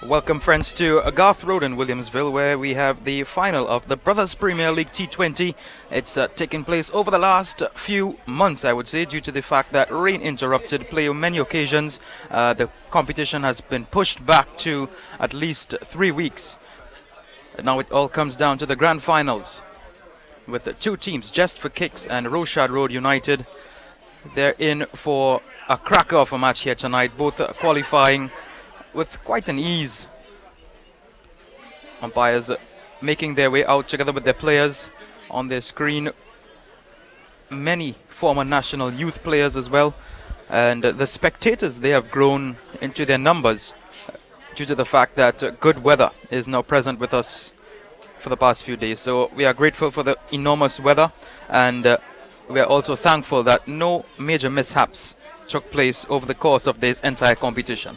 Welcome, friends, to Garth Road in Williamsville, where we have the final of the Brothers Premier League T20. It's taken place over the last few months, I would say, due to the fact that rain interrupted play on many occasions. The competition has been pushed back to at least 3 weeks. And now it all comes down to the grand finals, with the two teams, Just for Kicks and Rochard Road United. They're in for a cracker of a match here tonight, both qualifying with quite an ease. Umpires making their way out together with their players on their screen. Many former national youth players as well. And the spectators, they have grown into their numbers due to the fact that good weather is now present with us for the past few days. So we are grateful for the enormous weather, and we are also thankful that no major mishaps took place over the course of this entire competition.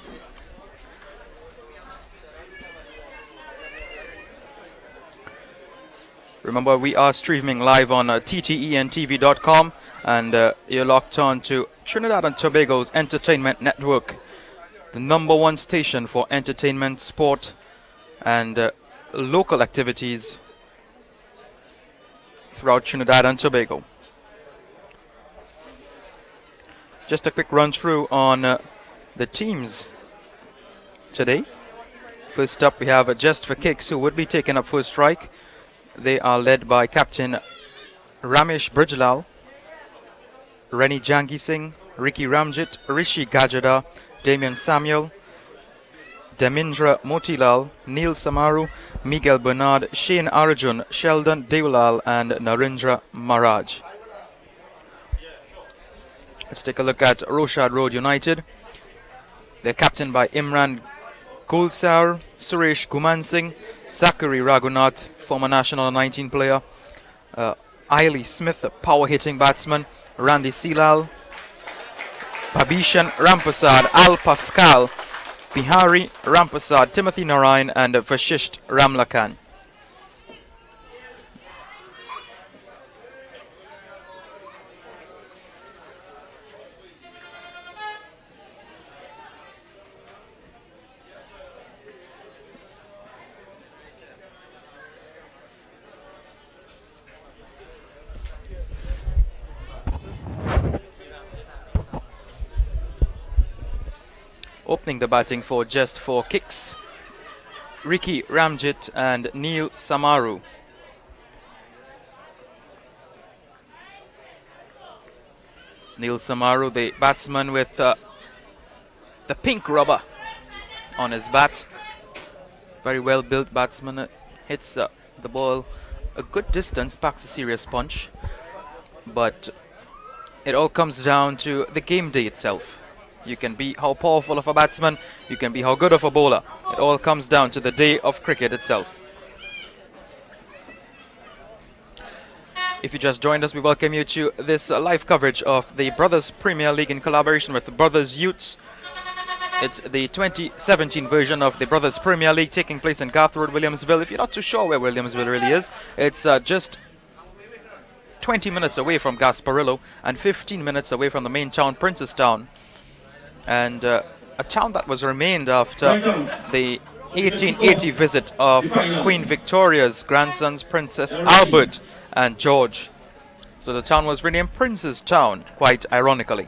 Remember, we are streaming live on TTENTV.com, and you're locked on to Trinidad and Tobago's Entertainment Network, the #1 station for entertainment, sport, and local activities throughout Trinidad and Tobago. Just a quick run through on the teams today. First up, we have Just for Kicks, who would be taking up first strike. They are led by Captain Ramesh Brijlal, Reni Jangi Singh, Ricky Ramjit, Rishi Gajada, Damian Samuel, Demindra Motilal, Neil Samaru, Miguel Bernard, Shane Arjun, Sheldon Deolal, and Narendra Maharaj. Let's take a look at Rochard Road United. They're captained by Imran Gulsar, Suresh Guman Singh, Zachary Raghunath, former national 19 player, Ailey Smith, a power-hitting batsman, Randy Silal, Babishan Rampasad, Al Pascal, Bihari Rampasad, Timothy Narayan, and Vashisht Ramlakan. Opening the batting for Just for Kicks, Ricky Ramjit and Neil Samaru. Neil Samaru, the batsman with the pink rubber on his bat. Very well built batsman, hits the ball a good distance, packs a serious punch. But it all comes down to the game day itself. You can be how powerful of a batsman, you can be how good of a bowler. It all comes down to the day of cricket itself. If you just joined us, we welcome you to this live coverage of the Brothers Premier League in collaboration with the Brothers Youths. It's the 2017 version of the Brothers Premier League taking place in Garth Road, Williamsville. If you're not too sure where Williamsville really is, it's just 20 minutes away from Gasparillo and 15 minutes away from the main town, Princestown. And a town that was remained after the 1880 visit of Queen Victoria's grandsons, Princess Albert and George. So the town was renamed Prince's Town, quite ironically.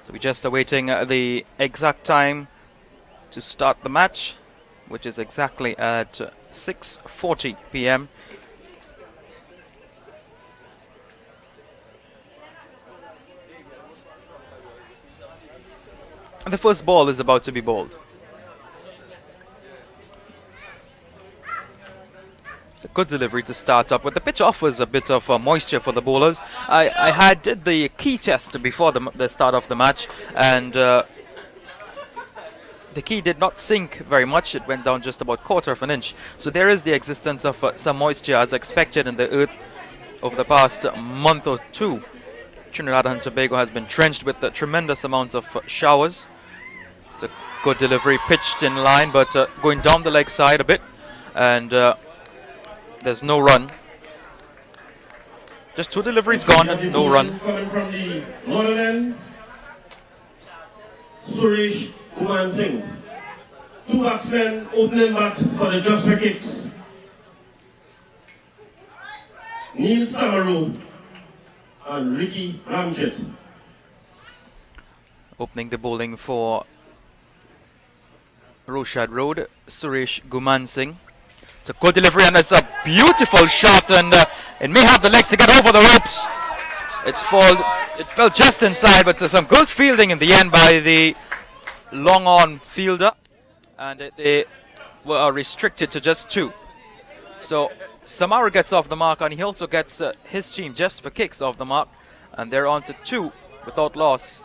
So we're just awaiting the exact time to start the match, which is exactly at 6:40 p.m. And the first ball is about to be bowled. Good delivery to start up with. The pitch offers a bit of moisture for the bowlers. I did the key test before the start of the match, and the key did not sink very much. It went down just about 1/4 of an inch. So there is the existence of some moisture as expected in the earth over the past month or two, Trinidad and Tobago has been drenched with tremendous amounts of showers. It's a good delivery, pitched in line, but going down the leg side a bit, and there's no run. Just 2 deliveries gone and no run. Coming from the northern end, Suresh Kumar Singh. 2 batsmen opening bat for the Just for Kicks. Neil Samaru and Ricky Ramjet. Opening the bowling for Rochard Road, Suresh Guman Singh. It's a good delivery and it's a beautiful shot, and it may have the legs to get over the ropes. It fell just inside, but some good fielding in the end by the long on fielder, and they were restricted to just 2. So Samaru gets off the mark, and he also gets his team Just for Kicks off the mark, and they're on to 2 without loss.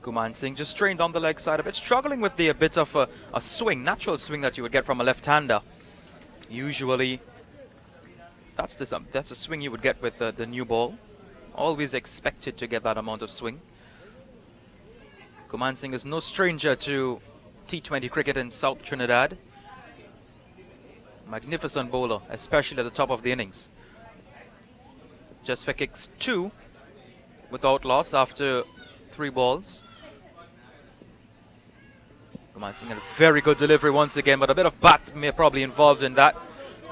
Guman Singh just strained on the leg side a bit, struggling with a bit of a swing, natural swing that you would get from a left-hander. Usually, that's the swing you would get with the new ball. Always expected to get that amount of swing. Guman Singh is no stranger to T20 cricket in South Trinidad. Magnificent bowler, especially at the top of the innings. Just for Kicks 2 without loss after 3 balls. Guman Singh had a very good delivery once again, but a bit of bat probably involved in that.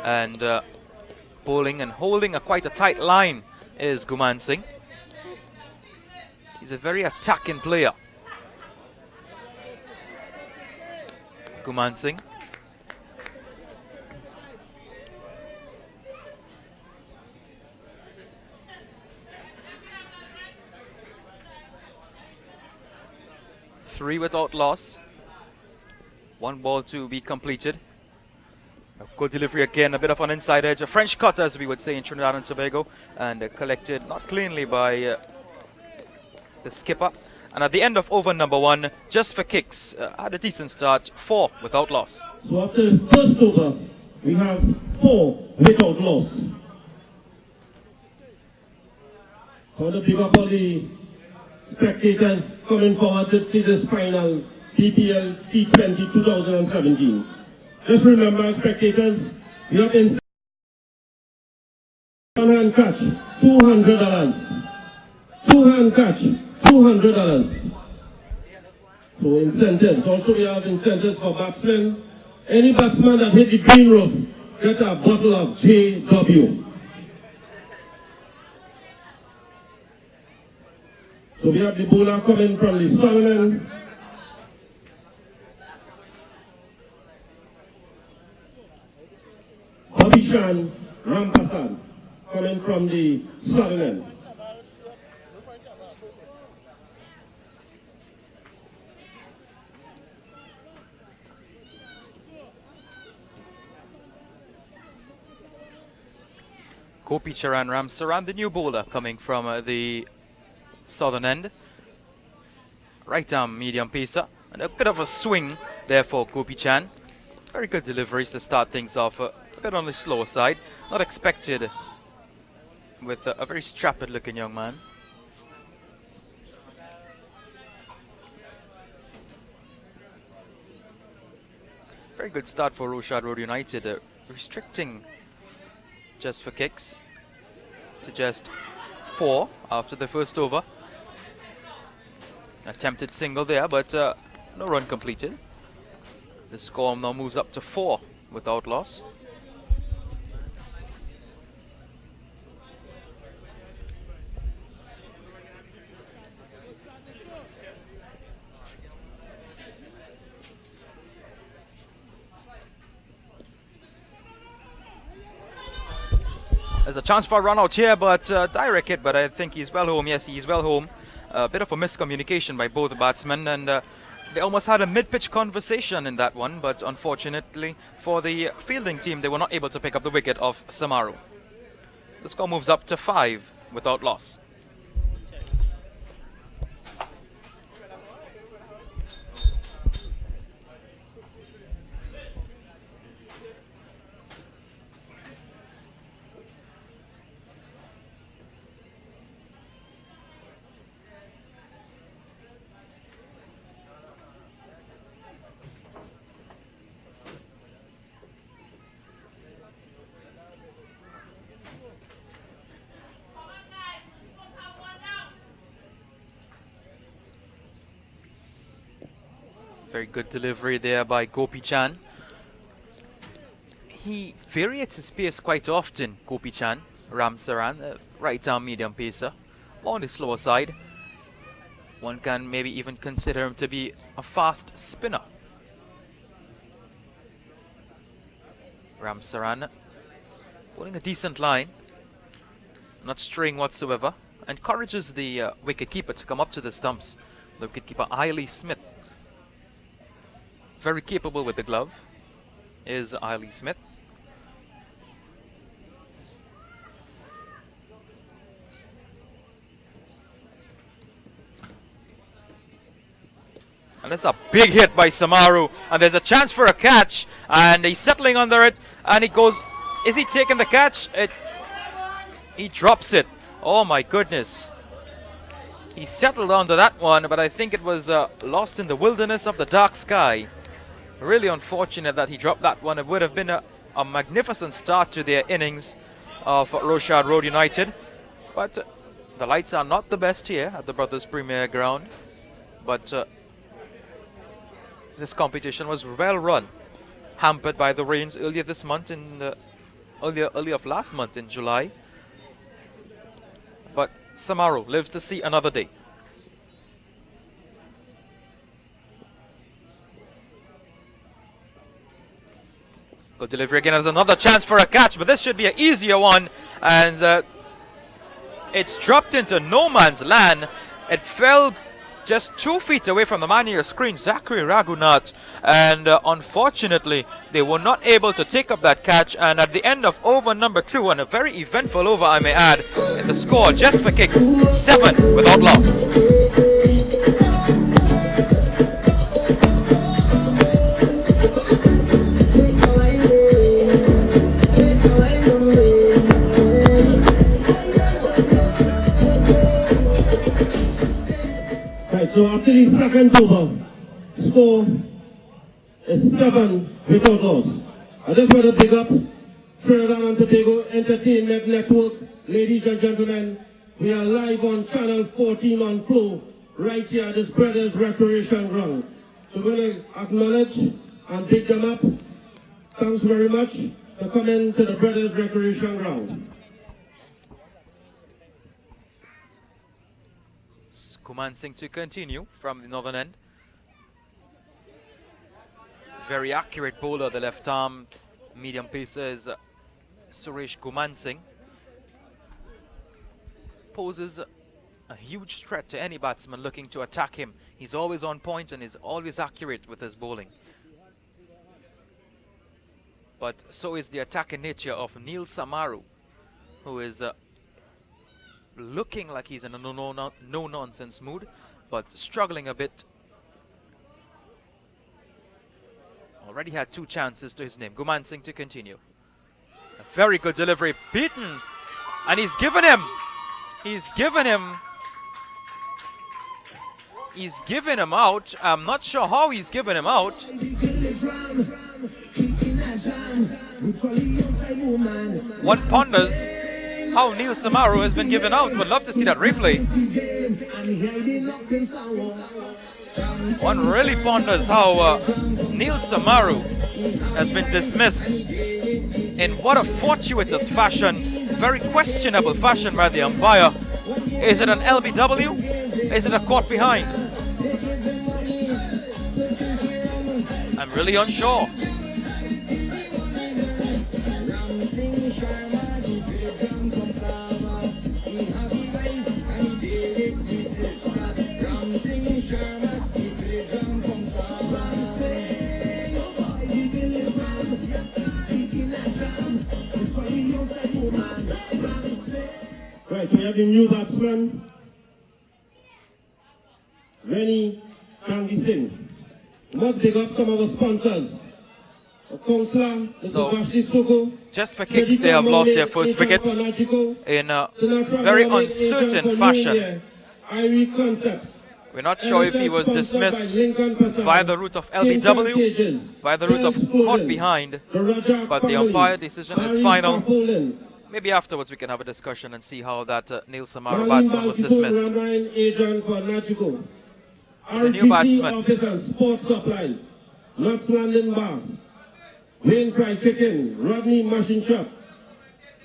And bowling and holding quite a tight line is Guman Singh. He's a very attacking player. Guman Singh. Three without loss. 1 ball to be completed. A good delivery again, a bit of an inside edge, a French cut as we would say in Trinidad and Tobago, and collected not cleanly by the skipper. And at the end of over number 1, Just for Kicks had a decent start, 4 without loss. So after the first over, we have 4 without loss. So the big up all the spectators coming forward to see this final BPL T20 2017. Just remember, spectators, we have been one-hand catch, $200. 2-hand catch, $200. So incentives. Also we have incentives for batsmen. Any batsman that hit the green roof get a bottle of JW. So we have the bowler coming from the southern end. Babishan Rampasan coming from the southern end. Gopi Charan Ramsaran, the new bowler coming from the southern end. Right arm medium pacer, and a bit of a swing there for Gopi Chan. Very good deliveries to start things off, a bit on the slower side. Not expected with a very strapped looking young man. Very good start for Rochard Road United, restricting Just for Kicks to just 4 after the first over. Attempted single there, but no run completed. The score now moves up to 4 without loss. There's a chance for a run out here, but direct hit, but I think he's well home. Yes, he's well home. A bit of a miscommunication by both the batsmen, and They almost had a mid-pitch conversation in that one, but unfortunately for the fielding team, they were not able to pick up the wicket of Samaru. The score moves up to 5 without loss. Very good delivery there by Gopi Chan. He varies his pace quite often, Gopi Chan. Ram Saran, right arm medium pacer, on the slower side. One can maybe even consider him to be a fast spinner. Ram Saran pulling a decent line, not straying whatsoever, encourages the wicketkeeper to come up to the stumps. The wicketkeeper, Eiley Smith. Very capable with the glove is Eiley Smith. And it's a big hit by Samaru, and there's a chance for a catch, and he's settling under it, and he goes, is he taking the catch? He drops it. Oh my goodness. He settled onto that one, but I think it was lost in the wilderness of the dark sky. Really unfortunate that he dropped that one. It would have been a magnificent start to their innings of Rochard Road United. But the lights are not the best here at the Brothers Premier Ground. But this competition was well run, hampered by the rains earlier this month, earlier of last month in July. But Samaru lives to see another day. Good delivery again. There's another chance for a catch, but this should be an easier one. And it's dropped into no man's land. It fell just 2 feet away from the man on your screen, Zachary Raghunath. And unfortunately, they were not able to take up that catch. And at the end of over number 2, and a very eventful over, I may add, in the score just for kicks, 7 without loss. So after the second over, score is 7 without loss. I just want to big up Trinidad and Tobago Entertainment Network. Ladies and gentlemen, we are live on channel 14 on Flow, right here at this Brothers Recreation Ground. So we're going to acknowledge and big them up. Thanks very much for coming to the Brothers Recreation Ground. Commencing to continue from the northern end. Very accurate bowler, the left arm medium pacer is Suresh Kumansingh. Poses a huge threat to any batsman looking to attack him. He's always on point and is always accurate with his bowling. But so is the attacking nature of Neil Samaru, who is looking like he's in a no-nonsense mood, but struggling a bit. Already had 2 chances to his name. Gumansingh to continue. A very good delivery. Beaten. And he's given him out. I'm not sure how he's given him out. One ponders how Neil Samaru has been given out. Would love to see that replay. One really ponders how Neil Samaru has been dismissed in what a fortuitous fashion, very questionable fashion by the umpire. Is it an LBW? Is it a caught behind? I'm really unsure. Right, so we have the new batsman, Rennie Changi Singh. Must big up some of our sponsors. Councillor, Mr. So, just for kicks, they have lost their first wicket in a very uncertain fashion. We're not sure if he was dismissed by the route of LBW, by the route of caught behind, but the umpire decision is final. Maybe afterwards we can have a discussion and see how that Neil Samara batsman was dismissed. The new batsman. Sports supplies, Nuts Landing Bar, Wayne Fried Chicken, Rodney Machine Shop,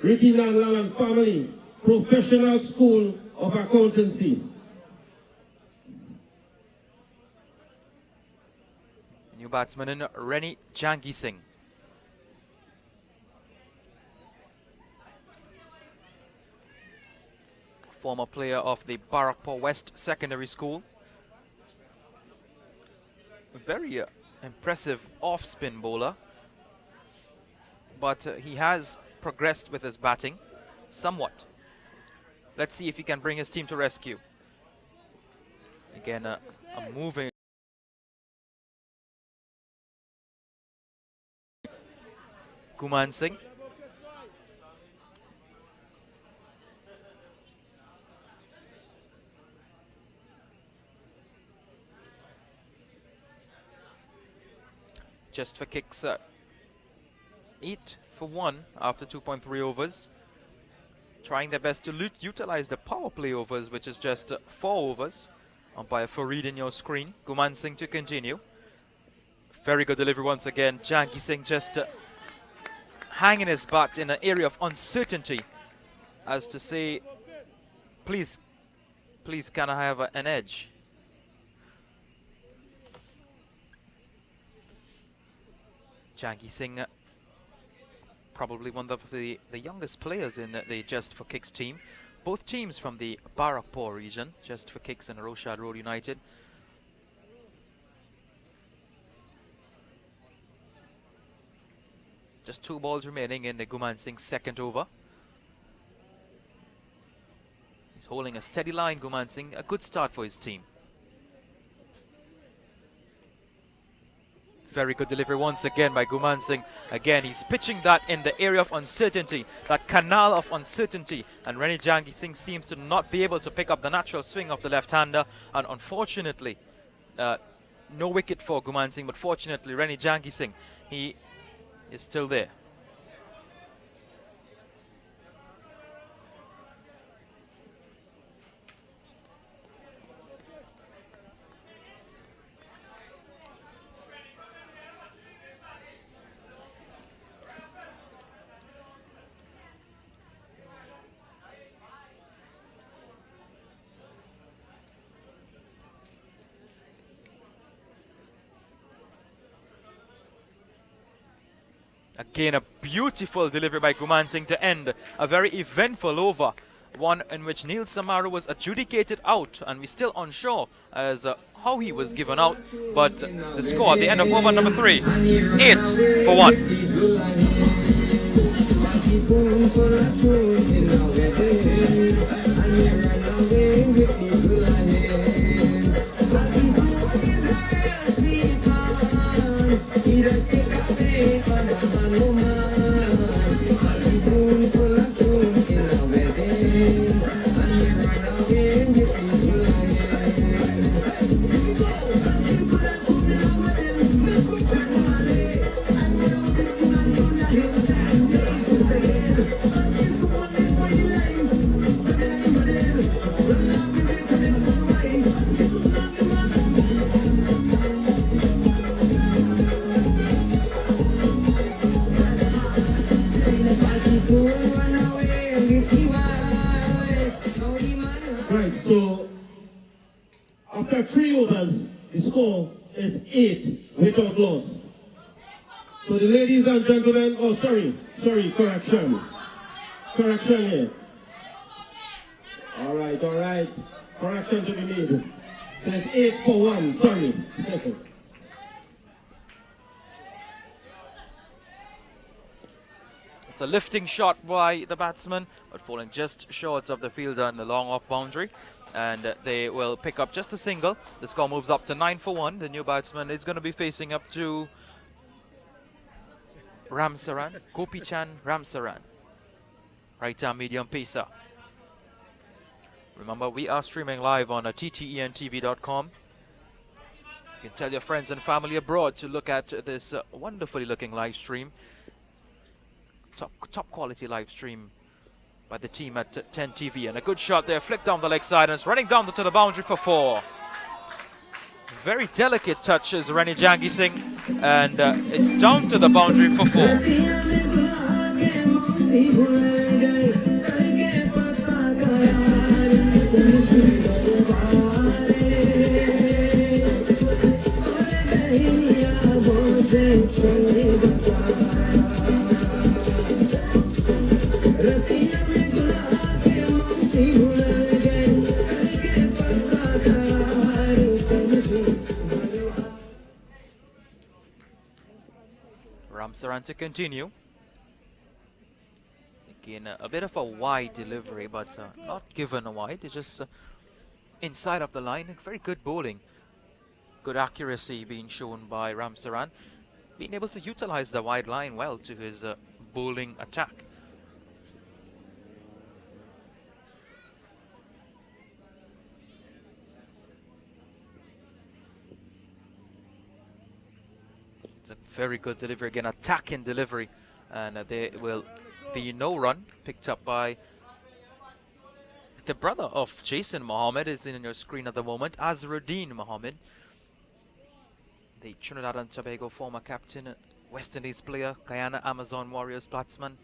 Ricky Nanlan and Family, Professional School of Accountancy. New batsman in Rennie Changi Singh. Former player of the Barakpur West Secondary School. A very impressive off-spin bowler. But he has progressed with his batting somewhat. Let's see if he can bring his team to rescue. Again, a moving Guman Singh. Just for kicks, 8 for 1 after 2.3 overs. Trying their best to utilize the power play overs, which is just 4 overs. Umpire Farid in your screen. Guman Singh to continue. Very good delivery once again. Changi Singh just hanging his bat in an area of uncertainty, as to say, please can I have an edge? Changi Singh, probably one of the youngest players in the Just for Kicks team. Both teams from the Barakpur region, Just for Kicks and Rochard Road United. Just 2 balls remaining in the Guman Singh's second over. He's holding a steady line, Guman Singh. A good start for his team. Very good delivery once again by Guman Singh. Again, he's pitching that in the area of uncertainty, that canal of uncertainty. And Rennie Changi Singh seems to not be able to pick up the natural swing of the left-hander. And unfortunately, no wicket for Guman Singh, but fortunately, Rennie Changi Singh, he is still there. Again, a beautiful delivery by Guman Singh to end a very eventful over. One in which Neil Samara was adjudicated out, and we're still unsure as how he was given out. But the score at the end of over number 3, 8 for 1. So, after 3 overs, the score is 8 without loss. So the ladies and gentlemen, oh sorry, correction here. All right, correction to be made. So it's 8 for 1, sorry. It's a lifting shot by the batsman, but falling just short of the fielder on the long off boundary. And they will pick up just a single. The score moves up to 9 for 1. The new batsman is going to be facing up to Ramsaran, Gopichan Ramsaran, right-arm medium pacer. Remember, we are streaming live on TTENTV.com. You can tell your friends and family abroad to look at this wonderfully looking live stream. Top quality live stream by the team at 10 TV. And a good shot there, flicked down the leg side, and it's running down to the boundary for 4. Very delicate touches, Rani Jangi Singh, and it's down to the boundary for 4. Ramsaran to continue. Again, a bit of a wide delivery, but not given a wide. It's just inside of the line. Very good bowling. Good accuracy being shown by Ramsaran. Being able to utilize the wide line well to his bowling attack. It's a very good delivery. Again, attacking delivery. And there will be no run. Picked up by the brother of Jason Mohammed, is in your screen at the moment, Azruddin Mohammed. The Trinidad and Tobago former captain, West Indies player, Guyana Amazon Warriors batsman.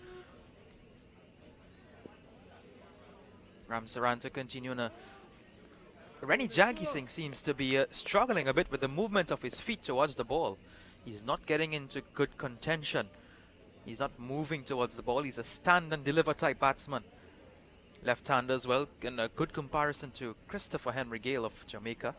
Ramsaran to continue. Rani Jangi Singh seems to be struggling a bit with the movement of his feet towards the ball. He's not getting into good contention. He's not moving towards the ball. He's a stand and deliver type batsman. Left-hander as well, in a good comparison to Christopher Henry Gale of Jamaica.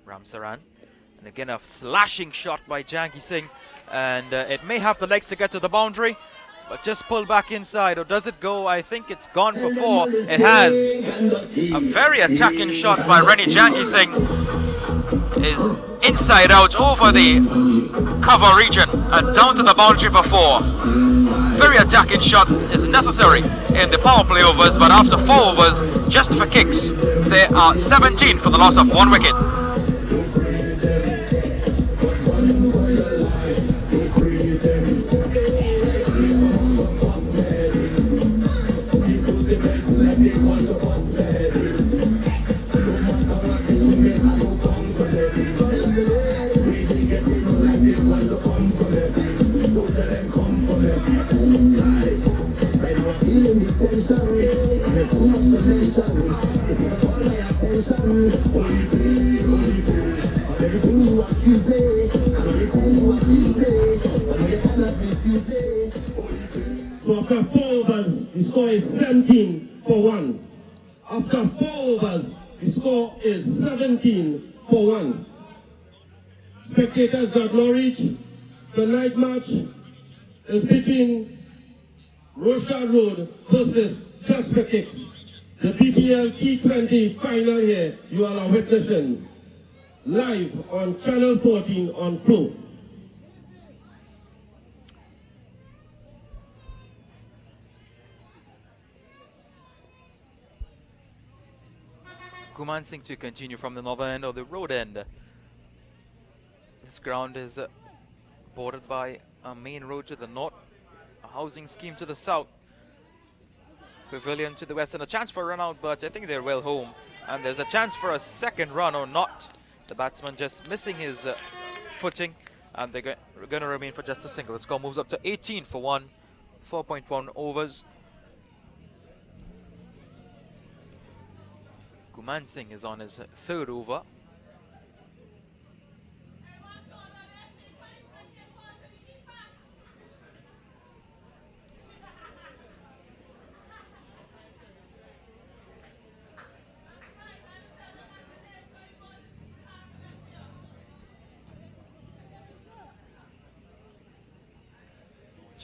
Ramsaran, and again a slashing shot by Jangi Singh, and it may have the legs to get to the boundary, but just pull back inside. Or does it go? I think it's gone for 4. It has. A very attacking shot by Rani Jangi Singh is inside out over the cover region and down to the boundary for 4. Very attacking shot is necessary in the power play overs, but after 4 overs just for kicks, there are 17 for the loss of 1 wicket. So after 4 overs, the score is 17 for 1. After 4 overs, the score is 17 for 1. Spectators at Norwich, the night match is between Rochard Road versus Just for Kicks. The BPL T20 final here, you all are witnessing live on Channel 14 on Flow. Kuman Singh to continue from the northern end of the road end. This ground is bordered by a main road to the north, a housing scheme to the south, pavilion to the west, and a chance for a run out, but I think they're well home. And there's a chance for a second run or not. The batsman just missing his footing, and they're going to remain for just a single. The score moves up to 18 for 1, 4.1 overs. Kuman Singh is on his 3rd over.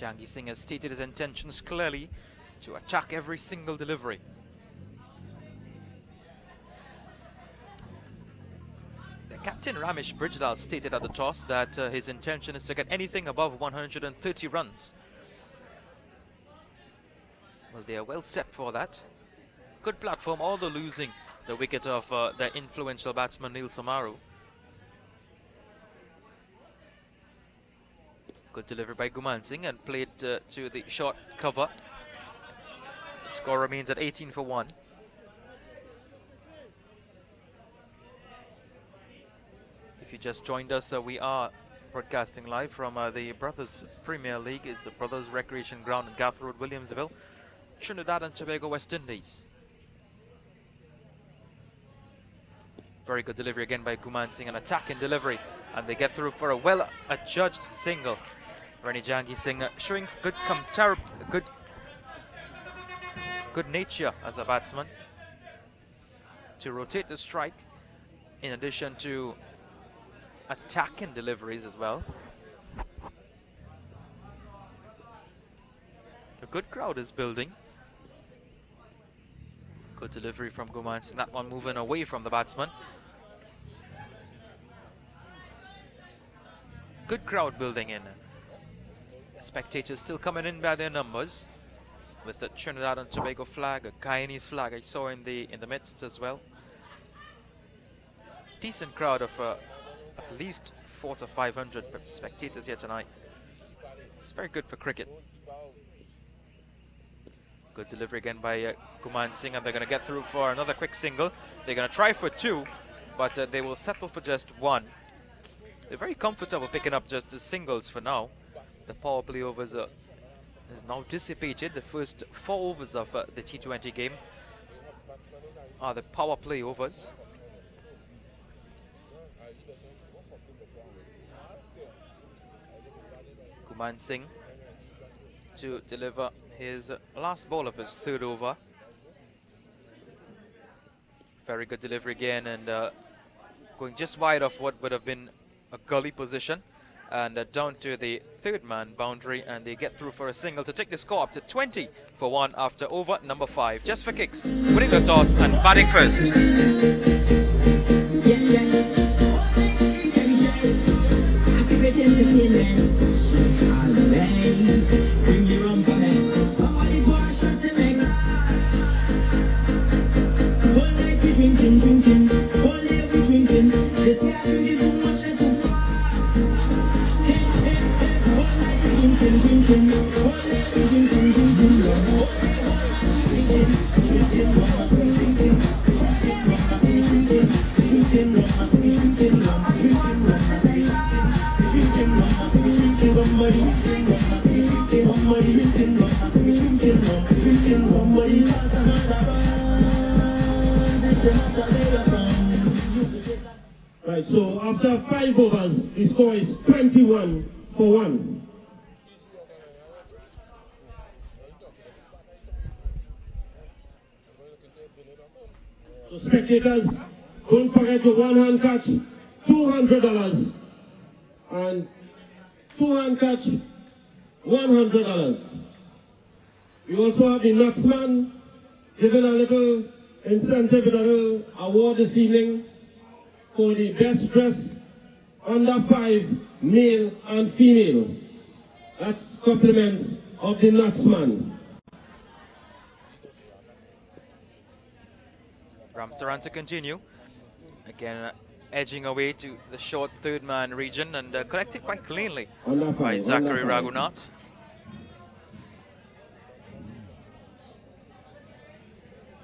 Jangi Singh has stated his intentions clearly to attack every single delivery. The captain Ramesh Bridgelal stated at the toss that his intention is to get anything above 130 runs. Well, they are well set for that. Good platform, although losing the wicket of their influential batsman Neil Samaru. Good delivery by Guman Singh and played to the short cover. The score remains at 18 for 1. If you just joined us, we are broadcasting live from the Brothers Premier League. It's the Brothers Recreation Ground in Gath Road, Williamsville, Trinidad and Tobago, West Indies. Very good delivery again by Guman Singh, an attacking delivery, and they get through for a well-adjudged single. Rani Jangi Singh showing good nature as a batsman to rotate the strike, in addition to attacking deliveries as well. A good crowd is building. Good delivery from Guman Singh, that one moving away from the batsman. Good crowd building in. Spectators still coming in by their numbers, with the Trinidad and Tobago flag, a Guyanese flag I saw in the midst as well. Decent crowd of at least 400 to 500 spectators here tonight. It's very good for cricket. Good delivery again by Guman Singh, and they're going to get through for another quick single. They're going to try for 2, but they will settle for just 1. They're very comfortable picking up just the singles for now. The power play overs is now dissipated. The first 4 overs of the T20 game are the power play overs. Guman Singh to deliver his last ball of his 3rd over. Very good delivery again, and going just wide of what would have been a gully position, and down to the 3rd man boundary, and they get through for a single to take the score up to 20 for 1 after over number 5. Just for kicks, winning the toss and batting first. Right, so after 5 overs, the score is 21 for 1. So spectators, don't forget your 1-hand catch, $200, and 2-hand catch, $100. We also have the Nutsman giving a little incentive with a little award this evening for the best dress under 5, male and female. That's compliments of the Nutsman. Ramsaran to continue. Again, edging away to the short 3rd man region, and collected quite cleanly by Zachary Raghunath.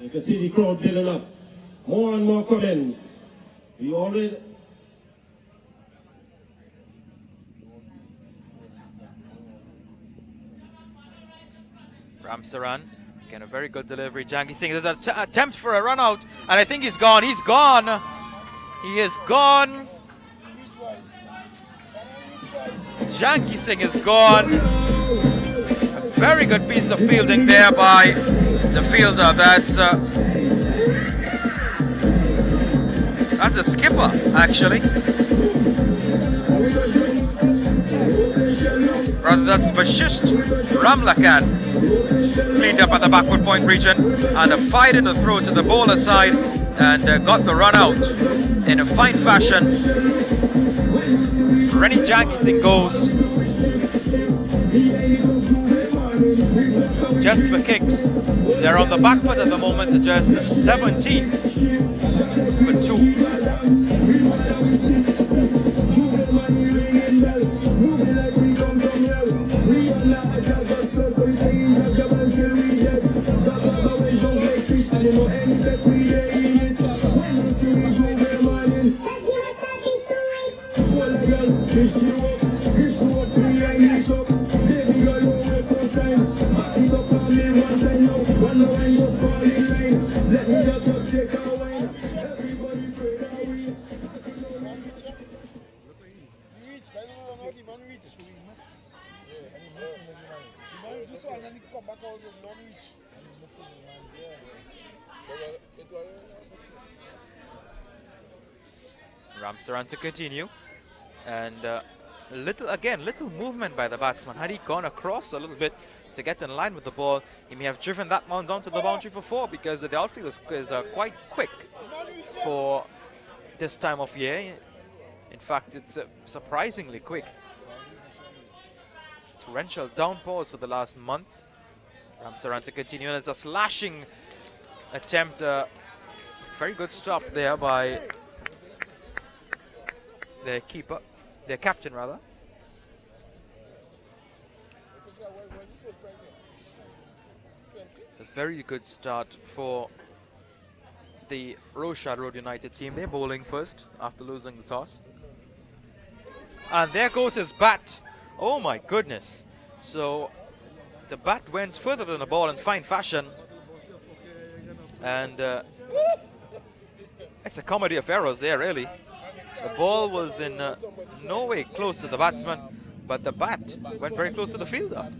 You can see the crowd building up. More and more coming. We already... Ramsaran, again a very good delivery. Jangi Singh, there's an attempt for a run out, and I think he's gone. He's gone. He is gone. Jangi Singh is gone. A very good piece of fielding there by the fielder. That's a skipper, actually. Rather, that's Vashist Ramlakan. Cleaned up at the backward point region and fired in the throw to the bowler side and got the run out in a fine fashion. Rennie Jankison goes just for kicks. They're on the back foot at the moment to just 17 for 2. Ramsaran to continue, and little movement by the batsman. Had he gone across a little bit to get in line with the ball, he may have driven that one down to the boundary for 4, because the outfield is quite quick for this time of year. In fact, it's surprisingly quick. Torrential downpours for the last month. Ramsaran to continue, and it's a slashing attempt. Very good stop there by their keeper, their captain rather. It's a very good start for the Rochard Road United team. They're bowling first after losing the toss. And there goes his bat. Oh my goodness. So the bat went further than the ball in fine fashion. And it's a comedy of errors there, really. The ball was in no way close to the batsman, but the bat went very close to the fielder.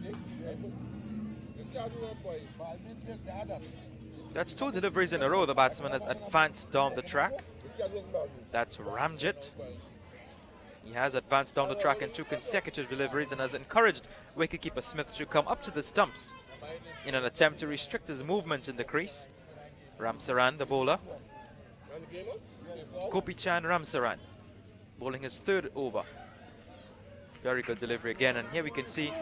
That's 2 deliveries in a row. The batsman has advanced down the track. That's Ramjit. He has advanced down the track in 2 consecutive deliveries and has encouraged wicketkeeper Smith to come up to the stumps in an attempt to restrict his movements in the crease. Ramsaran, the bowler. Gopichan Ramsaran, bowling his 3rd over. Very good delivery again, and here we can see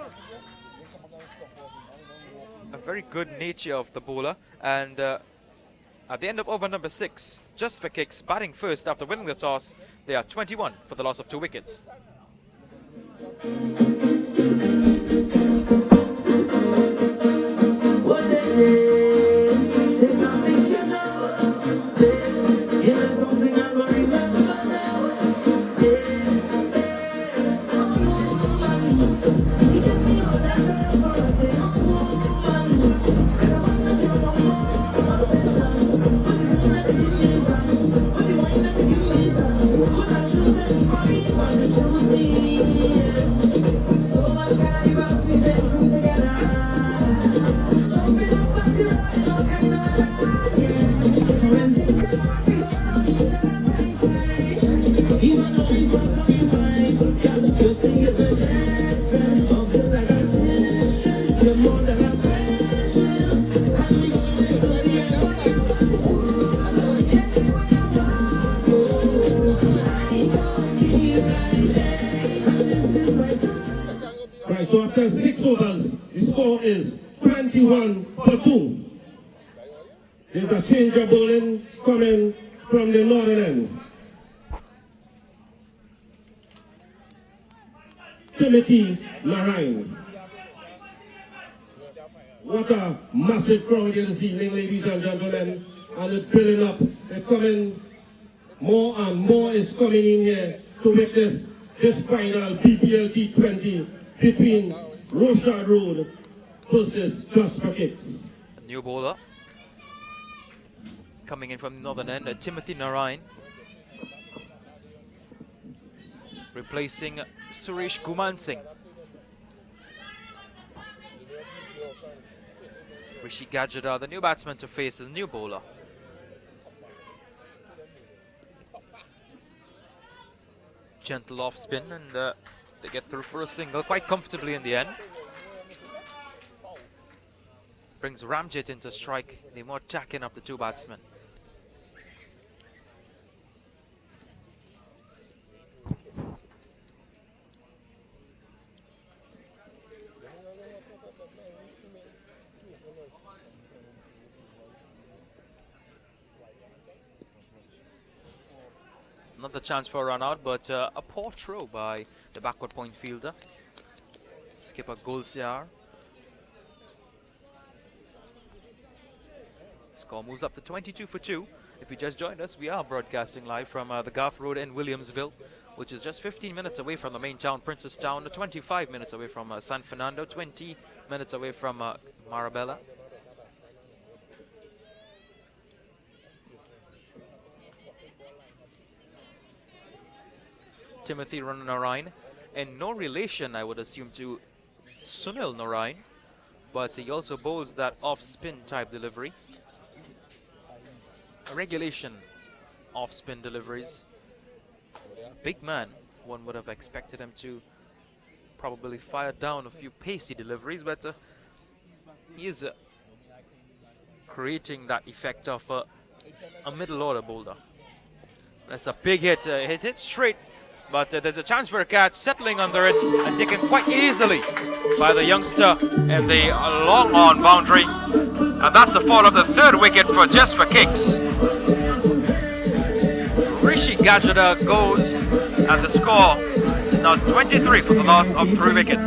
a very good nature of the bowler. And at the end of over number 6, just for kicks, batting first after winning the toss, they are 21 for the loss of 2 wickets. Right, so after 6 overs, the score is 21 for 2. There's a change of bowling coming from the northern end. Timothy Narayan. What a massive crowd here this evening, ladies and gentlemen. And it's building up. It's coming, more and more is coming in here to make this final BPL T20 between Rochard Road versus Just for Kicks. A new bowler coming in from the northern end, Timothy Narayan, replacing Suresh Guman Singh. Rishi Gajada, the new batsman to face the new bowler. Gentle off spin and They get through for a single quite comfortably in the end. Brings Ramjit into strike, the more tack-in of the two batsmen. Not the chance for a run out, but a poor throw by the backward point fielder, skipper Gulsiar. Score moves up to 22 for 2. If you just joined us, we are broadcasting live from the Garth Road in Williamsville, which is just 15 minutes away from the main town, Princestown, 25 minutes away from San Fernando, 20 minutes away from Marabella. Timothy Narain, and no relation, I would assume, to Sunil Narain, but he also bowls that off-spin type delivery. Regulation off-spin deliveries. Big man, one would have expected him to probably fire down a few pacey deliveries, but he is creating that effect of a middle order bowler. That's a big hit, hit straight, but there's a chance for a catch, settling under it and taken quite easily by the youngster in the long on boundary. And that's the fall of the third wicket for Just for Kicks. Rishi Gajada goes, and the score is now 23 for the loss of 3 wickets.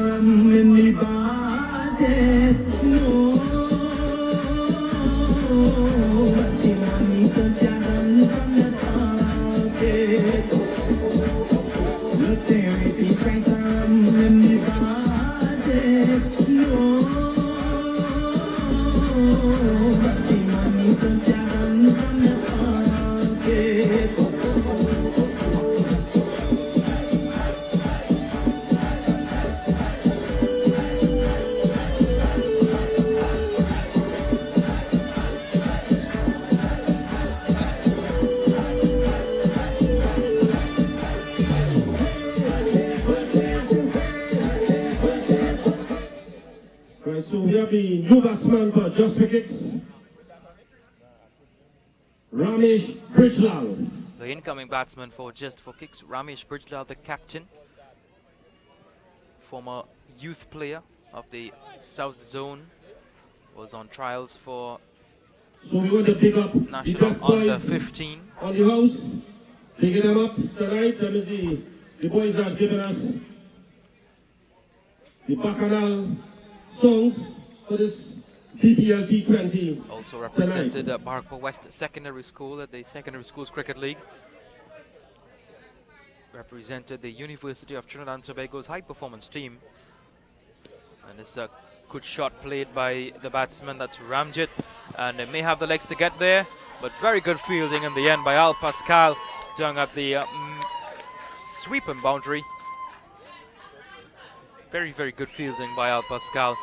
So we have the new batsman for Just for Kicks, Ramesh Brijlal. The incoming batsman for Just for Kicks, Ramesh Brijlal, the captain, former youth player of the South Zone, was on trials for so we want to pick up National the Under boys 15 on the house, picking them up tonight. That means the boys have given us the Bacchanal songs for this BPL T20. Also represented at Barker West Secondary School at the Secondary Schools Cricket League. Represented the University of Trinidad and Tobago's high performance team. And it's a good shot played by the batsman, that's Ramjit. And they may have the legs to get there, but very good fielding in the end by Al Pascal, down at the sweeping boundary. Very, very good fielding by Al Pascal.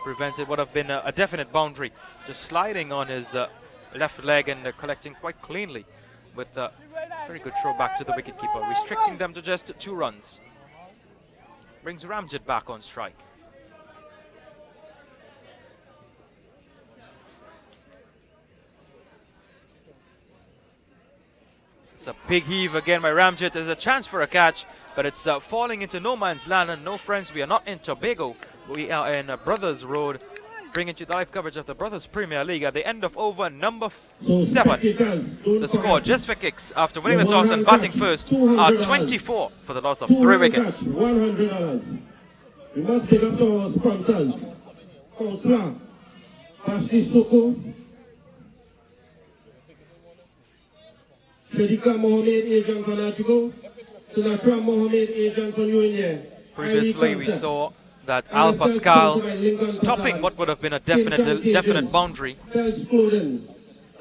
Prevented what have been a definite boundary. Just sliding on his left leg and collecting quite cleanly with a very good throw back to the wicketkeeper, restricting them to just 2 runs. Brings Ramjit back on strike. It's a big heave again by Ramjit. There's a chance for a catch, but it's falling into no man's land. And no, friends, we are not in Tobago. We are in Brothers Road, bringing you the live coverage of the Brothers Premier League at the end of over number 7. The score, Just for Kicks, after winning the toss and batting first, are 24 for the loss of 3 wickets. $100. We must pick up some of our sponsors. Counselor, Ashley Soko, Shadika Mohamed, agent for Nachigo, Sinatra Mohamed, agent for New India. Previously, we saw that Al Pascal stopping what would have been a definite boundary. The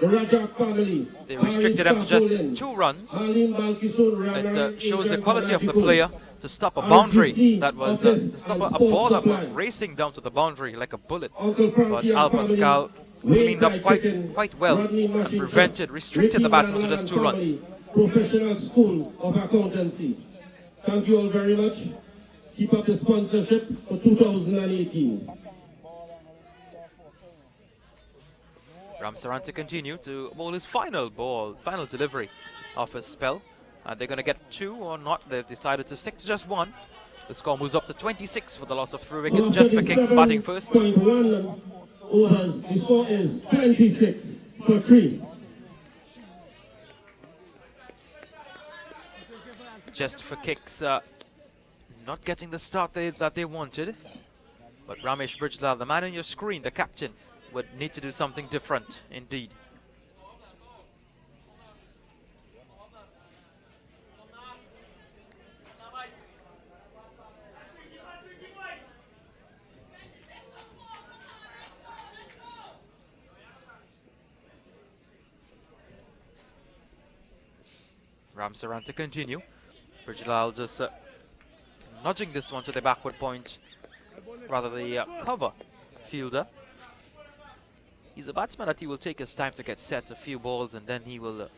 Rochard family. They restricted him to just 2 runs. It shows the quality of the player to stop a boundary that was to stop a ball that was racing down to the boundary like a bullet. But Al Pascal cleaned up quite well and restricted the batsman to just 2 runs. Professional School of Accountancy. Thank you all very much. keep up the sponsorship for 2018. Ramsaran to continue to bowl his final delivery of his spell. They're going to get 2 or not. They've decided to stick to just 1. The score moves up to 26 for the loss of 3 wickets. Just for Kicks batting first. 1 overs. The score is 26 for 3. Just for Kicks not getting the start that they wanted. But Ramesh Brijlal, the man on your screen, the captain, would need to do something different indeed. Ramsaran to continue. Brijlal just nudging this one to the backward point, rather the cover fielder. He's a batsman that he will take his time to get set, a few balls, and then he will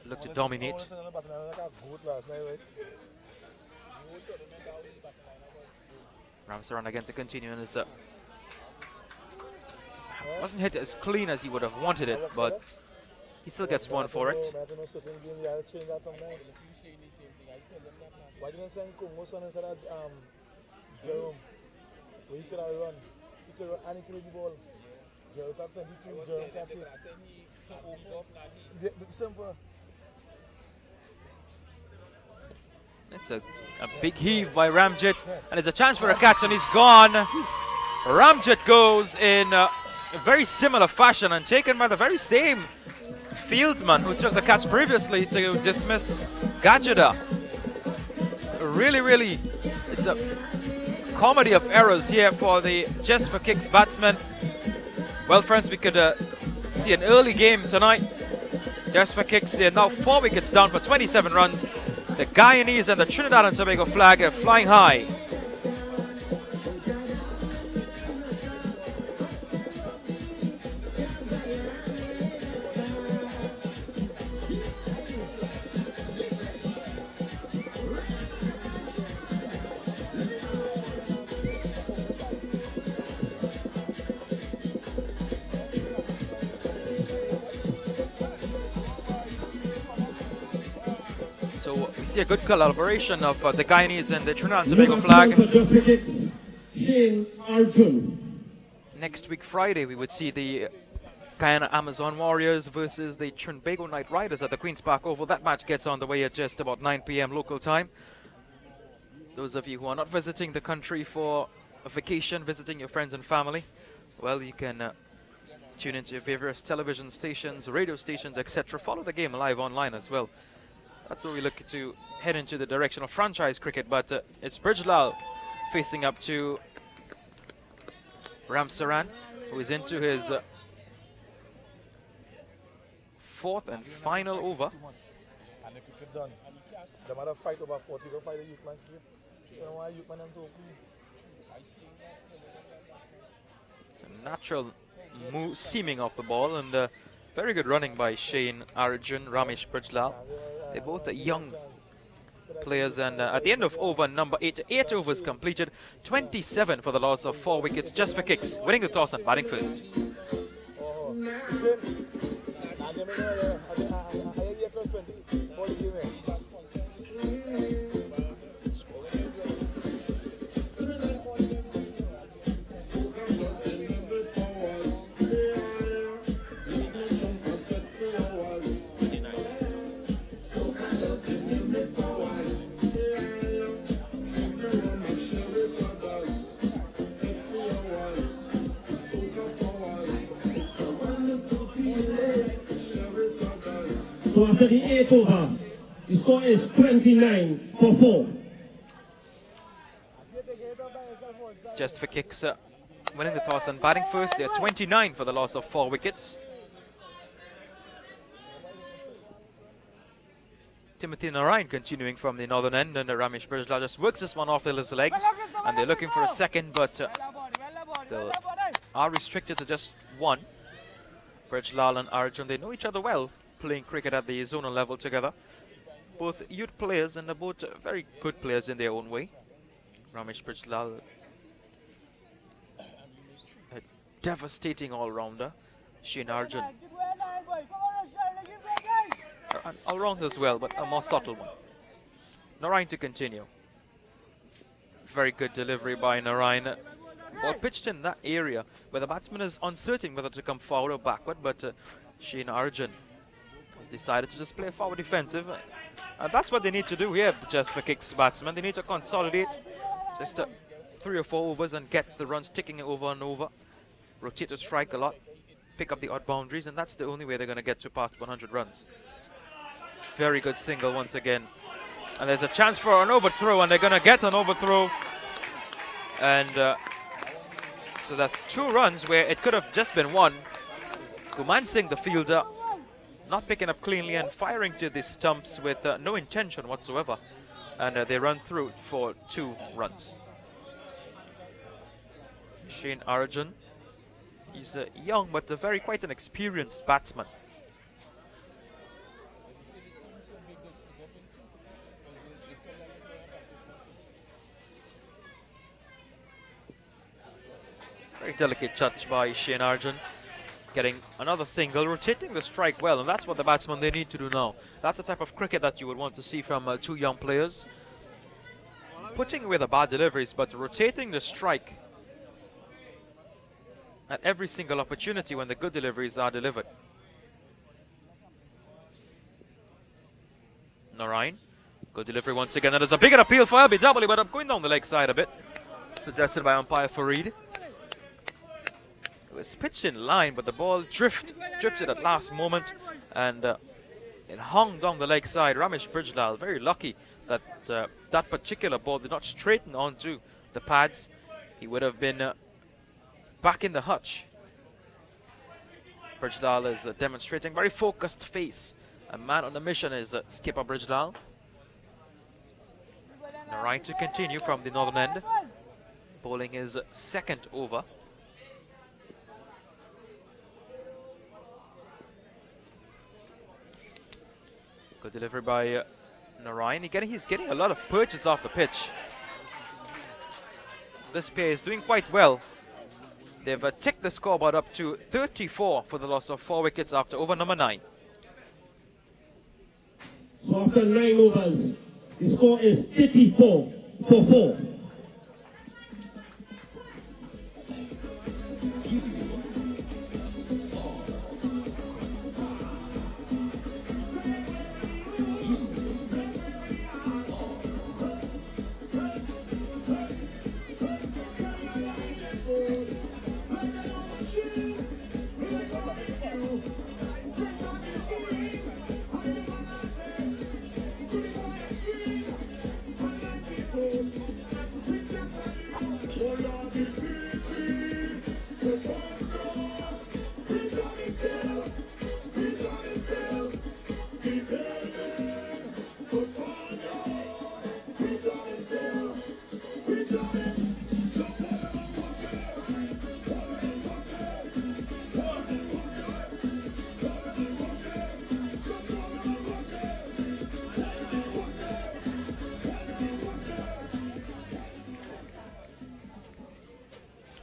look to dominate. Ramsaran again to continue, and wasn't hit as clean as he would have wanted it, but he still gets 1 for it. It's a big heave by Ramjit, and it's a chance for a catch, and he's gone. Ramjit goes in a very similar fashion and taken by the very same fieldsman who took the catch previously to dismiss Gajada. Really, it's a comedy of errors here for the Just for Kicks batsmen. Well, friends, we could see an early game tonight. Just for Kicks, they're now 4 wickets down for 27 runs. The Guyanese and the Trinidad and Tobago flag are flying high. So we see a good collaboration of the Guyanese and the Trinidad and Tobago flag. Shane Arjun. Next week, Friday, we would see the Guyana Amazon Warriors versus the Trinbago Knight Riders at the Queen's Park Oval. That match gets on the way at just about 9 p.m. local time. Those of you who are not visiting the country for a vacation, visiting your friends and family, well, you can tune into your various television stations, radio stations, etc. Follow the game live online as well. That's where we look to head into the direction of franchise cricket, but it's Brijlal facing up to Ramsaran, who is into his 4th and final over. A natural move seaming off the ball, and very good running by Shane Arjun, Ramesh Brijlal. They're both young players, and at the end of over number 8, 8 overs completed, 27 for the loss of 4 wickets. Just for Kicks, winning the toss and batting first. So after the 8th over, the score is 29 for 4. Just for Kicks winning the toss and batting first. They're 29 for the loss of 4 wickets. Timothy Narayan continuing from the northern end, and Ramesh Brijlal just works this one off his legs, and they're looking for a second, but they are restricted to just 1. Brijlal and Arjun, they know each other well, playing cricket at the zonal level together. Both youth players, and they're both very good players in their own way. Ramesh Brijlal, a devastating all-rounder. Shane Arjun, an all-round as well, but a more subtle one. Narayan to continue. Very good delivery by Narayan. Ball pitched in that area where the batsman is uncertain whether to come forward or backward, but Shane Arjun has decided to just play forward defensive. And that's what they need to do here, just for Kicks batsmen. They need to consolidate just 3 or 4 overs and get the runs ticking over and over. Rotate to strike a lot, pick up the odd boundaries, and that's the only way they're going to get to past 100 runs. Very good single once again. And there's a chance for an overthrow, and they're going to get an overthrow. And so that's 2 runs where it could have just been 1. Guman Singh, the fielder, not picking up cleanly and firing to the stumps with no intention whatsoever. And they run through for 2 runs. Shane Arjun, he's young but quite an experienced batsman. Very delicate touch by Shane Arjun, getting another single, rotating the strike well, and that's what the batsmen they need to do now. That's the type of cricket that you would want to see from 2 young players. Putting away the bad deliveries, but rotating the strike at every single opportunity when the good deliveries are delivered. Narayan, good delivery once again, and there's a bigger appeal for LBW, but I'm going down the leg side a bit, suggested by umpire Fareed. It was pitched in line, but the ball drifted at last moment, and it hung down the leg side. Ramesh Brijlal very lucky that that particular ball did not straighten onto the pads. He would have been back in the hutch. Brijlal is demonstrating very focused face. A man on a mission is skipper Brijlal. Narayan to continue from the northern end, bowling his 2nd over. Good delivery by Narayan. He's getting a lot of perches off the pitch. This pair is doing quite well. They've ticked the scoreboard up to 34 for the loss of 4 wickets after over number 9. So after 9 overs, the score is 34 for 4.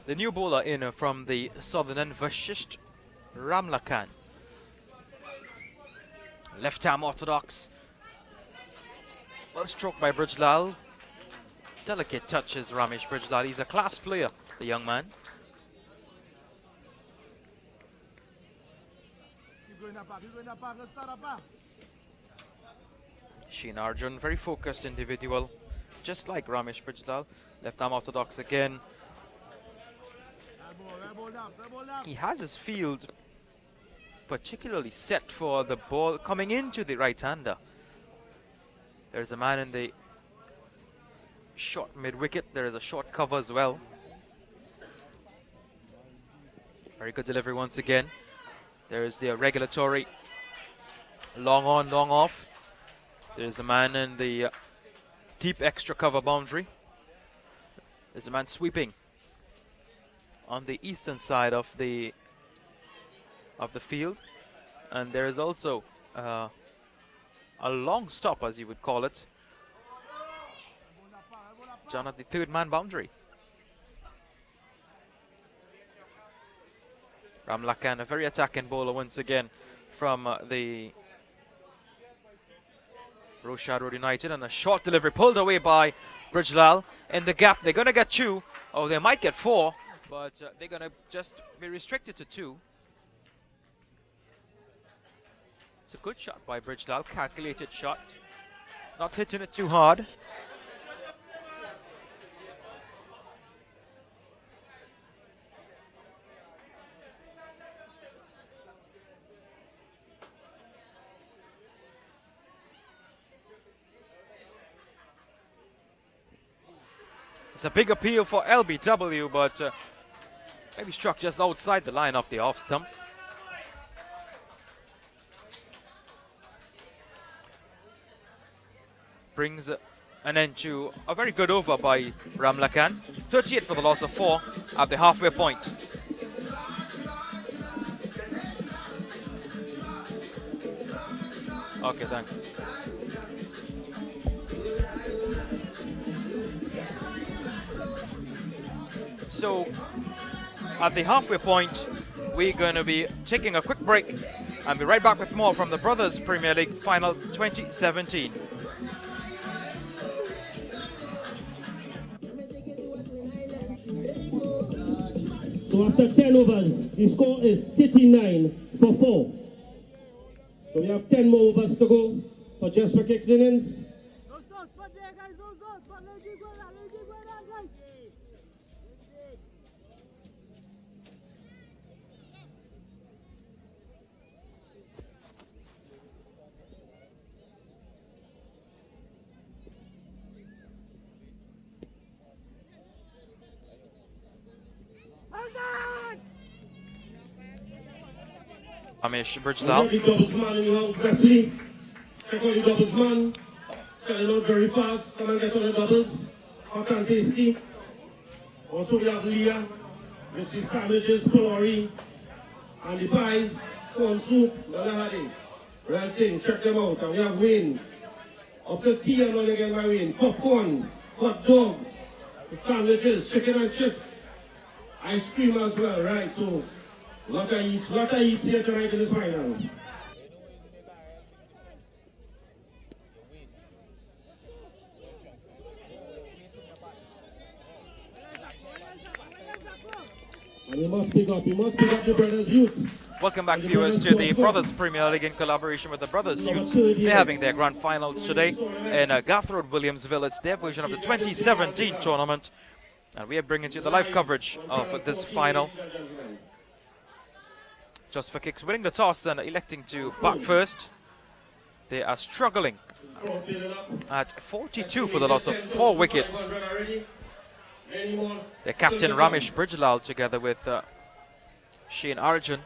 The new bowler in from the southern end, Vashisht Ramlakan. Left arm orthodox. Well stroked by Brijlal. Delicate touches Ramesh Brijlal. He's a class player, the young man. Shane Arjun, very focused individual, just like Ramesh Brijlal. Left arm orthodox again. He has his field particularly set for the ball coming into the right-hander. There's a man in the short mid-wicket. There is a short cover as well. Very good delivery once again. There is the regulatory long on, long off. There's a man in the deep extra cover boundary. There's a man sweeping on the eastern side of the field, and there is also a long stop, as you would call it, John at the third man boundary. Ramlakan, a very attacking bowler once again from the Rochard Road United, and a short delivery pulled away by Bridgelal. In the gap, they're going to get 2, or they might get 4, but they're going to just be restricted to 2. It's a good shot by Bridgelal, calculated shot, not hitting it too hard. It's a big appeal for LBW, but maybe struck just outside the line of the off stump. Brings an end to a very good over by Ramlakan. 38 for the loss of 4 at the halfway point. Okay, thanks. So, at the halfway point, we're going to be taking a quick break and be right back with more from the Brothers Premier League Final 2017. So after 10 overs, the score is 39 for 4. So we have 10 more overs to go for just for kicks innings. Amish Bridgelal. The doubles man in the house, Wesley. Check out the doubles man. Selling out very fast. Come and get on the doubles. Hot and tasty. Also we have Leah, which is sandwiches, pulori, and the pies, corn soup, Malahadi. Real thing, check them out. And we have Wayne. Up to tea and all again by Wayne. Popcorn, hot dog, sandwiches, chicken and chips, ice cream as well, right? So lot of eats here tonight in this final. And you must pick up the Brothers Youths. Welcome back, viewers, to the Brothers Premier League in collaboration with the Brothers Youths. They're having their grand finals today in Gath Road, Williamsville. It's their version of the 2017 tournament, and we are bringing you the live coverage of this final. Just for Kicks winning the toss and electing to bat first. They are struggling at 42 for the loss of 4 wickets. Their captain Ramesh Bridgelal together with Shane Arjun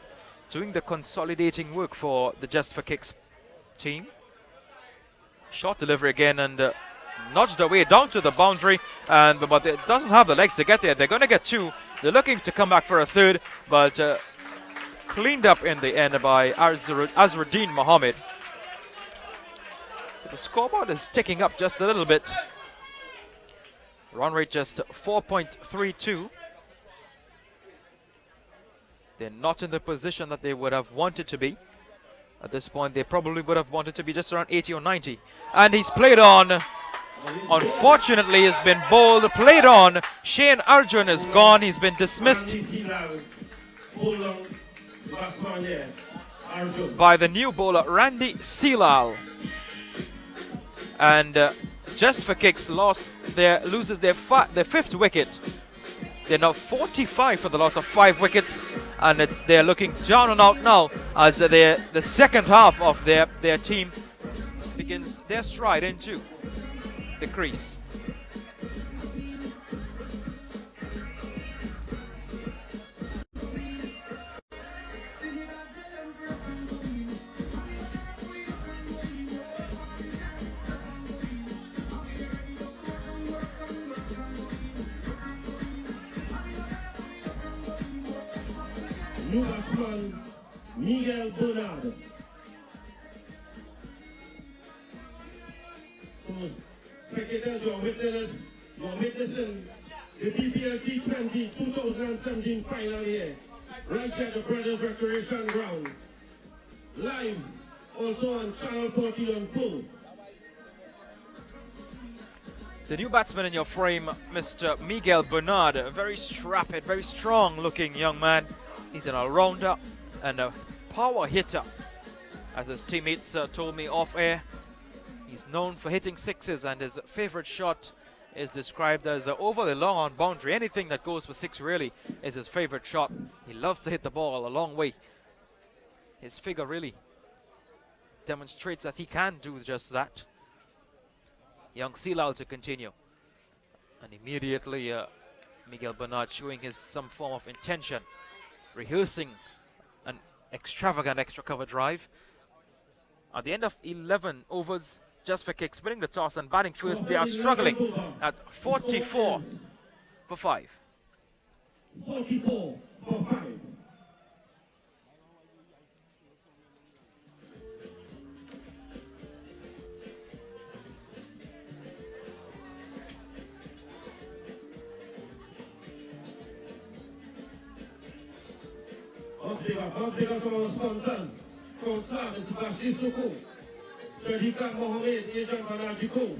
doing the consolidating work for the Just for Kicks team. Short delivery again and nudged away down to the boundary, but it doesn't have the legs to get there. They're going to get 2. They're looking to come back for a 3rd, but cleaned up in the end by Azruddin Mohammed. So the scoreboard is ticking up just a little bit. Run rate just 4.32. They're not in the position that they would have wanted to be. At this point, they probably would have wanted to be just around 80 or 90. And he's played on. Unfortunately, he's been bowled, played on. Shane Arjun is gone. He's been dismissed by the new bowler, Randy Seelal. And Just for Kicks loses their 5th wicket. They're now 45 for the loss of 5 wickets, and they're looking down and out now as the second half of their team begins their stride into the crease. New batsman Miguel Bernard. So, spectators, you are witness You're witnessing the BPL T20 2017 final here, right here at the Brothers Recreation Ground. Live, also on Channel 40 on Full. The new batsman in your frame, Mr. Miguel Bernard, a very strapped, very strong looking young man. He's an all-rounder and a power hitter. As his teammates told me off air, he's known for hitting sixes, and his favorite shot is described as over the long on boundary. Anything that goes for six really is his favorite shot. He loves to hit the ball a long way. His figure really demonstrates that he can do just that. Young Silal to continue. And immediately Miguel Bernard showing his some form of intention, rehearsing an extravagant extra cover drive. At the end of 11 overs, just for kicks, winning the toss and batting first, they are struggling at 44 for 5. 44 for 5. Most big up some of our sponsors. Councillor Mr. Bashir Suku, Shadika Mohammed, agent for Najiko,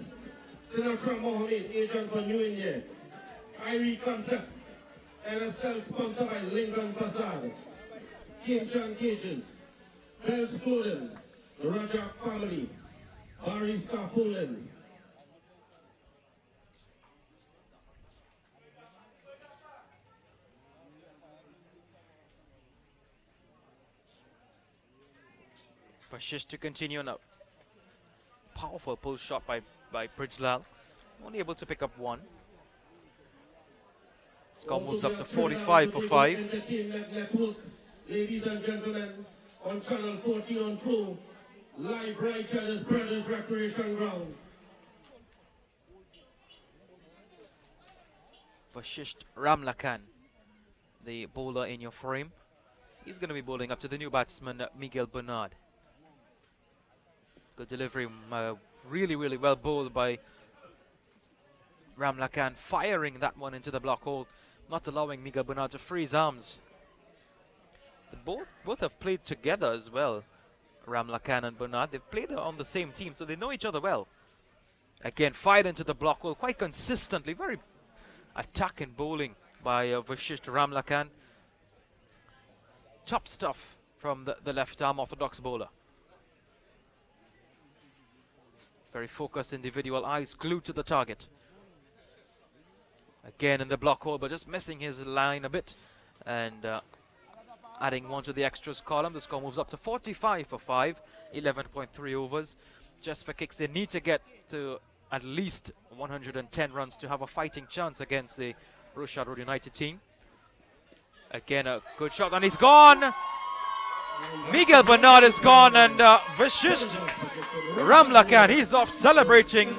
Sinatra Mohammed, agent for New India, Irie Concepts, NSL sponsored by Lincoln Facade, Kimchan Cages, Bell's Clothing, the Rochard family, Barry Scaffolding. Bashish to continue now. Powerful pull shot by Bridgelal. Only able to pick up one. Score moves up to 45 for 5. Entertainment Network, ladies and gentlemen, on Channel 14 on Pro, live right at this Brothers Recreation Ground. Bashish Ramlakan, the bowler in your frame. He's going to be bowling up to the new batsman, Miguel Bernard. Good delivery, really well bowled by Ramlakan, firing that one into the block hole, not allowing Miguel Bernard to free his arms. Both have played together as well, Ramlakan and Bernard. They've played on the same team, so they know each other well. Again, fired into the block hole quite consistently, very attacking bowling by Vashisht Ramlakan. Top stuff from the left-arm orthodox bowler. Very focused individual, eyes glued to the target. Again in the block hole, but just missing his line a bit. And adding one to the extras column. The score moves up to 45 for 5. 11.3 overs. Just for kicks, they need to get to at least 110 runs to have a fighting chance against the Rochard Road United team. Again, a good shot, and he's gone! Miguel Bernard is gone, and Vashisht Ramlakan, he's off celebrating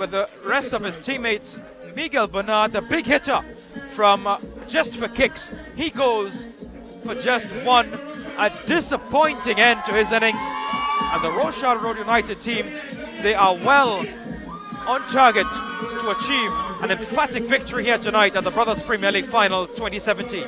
with the rest of his teammates. Miguel Bernard, the big hitter from Just for Kicks, he goes for just one. A disappointing end to his innings. And the Rochard Road United team, they are well on target to achieve an emphatic victory here tonight at the Brothers Premier League Final 2017.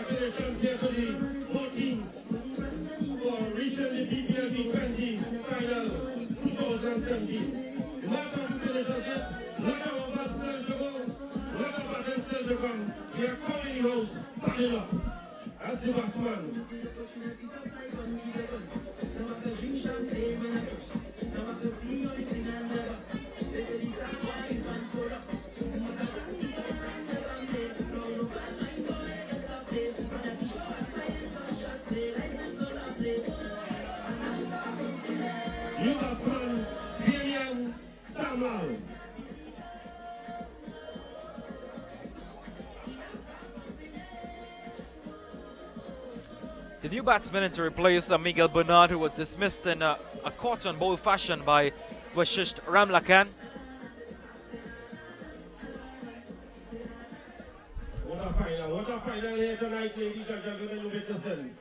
We are calling house, panel up as the batsman. New batsman, Julian Samuel. The new batsman in to replace Miguel Bernard, who was dismissed in a cotton bowl fashion by Vashisht Ramlakan. What a final here tonight, ladies and gentlemen, who witnessing.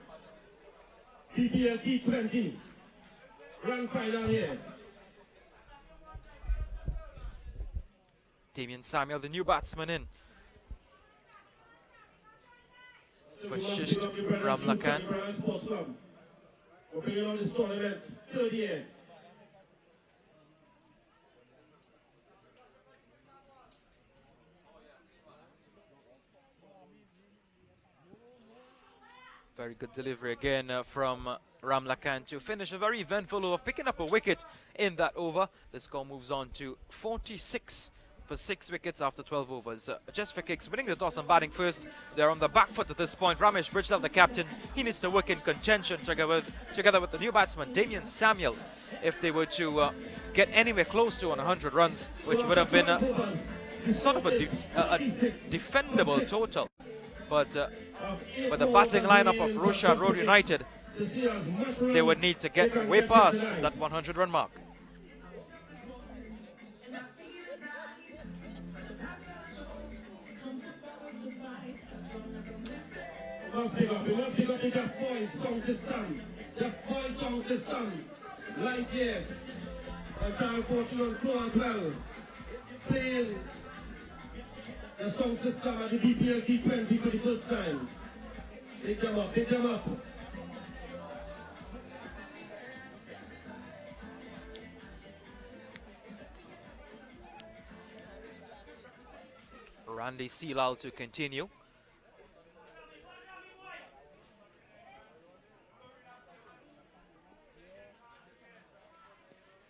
BPL T20, grand final here. Damian Samuel, the new batsman, in for Shist Ramlakan. We're bringing on this tournament, third year. Very good delivery again from Ramlakan to finish a very eventful over, picking up a wicket in that over. The score moves on to 46 for 6 wickets after 12 overs. Just for Kicks winning the toss and batting first. They're on the back foot at this point. Ramesh Bridgelove, the captain, he needs to work in contention together with the new batsman Damian Samuel if they were to get anywhere close to 100 runs, which would have been sort of a defendable total. But with the batting lineup of Rochard Road United, they would need to get way past that 100-run mark. We must pick up the Deaf Boys Song System. Deaf Boys Song System. Live here. And Channel 14 on floor as well. Playing the song system at the BPL T20 for the first time. Pick them up, pick them up. Randy Seelal to continue.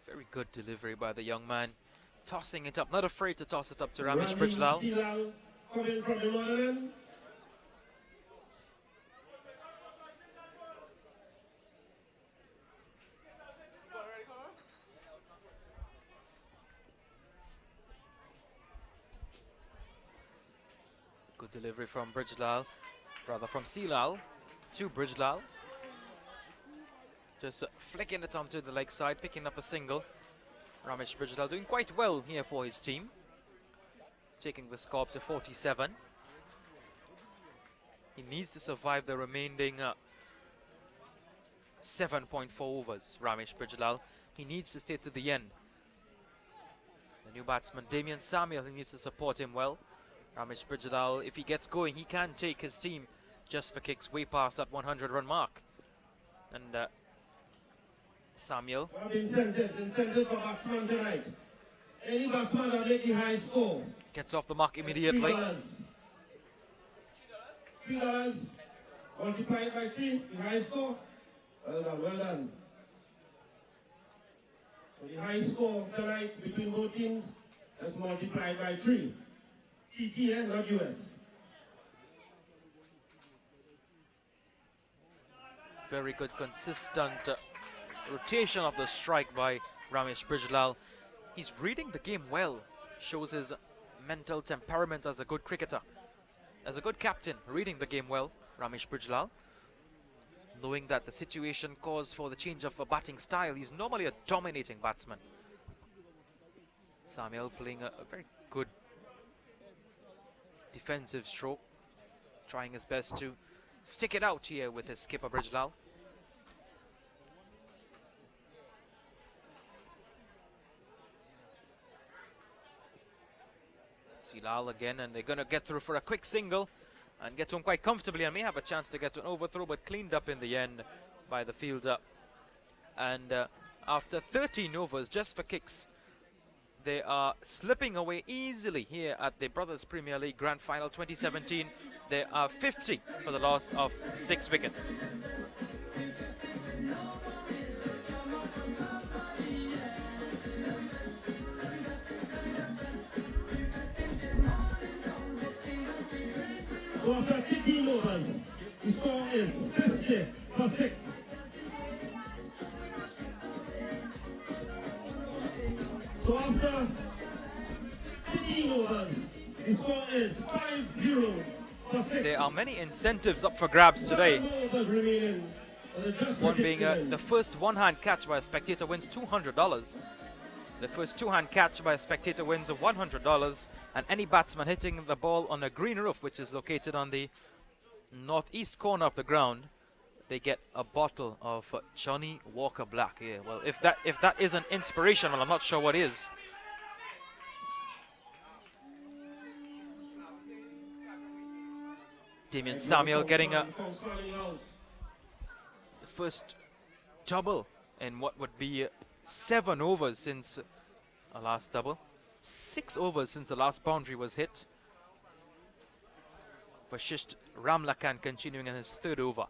Very good delivery by the young man. Tossing it up, not afraid to toss it up to Ramesh Bridgelove. Seelal coming from the northern end. Good delivery from Bridgelove, rather from Seelal to Bridgelove. Just flicking it onto the leg side, picking up a single. Ramesh Bridgelove doing quite well here for his team, taking the score up to 47. He needs to survive the remaining 7.4 overs, Ramesh Bridgelove. He needs to stay to the end. The new batsman, Damian Samuel, he needs to support him well. Ramesh Bridgelove, if he gets going, he can take his team Just for Kicks way past that 100-run mark. And Samuel. Incentives for batsman tonight. Any batsman that make the high score Gets off the mark immediately. $3 multiplied by 3, the high score. Well done, well done. So the high score tonight between both teams is multiplied by 3. TT, not US. Very good, consistent rotation of the strike by Ramesh Bridgelove. He's reading the game well. Shows his mental temperament as a good cricketer. As a good captain, reading the game well, Ramesh Bridgelove. Knowing that the situation calls for the change of a batting style. He's normally a dominating batsman. Samuel playing a very good defensive stroke. Trying his best to stick it out here with his skipper Bridgelove. Seelal again, and they're going to get through for a quick single and get home quite comfortably, and may have a chance to get to an overthrow, but cleaned up in the end by the fielder. And after 13 overs, Just for Kicks, they are slipping away easily here at the Brothers Premier League Grand Final 2017. They are 50 for the loss of 6 wickets. So after 15 overs, the score is 50 for 6. So after 15 overs, the score is 5-0 for 6. There are many incentives up for grabs today. One being the first one-hand catch by a spectator wins $200. The first two-hand catch by a spectator wins $100, and any batsman hitting the ball on a green roof, which is located on the northeast corner of the ground, they get a bottle of Johnny Walker Black here. Well, if that isn't inspirational, I'm not sure what is. Damien Samuel getting the first double in what would be 7 overs since a last double. 6 overs since the last boundary was hit. Vashisht Ramlakan continuing in his 3rd over.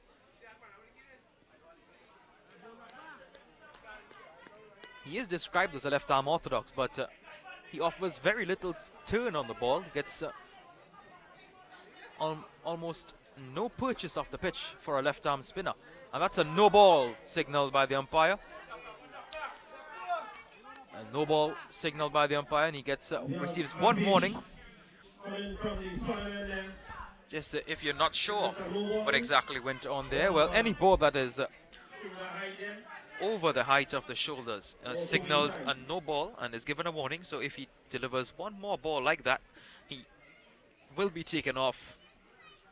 He is described as a left-arm orthodox, but he offers very little turn on the ball. Gets almost no purchase off the pitch for a left-arm spinner. And that's a no ball signaled by the umpire. A no ball signaled by the umpire, and he gets receives 1 warning. Just if you're not sure what exactly went on there, well, any ball that is over the height of the shoulders signaled a no ball and is given a warning. So if he delivers 1 more ball like that, he will be taken off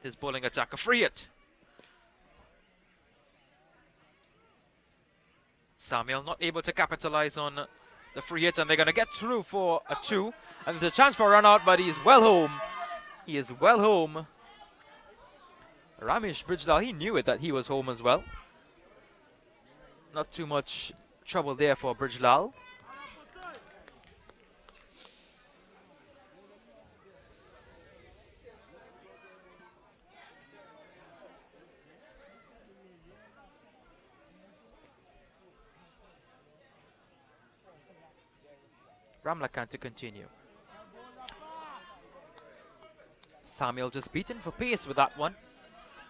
his bowling attack. A free hit. Samuel not able to capitalize on the free hit, and they're going to get through for a 2. And there's a chance for a run out, but he's well home. He is well home. Ramesh Bridgelal, he knew it that he was home as well. Not too much trouble there for Bridgelal. Ramlakan to continue. Samuel just beaten for pace with that one.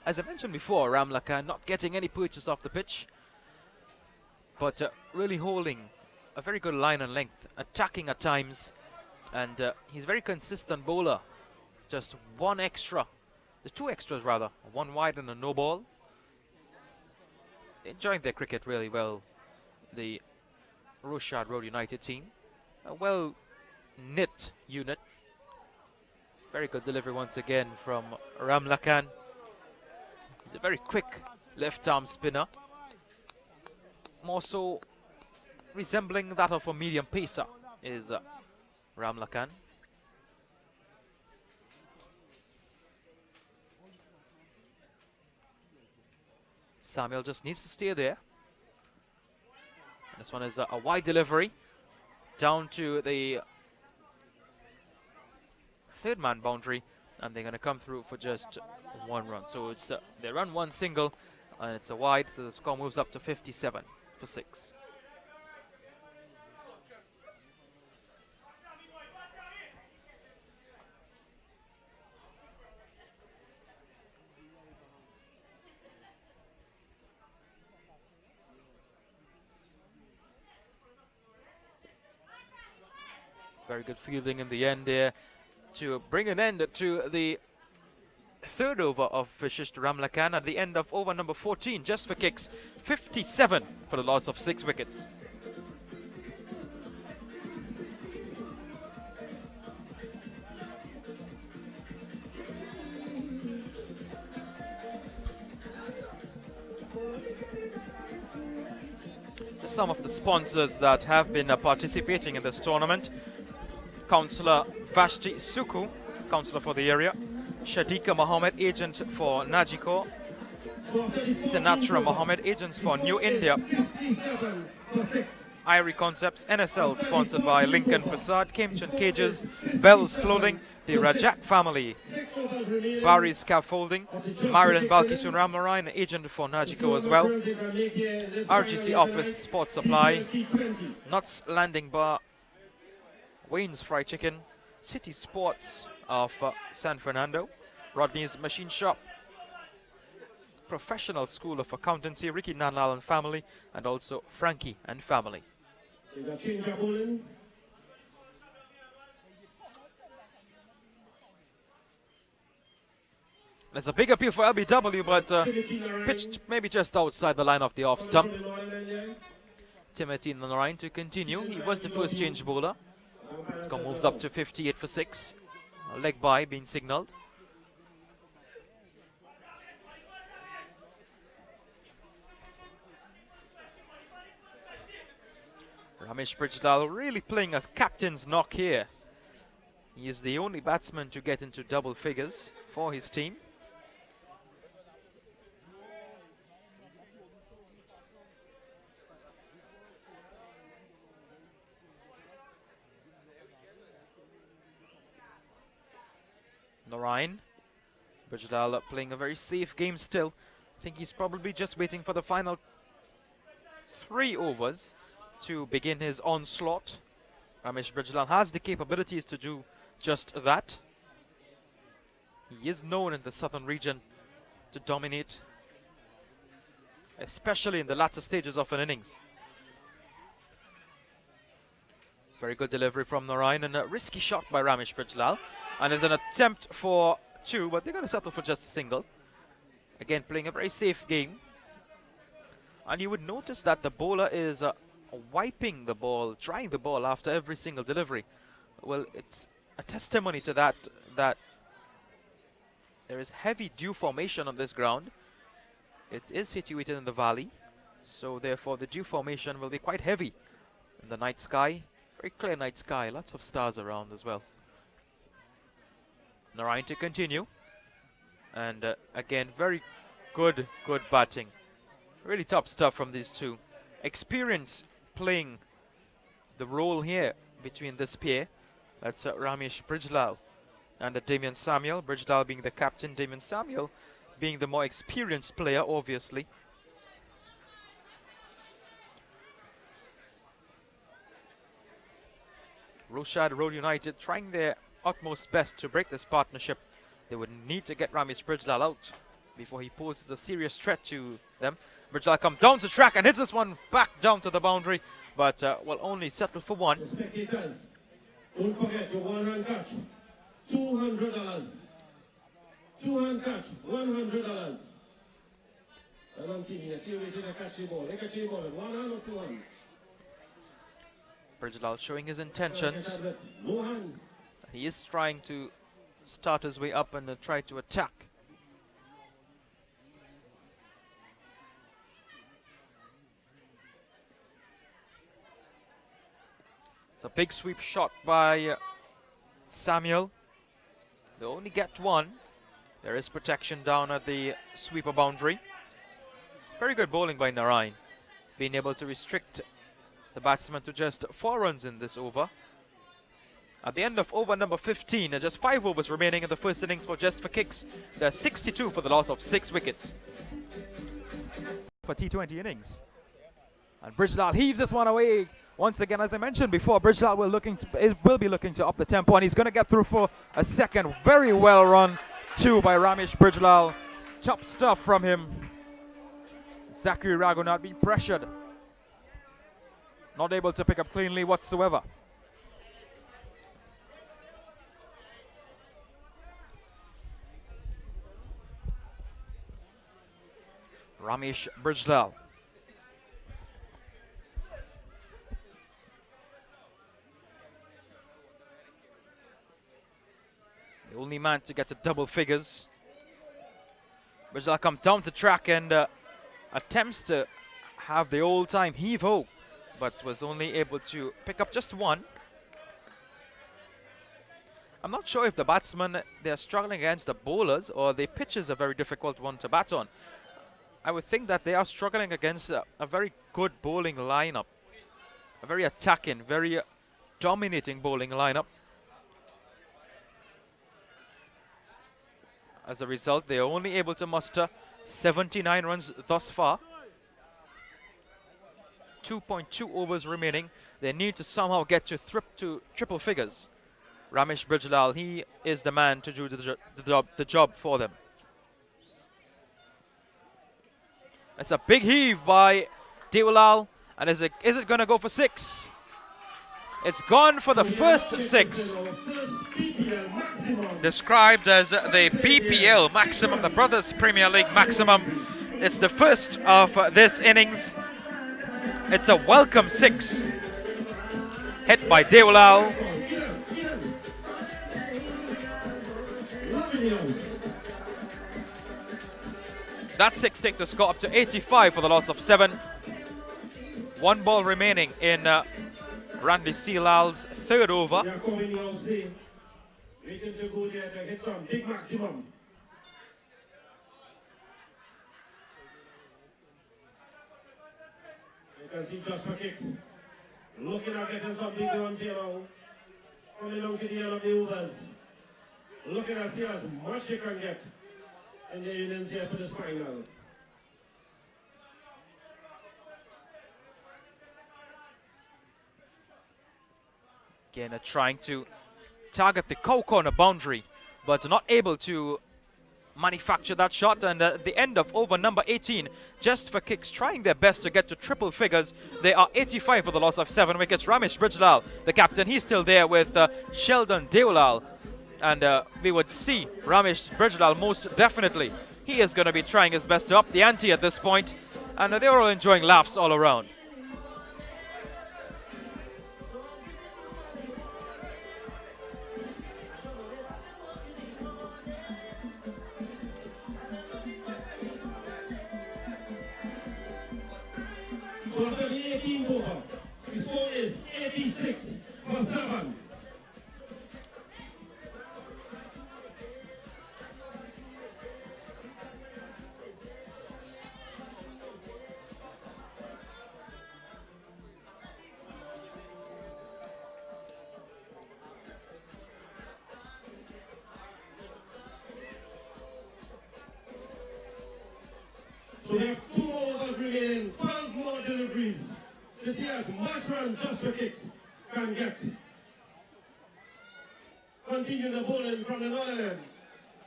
As I mentioned before, Ramlakan not getting any purchase off the pitch, but really holding a very good line and length, attacking at times, and he's a very consistent bowler. Just 1 extra, there's 2 extras rather, 1 wide and a no ball. Enjoying their cricket really well, the Rochard Road United team. A well knit unit. Very good delivery once again from Ramlakan. He's a very quick left-arm spinner, more so resembling that of a medium pacer is Ramlakan. Samuel just needs to stay there. And this one is a wide delivery down to the 3rd man boundary, and they're going to come through for just 1 run. So it's they run 1 single, and it's a wide, so the score moves up to 57 for 6. Very good fielding in the end there to bring an end to the 3rd over of Vashisht Ramlakan at the end of over number 14, just for kicks. 57 for the loss of 6 wickets. Some of the sponsors that have been participating in this tournament: Councillor Vashti Suku, councillor for the area; Shadika Mohammed, agent for Najiko; Sinatra Mohammed, agents for New India; Irie Concepts, NSL, sponsored by Lincoln Prasad; Kemchan Cages, Bell's Clothing; the Rajak family; Barry Scaffolding; Marilyn Balkisun Ramnarayan, agent for Najiko as well; RGC Office Sports Supply; Nuts Landing Bar; Wayne's Fried Chicken; City Sports of San Fernando; Rodney's Machine Shop; Professional School of Accountancy, Ricky Nanlal and family; and also Frankie and family. There's a big appeal for LBW, but pitched maybe just outside the line of the off stump. Timothy Narayan to continue. He was the first change bowler. Score moves up to 58 for 6. A leg by being signalled. Ramesh Bridgelal really playing a captain's knock here. He is the only batsman to get into double figures for his team. Narayan. Bijdal playing a very safe game still. I think he's probably just waiting for the final 3 overs to begin his onslaught. Ramesh Bijdal has the capabilities to do just that. He is known in the southern region to dominate, especially in the latter stages of an innings. Very good delivery from Narayan and a risky shot by Ramesh Bijdal. And there's an attempt for 2, but they're going to settle for just a single. Again, playing a very safe game. And you would notice that the bowler is wiping the ball, drying the ball after every single delivery. Well, it's a testimony to that there is heavy dew formation on this ground. It is situated in the valley, so therefore the dew formation will be quite heavy in the night sky. Very clear night sky, lots of stars around as well. Narayan to continue. And again, very good batting. Really top stuff from these two. Experience playing the role here between this pair. That's Ramesh Bijdal and Damian Samuel. Bijdal being the captain, Damian Samuel being the more experienced player, obviously. Rochard Road United trying their utmost best to break this partnership. They would need to get Ramesh Bijdal out before he poses a serious threat to them. Bijdal come down to track and hits this one back down to the boundary, but will only settle for 1. The spectators, don't forget your one-hand catch, $200. Two-hand catch, $100. And I'm seeing you see waiting to catch the ball. They catch the ball with one hand or two hand. Bijdal showing his intentions. No hand. He is trying to start his way up and try to attack. It's a big sweep shot by Samuel. They only get 1. There is protection down at the sweeper boundary. Very good bowling by Narayan, being able to restrict the batsman to just 4 runs in this over. At the end of over number 15, just 5 overs remaining in the first innings for Just for Kicks. They're 62 for the loss of 6 wickets. For T20 innings. And Bijdal heaves this one away. Once again, as I mentioned before, Bijdal will be looking to up the tempo, and he's going to get through for a second. Very well run, 2 by Ramesh Bijdal. Top stuff from him. Zachary Raghu not being pressured. Not able to pick up cleanly whatsoever. Ramesh Bijdal. The only man to get to double figures. Bijdal comes down the track and attempts to have the old-time heave-ho, but was only able to pick up just 1. I'm not sure if the batsmen, they're struggling against the bowlers, or the pitch is a very difficult one to bat on. I would think that they are struggling against a very good bowling lineup. A very attacking, very dominating bowling lineup. As a result, they are only able to muster 79 runs thus far. 2.2 overs remaining. They need to somehow get to triple figures. Ramesh Bijdal, he is the man to do the job for them. It's a big heave by Dewalal, and is it going to go for 6? It's gone for the first 6. Described as the BPL maximum, the Brothers Premier League maximum. It's the first of this innings. It's a welcome 6. Hit by Dewalal. That 6 take to score up to 85 for the loss of 7. 1 ball remaining in Randy Sealal's 3rd over. Waiting to go there to hit some big maximum. You can see Just for Kicks looking at getting some big runs here now. Coming down to the end of the overs. looking to see as much you can get in the innings here for this final. Again, trying to target the cow corner boundary, but not able to manufacture that shot. And at the end of over number 18, Just for Kicks trying their best to get to triple figures. They are 85 for the loss of 7 wickets. Ramesh Brijlal, the captain, he's still there with Sheldon Deolal. And we would see Ramesh Brijlal most definitely. He is going to be trying his best to up the ante at this point. And they're all enjoying laughs all around. So after the 18th over, the score is 86 for 7. So we have 2 more overs remaining, 12 more deliveries to see as much run Just for Kicks can get. Continue the bowling from the northern end,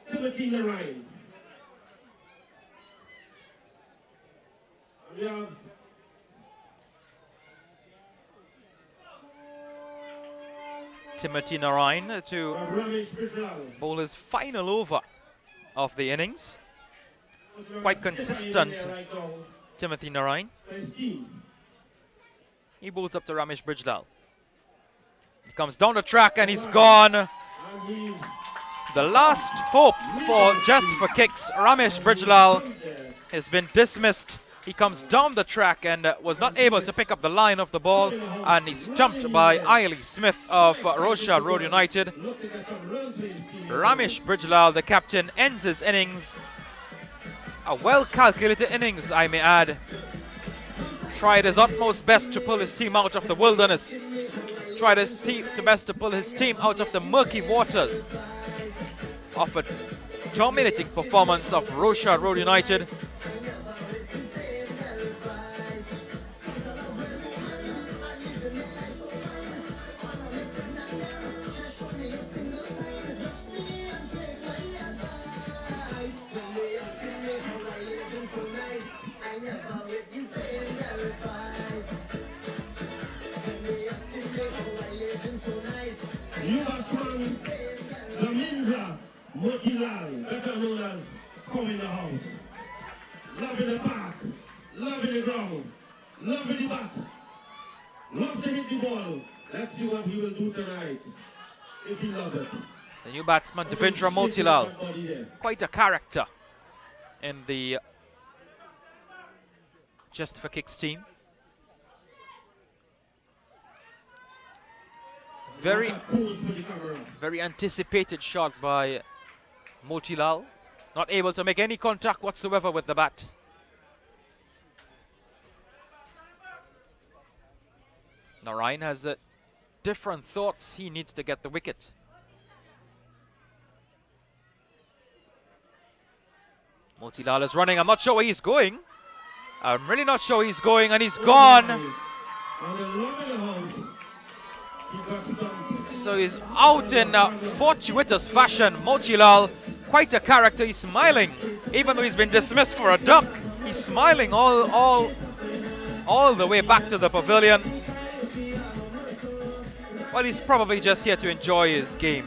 Timothy Narine. And we have Timothy Narine to Ramesh Brijlal. bowl his final over of the innings. Quite consistent, Timothy Narine. He bowls up to Ramesh Brijlal. He comes down the track and he's gone. The last hope for Just for Kicks, Ramesh Brijlal, has been dismissed. He comes down the track and was not able to pick up the line of the ball, and he's stumped by Eiley Smith of Rochard Road United. Ramesh Brijlal, the captain, ends his innings. A well-calculated innings, I may add. Tried his utmost best to pull his team out of the wilderness. Tried his best to pull his team out of the murky waters of a dominating performance of Rochard Road United. New batsman, Zamindra Motilal, better known as Come in the House. Love in the park, love in the ground, love in the bat, love to hit the ball. Let's see what he will do tonight, if he loves it. The new batsman, Devendra Motilal, quite a character in the Just for Kicks team. Very anticipated shot by Motilal. Not able to make any contact whatsoever with the bat. Narine has different thoughts. He needs to get the wicket. Motilal is running. I'm not sure where he's going. I'm really not sure he's going, and he's gone. So he's out in fortuitous fashion. Motilal, quite a character. He's smiling, even though he's been dismissed for a duck. He's smiling all the way back to the pavilion. Well, he's probably just here to enjoy his game.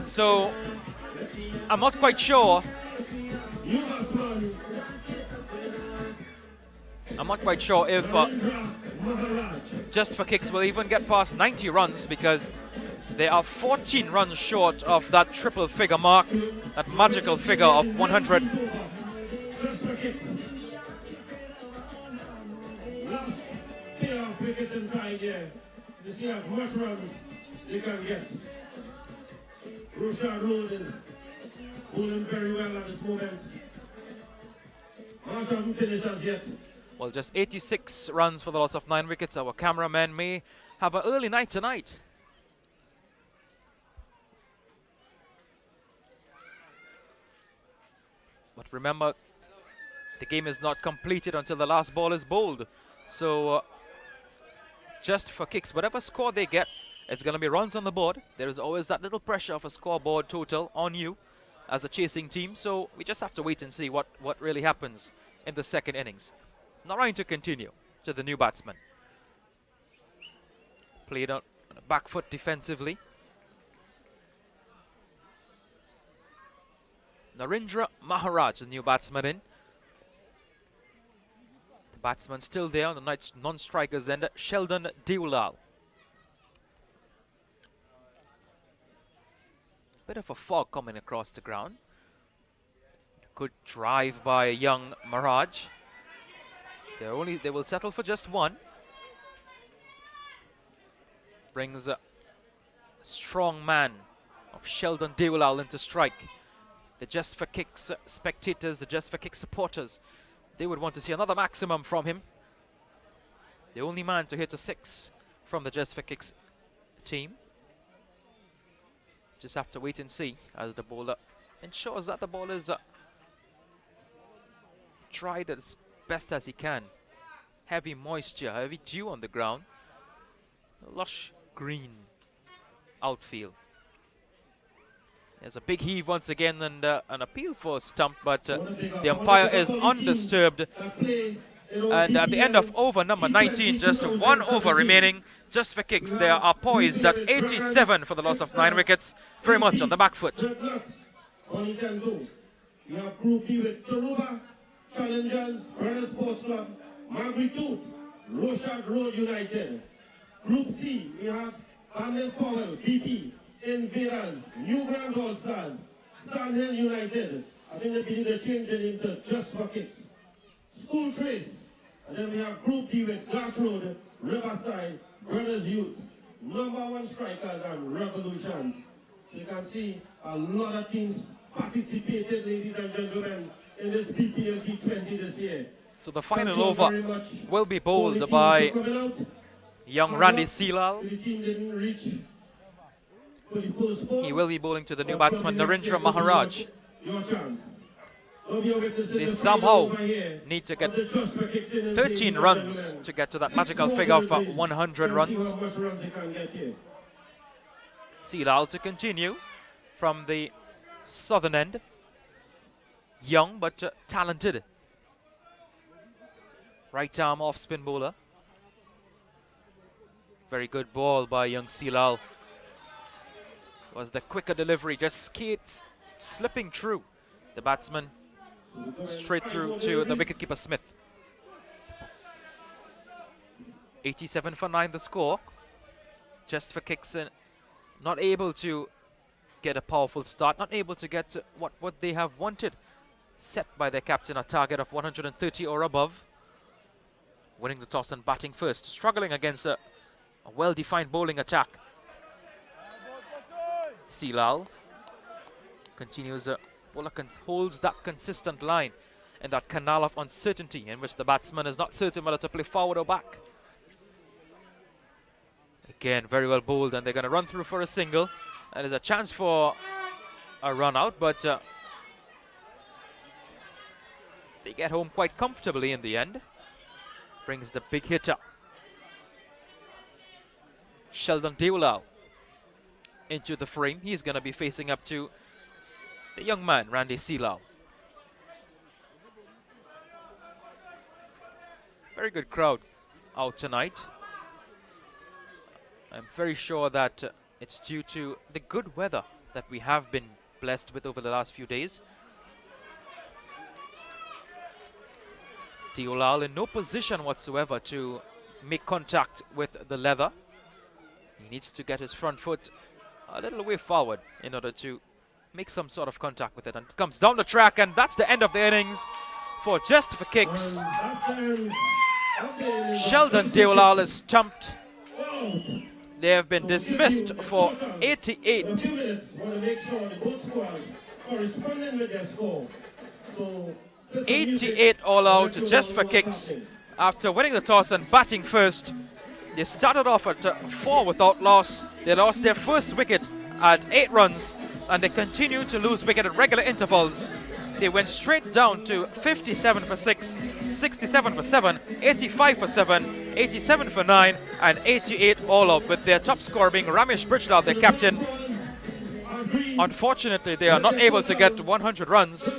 So I'm not quite sure. I'm not quite sure if Just for Kicks will even get past 90 runs, because they are 14 runs short of that triple figure mark, that magical figure of 100. Just for Kicks. Last pair of wickets inside here. You see as much runs they can get. Rochard Road is bowling very well at this moment. Marsh haven't finished as yet. Well, just 86 runs for the loss of 9 wickets. Our cameraman may have an early night tonight. But remember, the game is not completed until the last ball is bowled. So, just for kicks, whatever score they get, it's going to be runs on the board. There is always that little pressure of a scoreboard total on you as a chasing team. So, we just have to wait and see what really happens in the second innings. Narayan to continue to the new batsman. Played on a back foot defensively. Narendra Maharaj, the new batsman in. The batsman still there on the non-strikers end, Sheldon Dewlal. Bit of a fog coming across the ground. Good drive by young Maharaj. They will settle for just one. Brings a strong man of Sheldon Dewlal into strike. The Just for Kicks spectators, the Just for Kicks supporters, they would want to see another maximum from him. The only man to hit a 6 from the Just for Kicks team. Just have to wait and see as the bowler ensures that the ball is tried as best as he can. Heavy moisture, heavy dew on the ground. Lush green outfield. There's a big heave once again and an appeal for a stump, but the umpire is undisturbed. And at the end of over number 19, just 1 over remaining. Just for Kicks, they are poised at 87 for the loss of 9 wickets. Very much on the back foot. We have Group B with Taruba, Challengers, Brother Sports Club, Margaret Tooth, Rochard Road United. Group C, we have Panel Powell, BP, Invaders, New Brand All Stars, Sandhill United. I think they believe they're changing into Just for Kicks. School Trace, and then we have Group D with Garth Road, Riverside, Brothers Youth, #1 strikers and revolutions. So you can see a lot of teams participated, ladies and gentlemen, in this BPL T20 this year. So the final over will be bowled by young Randy Seelal. He will be bowling to the new batsman Narendra Maharaj. They somehow need to get 13 runs to get to that magical figure of 100 runs. Seelal to continue from the southern end. Young but talented. Right arm off spin bowler. Very good ball by young Seelal. Was the quicker delivery, just skates slipping through the batsman straight through to the wicketkeeper Smith. 87 for 9 the score. Just for Kicks, not able to get a powerful start, not able to get what they have wanted, set by their captain, a target of 130 or above. Winning the toss and batting first, struggling against a well-defined bowling attack. Seelal continues, holds that consistent line in that canal of uncertainty in which the batsman is not certain whether to play forward or back. Again, very well bowled, and they're going to run through for a single. And there's a chance for a run out, but they get home quite comfortably in the end. Brings the big hitter, Sheldon Dewlal, into the frame. He's going to be facing up to the young man, Randy Seelal. Very good crowd out tonight. I'm very sure that it's due to the good weather that we have been blessed with over the last few days. Dewlal in no position whatsoever to make contact with the leather. He needs to get his front foot a little way forward in order to make some sort of contact with it, and it comes down the track, and that's the end of the innings for Just for Kicks. Sheldon Dewlal is stumped. They have been dismissed for 88. 2 minutes. Want to make sure the both scores corresponding with their score. So 88 all out just for Kicks after winning the toss and batting first. They started off at 4 without loss. They lost their first wicket at 8 runs and they continue to lose wicket at regular intervals. They went straight down to 57 for 6, 67 for 7, 85 for 7, 87 for 9 and 88 all out, with their top scorer being Ramesh Bridgedal, their captain. Unfortunately, they are not able to get 100 runs.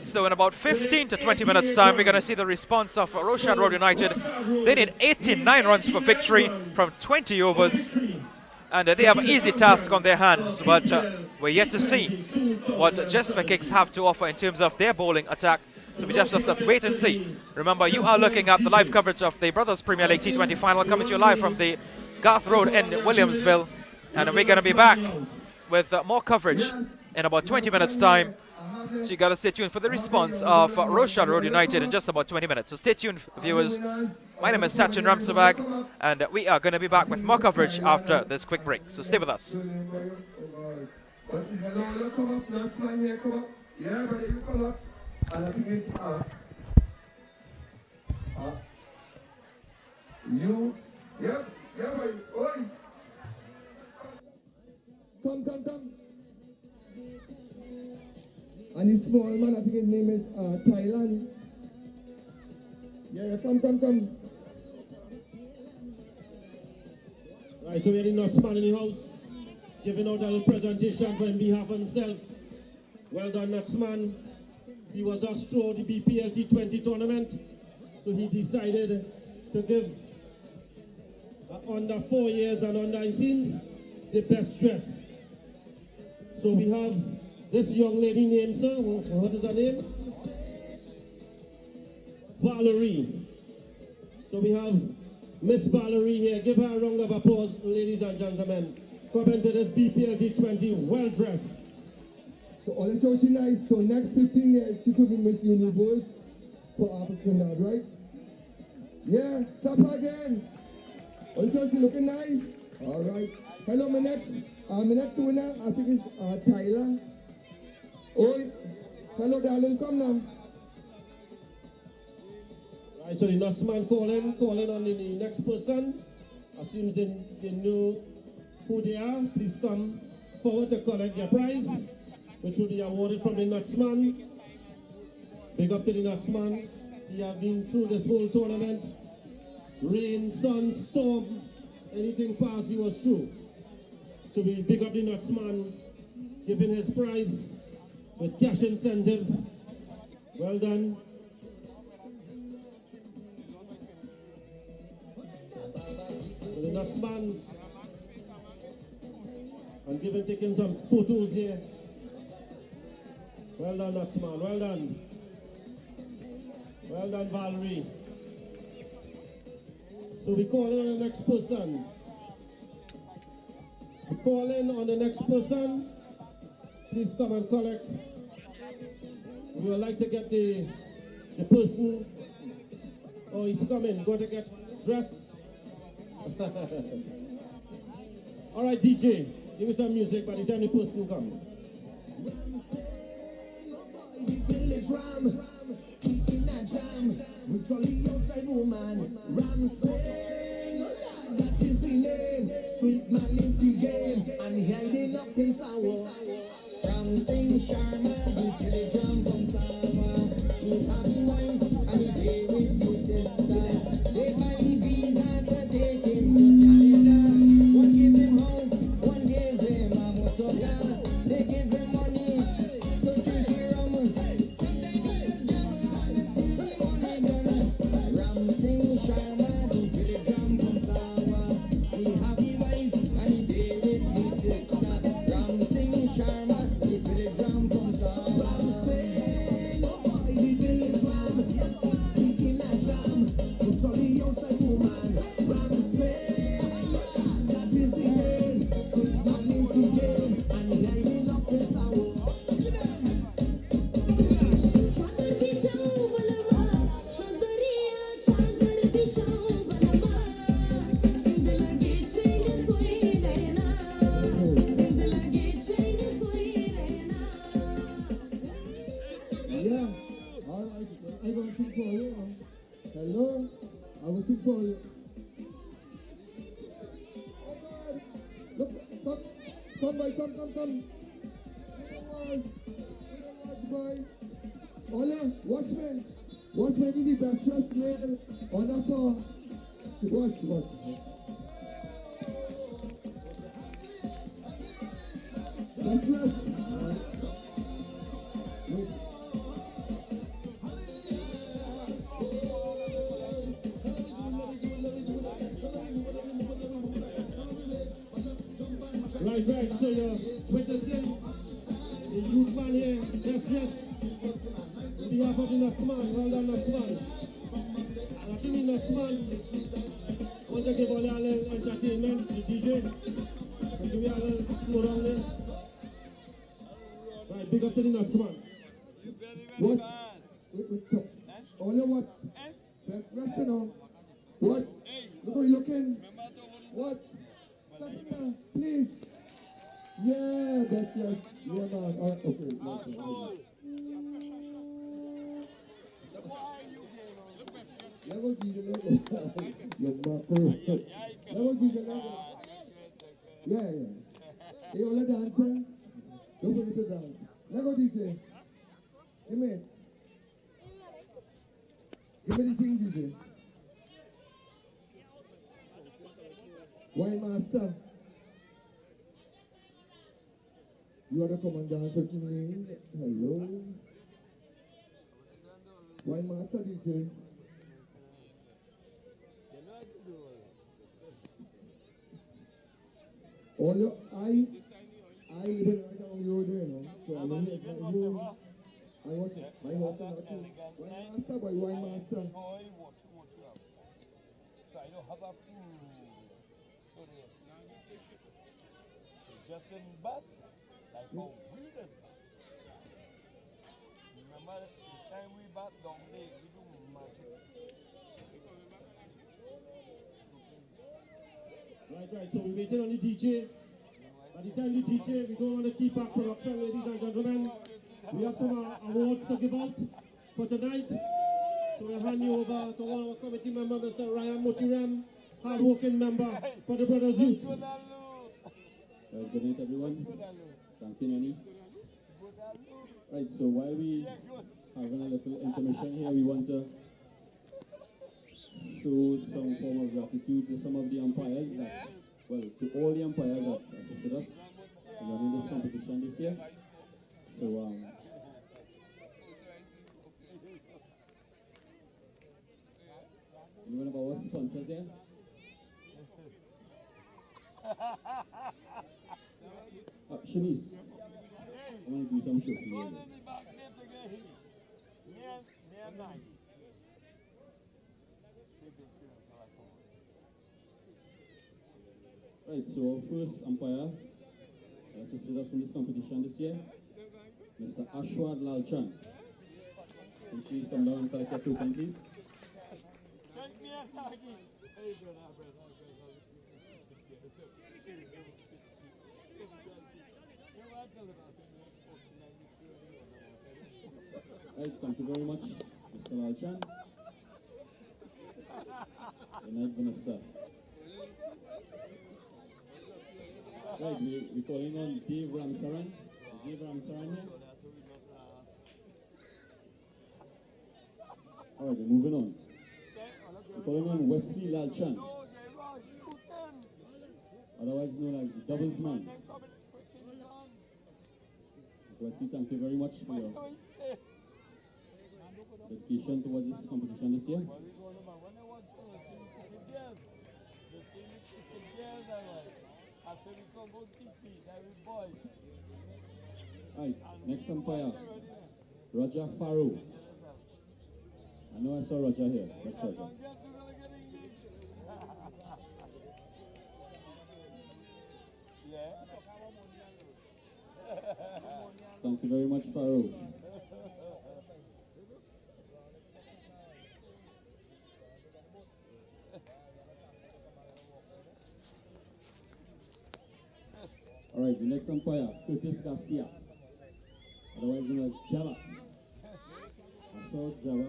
So in about 15 to 20 minutes time, we're going to see the response of Rochard Road United. They need 89 runs for victory from 20 overs. And they have an easy task on their hands, but we're yet to see what Just for Kicks have to offer in terms of their bowling attack. So we just have to wait and see. Remember, you are looking at the live coverage of the Brothers Premier League T20 final, coming to you live from the Garth Road in Williamsville. And we're going to be back with more coverage in about 20 minutes time. So you got to stay tuned for the response of Rochard Road United in just about 20 minutes. So stay tuned, viewers. My name is Sachin Ramsabag, and we are going to be back with more coverage after this quick break. So stay with us. Hello, come up, not man here, come up. Yeah, buddy, you come up. And I think it's you, yeah, buddy, oi. Come. And this small man, I think his name is Thailand. Yeah, come. Right, so we have the Nuts man in the house, giving out a little presentation for on behalf of himself. Well done, Nuts man. He was asked through the BPL T20 tournament, so he decided to give under 4 years and under 18s the best dress. So we have this young lady named, sir, what is her name? Valerie. So we have Miss Valerie here. Give her a round of applause, ladies and gentlemen. Come into this BPL T20 well dressed. So all is so she nice. So next 15 years, she could be Miss Universe for African, right? Yeah, clap her again. Also, she looking nice. All right. Hello, my next winner, I think it's Tyler. Oi, hello darling, come now. Right, so the Nuts man calling on the next person. Assumes they know who they are. Please come forward to collect your prize, which will be awarded from the Nuts man. Big up to the Nuts man. He has been through this whole tournament. Rain, sun, storm, anything past, he was through. So we big up the Nuts man, giving his prize with cash incentive. Well done. The Nuts man, and taking some photos here. Well done, Nuts man, well done. Well done, Valerie. So we call in on the next person. We call in on the next person. Please come and collect. We would like to get the person. Oh, he's coming. Going to get dressed. All right, DJ, give me some music by the time the person comes. Outside woman, that is the name. Sweet man is the game, and hiding up his hour. Ramsing Sharma, you kill it drum from Sama. He have a wife, and he day with his sister. They buy visa to take him to Canada. One give him house, one give him a motor car. They give him money to drink the rum. Sometimes he just gamble and until the money done. Ramsing Sharma, you kill it drum from Sama. He have a wife, and he day with his sister. Ramsing Sharma, he kill it drum from Sama. Come, boy, come. Boy. Ola, watchman. Watchman is the best dressed man on that floor. Watch. Best dressed. Right, so you're witnessing the youth man here, yes. On behalf of the Nutsman, well done Nutsman. And I think the Nutsman want to give all y'all entertainment, the DJ. And give y'all a little floor down there. Right, big up to the Nutsman. What? Wait. All your what? Best dressed now. What? Look how you looking. What? Please. Yeah, best yes. Yeah, man. Okay. Level DJ, level. Your macro. Level DJ, level. Yeah. Hey, all the dancer. Don't forget to dance. Level DJ. Hey, man. Give me the thing, DJ. Wine master. You want to come and dance with me? Hello. Wine master DJ. All your I live right down the road there, no? So I'm in here. I watch it. My house is not too. Wine master by wine master. So I don't have a food. So just in back, like how we did. Remember the time we back down there, we do magic. Right, so we're waiting on the DJ. By the time the DJ, we don't want to keep our production, ladies and gentlemen. We have some awards to give out for tonight. So we'll hand you over to one of our committee members, Mr. Ryan Motiram, hard-working member for the Brothers Youths. Good night, everyone. Thank you, Nanny. Right, so while we having a little intermission here, we want to show some form of gratitude to some of the umpires that, well, to all the umpires that assisted us in running this competition this year. So, anyone of our sponsors here? Shanice, I want to do some show for you. Right, so our first umpire assisted us in this competition this year, Mr. Ashwad Lalchan. Can you please come down and collect your token, please? Right, thank you very much, Mr. Lalchan. Good night, Vanessa. Right, we're calling on Dave Ramsaran. Is Dave Ramsaran here? Alright, we're moving on. We're calling on Wesley Lalchan, otherwise known as the Doubles Man. Wesley, thank you very much for your dedication towards this competition this year. Right, next umpire, Roger Farrow. I know I saw Roger here. That's Roger. Thank you very much, Farrow. Alright, the next umpire, Curtis Garcia, otherwise known as Java. I saw Java.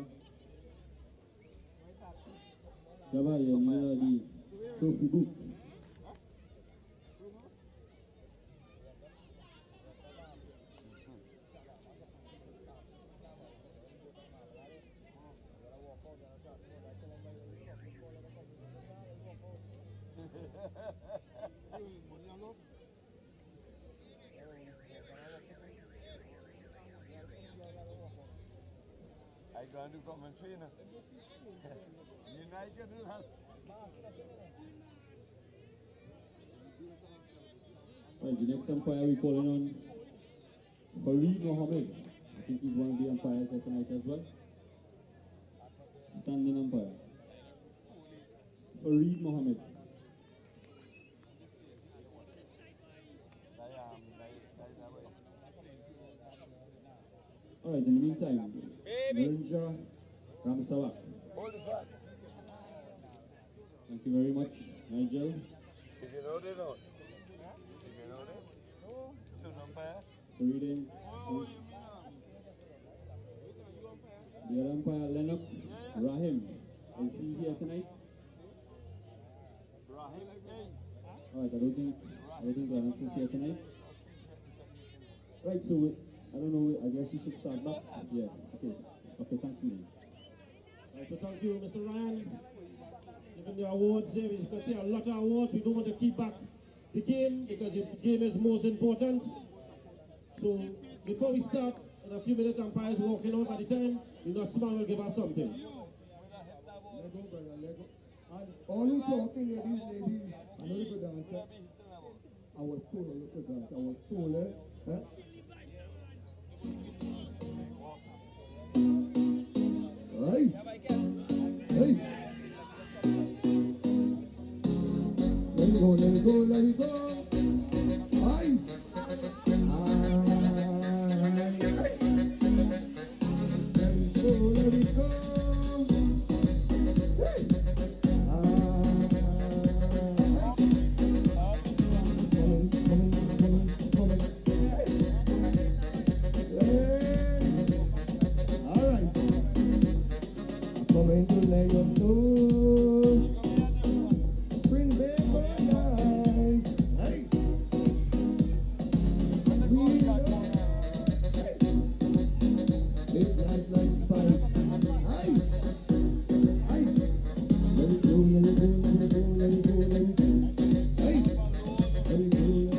Java, you're near the trophy booth. going to come and train us. United will have. Right, the next umpire we're calling on Fareed Mohammed. I think he's one of the umpires here tonight as well. Standing umpire. Fareed Mohammed. Alright, in the meantime, Narendra Ramsawak. Thank you very much, Nigel. Did you know they don't? Did you know that? No. Umpire. Reading. The other umpire, Lennox Rahim. Is he here tonight? Alright, I don't think Lennox is here tonight. Right, so I don't know, I guess we should start back. Yeah, okay. Okay, thanks again. Right, so thank you, Mr. Ryan. Giving the awards here, as you can see, a lot of awards. We don't want to keep back the game because the game is most important. So before we start, in a few minutes, umpires walking out. By the time the Dutchman will give us something. Lego, brother, Lego. And all who talking here, these ladies, I know you could dancer. I was told, look at dance. I was told, eh? Hey! Hey! Let me go, let me go, let me go! Aye! Let me go! Hey! Coming. All right. Coming to let you know. Bring back guys. Hey. We go. Big nice spike. Hey. Hey. Let it go, let it go, let it go, let it go, let it go. Hey. Let it go, let it go,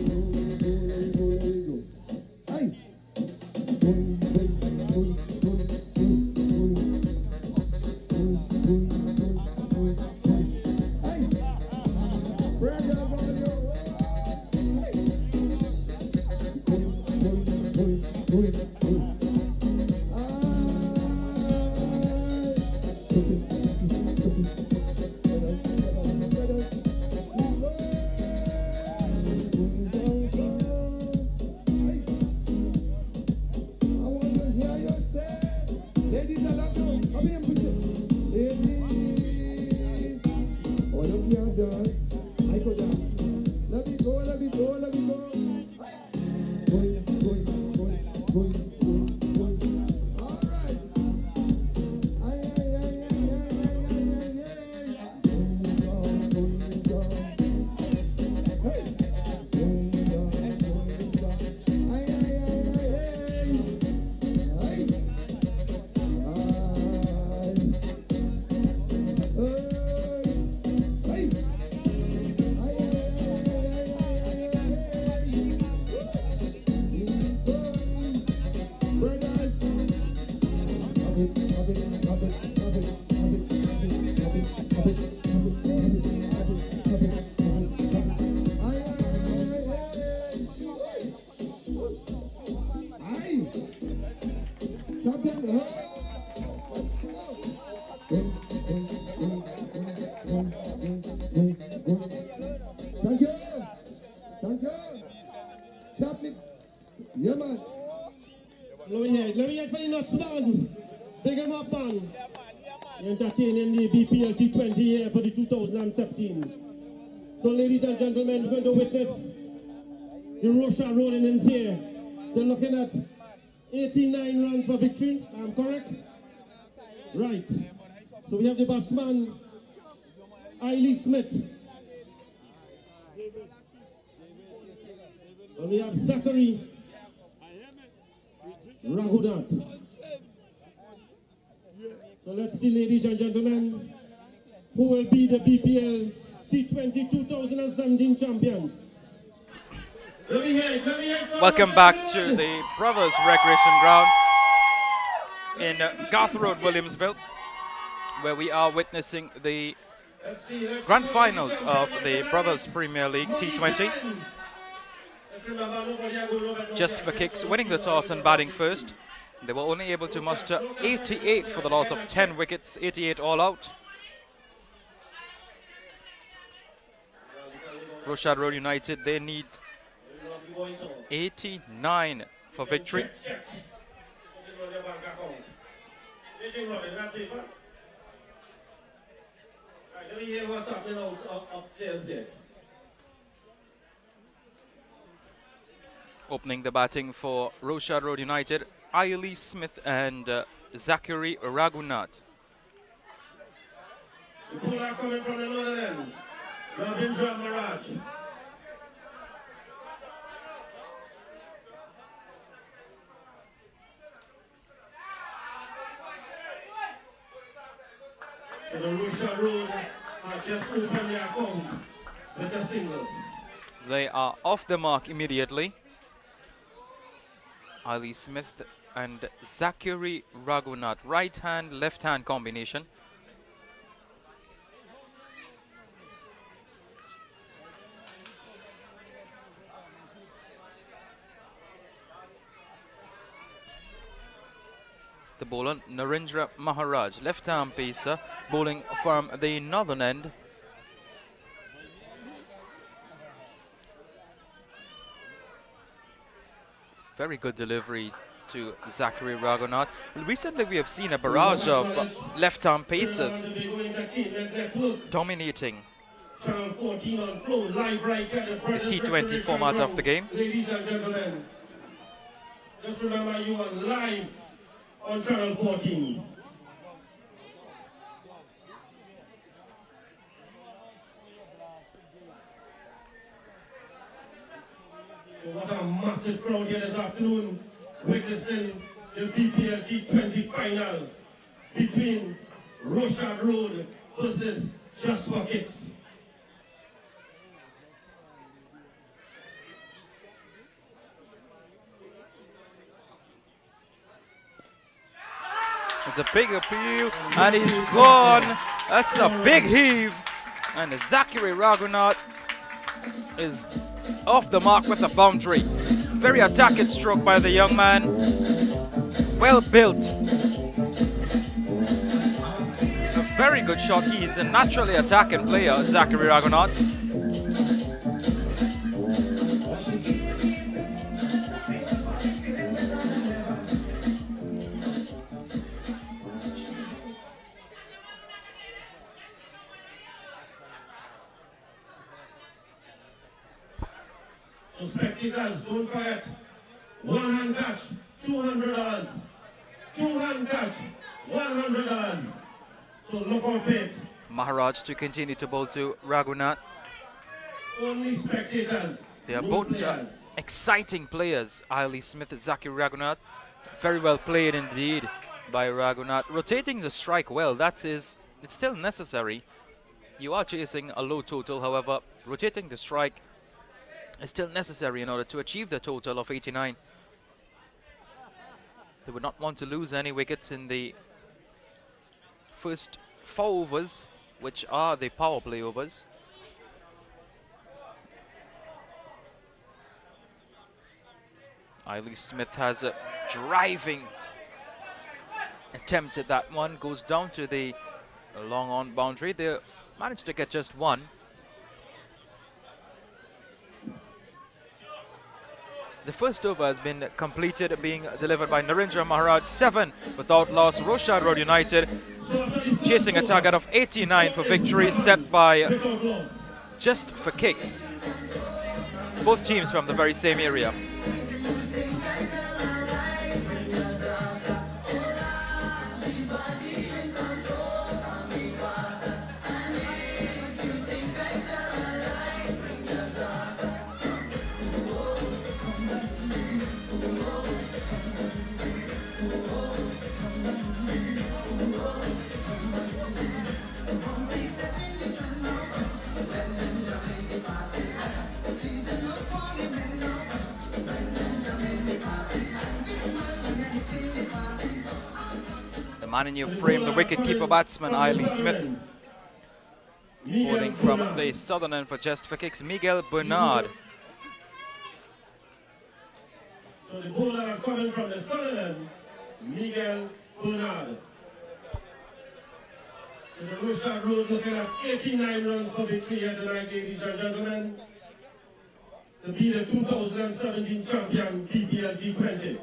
let it go, let it go, let it go. Hey. Thank you. Thank you. Chaplain. Yeah, man. Let me hear for the Nutsman. Big him up, man. Entertaining the BPL T20 here for the 2017. So, ladies and gentlemen, we're going to witness the Rochard rolling in here. They're looking at 89 runs for victory. I'm correct? Right. So we have the batsman, Eiley Smith. And we have Zachary Rahudat. So let's see, ladies and gentlemen, who will be the BPL T20 2017 champions. Let me hear it. Welcome back to the Brothers Recreation Ground. in Garth Road, Williamsville, where we are witnessing the grand finals of the Brothers Premier League T20. Just for Kicks winning the toss and batting first. They were only able to muster 88 for the loss of 10 wickets, 88 all out. Rochard Road United, they need 89 for victory. Opening the batting for Rochard Road United, Ailey Smith and Zachary Raghunath. The bowler coming from the northern end, Ravindra Maharaj. So the Rochard Road have just opened their account with a single. They are off the mark immediately. Ali Smith and Zachary Raghunath, right hand, left hand combination. The bowler, Narendra Maharaj, left arm pacer, bowling from the northern end. Very good delivery to Zachary Raghunath. Recently we have seen a barrage of left-arm pacers dominating the T20 format of the game. Ladies and gentlemen, just remember you are live on Channel 14. So what a massive crowd here this afternoon, witnessing the BPL T20 final between Rochard Road versus Just for Kicks. It's a big appeal, and he's gone. That's a big heave. And Zachary Raghunath is off the mark with a boundary. Very attacking stroke by the young man. Well built. A very good shot. He is a naturally attacking player, Zachary Raghunath. So spectators, don't forget, one hand catch, $200. Two hand catch, $100. So look out for it. Maharaj to continue to bowl to Raghunath. Only spectators. They are no both players. exciting players. Ailey Smith, Zachary Raghunath. Very well played indeed by Raghunath. Rotating the strike well, it's still necessary. You are chasing a low total, however, rotating the strike is still necessary in order to achieve the total of 89. They would not want to lose any wickets in the first 4 overs, which are the power play overs. Ailey Smith has a driving attempt at that one, goes down to the long on boundary. They managed to get just one. The first over has been completed, being delivered by Narendra Maharaj, 7 without loss. Rochard Road United chasing a target of 89 for victory, set by Just for Kicks. Both teams from the very same area. Man in your frame, the wicket-keeper batsman, Iley Smith. Bowling from the southern end for just for kicks, Miguel Bernard. So the bowler coming from the southern end, Miguel Bernard. To the Rochard Road looking at 89 runs for victory here tonight, ladies and gentlemen, to be the 2017 champion PPL T20.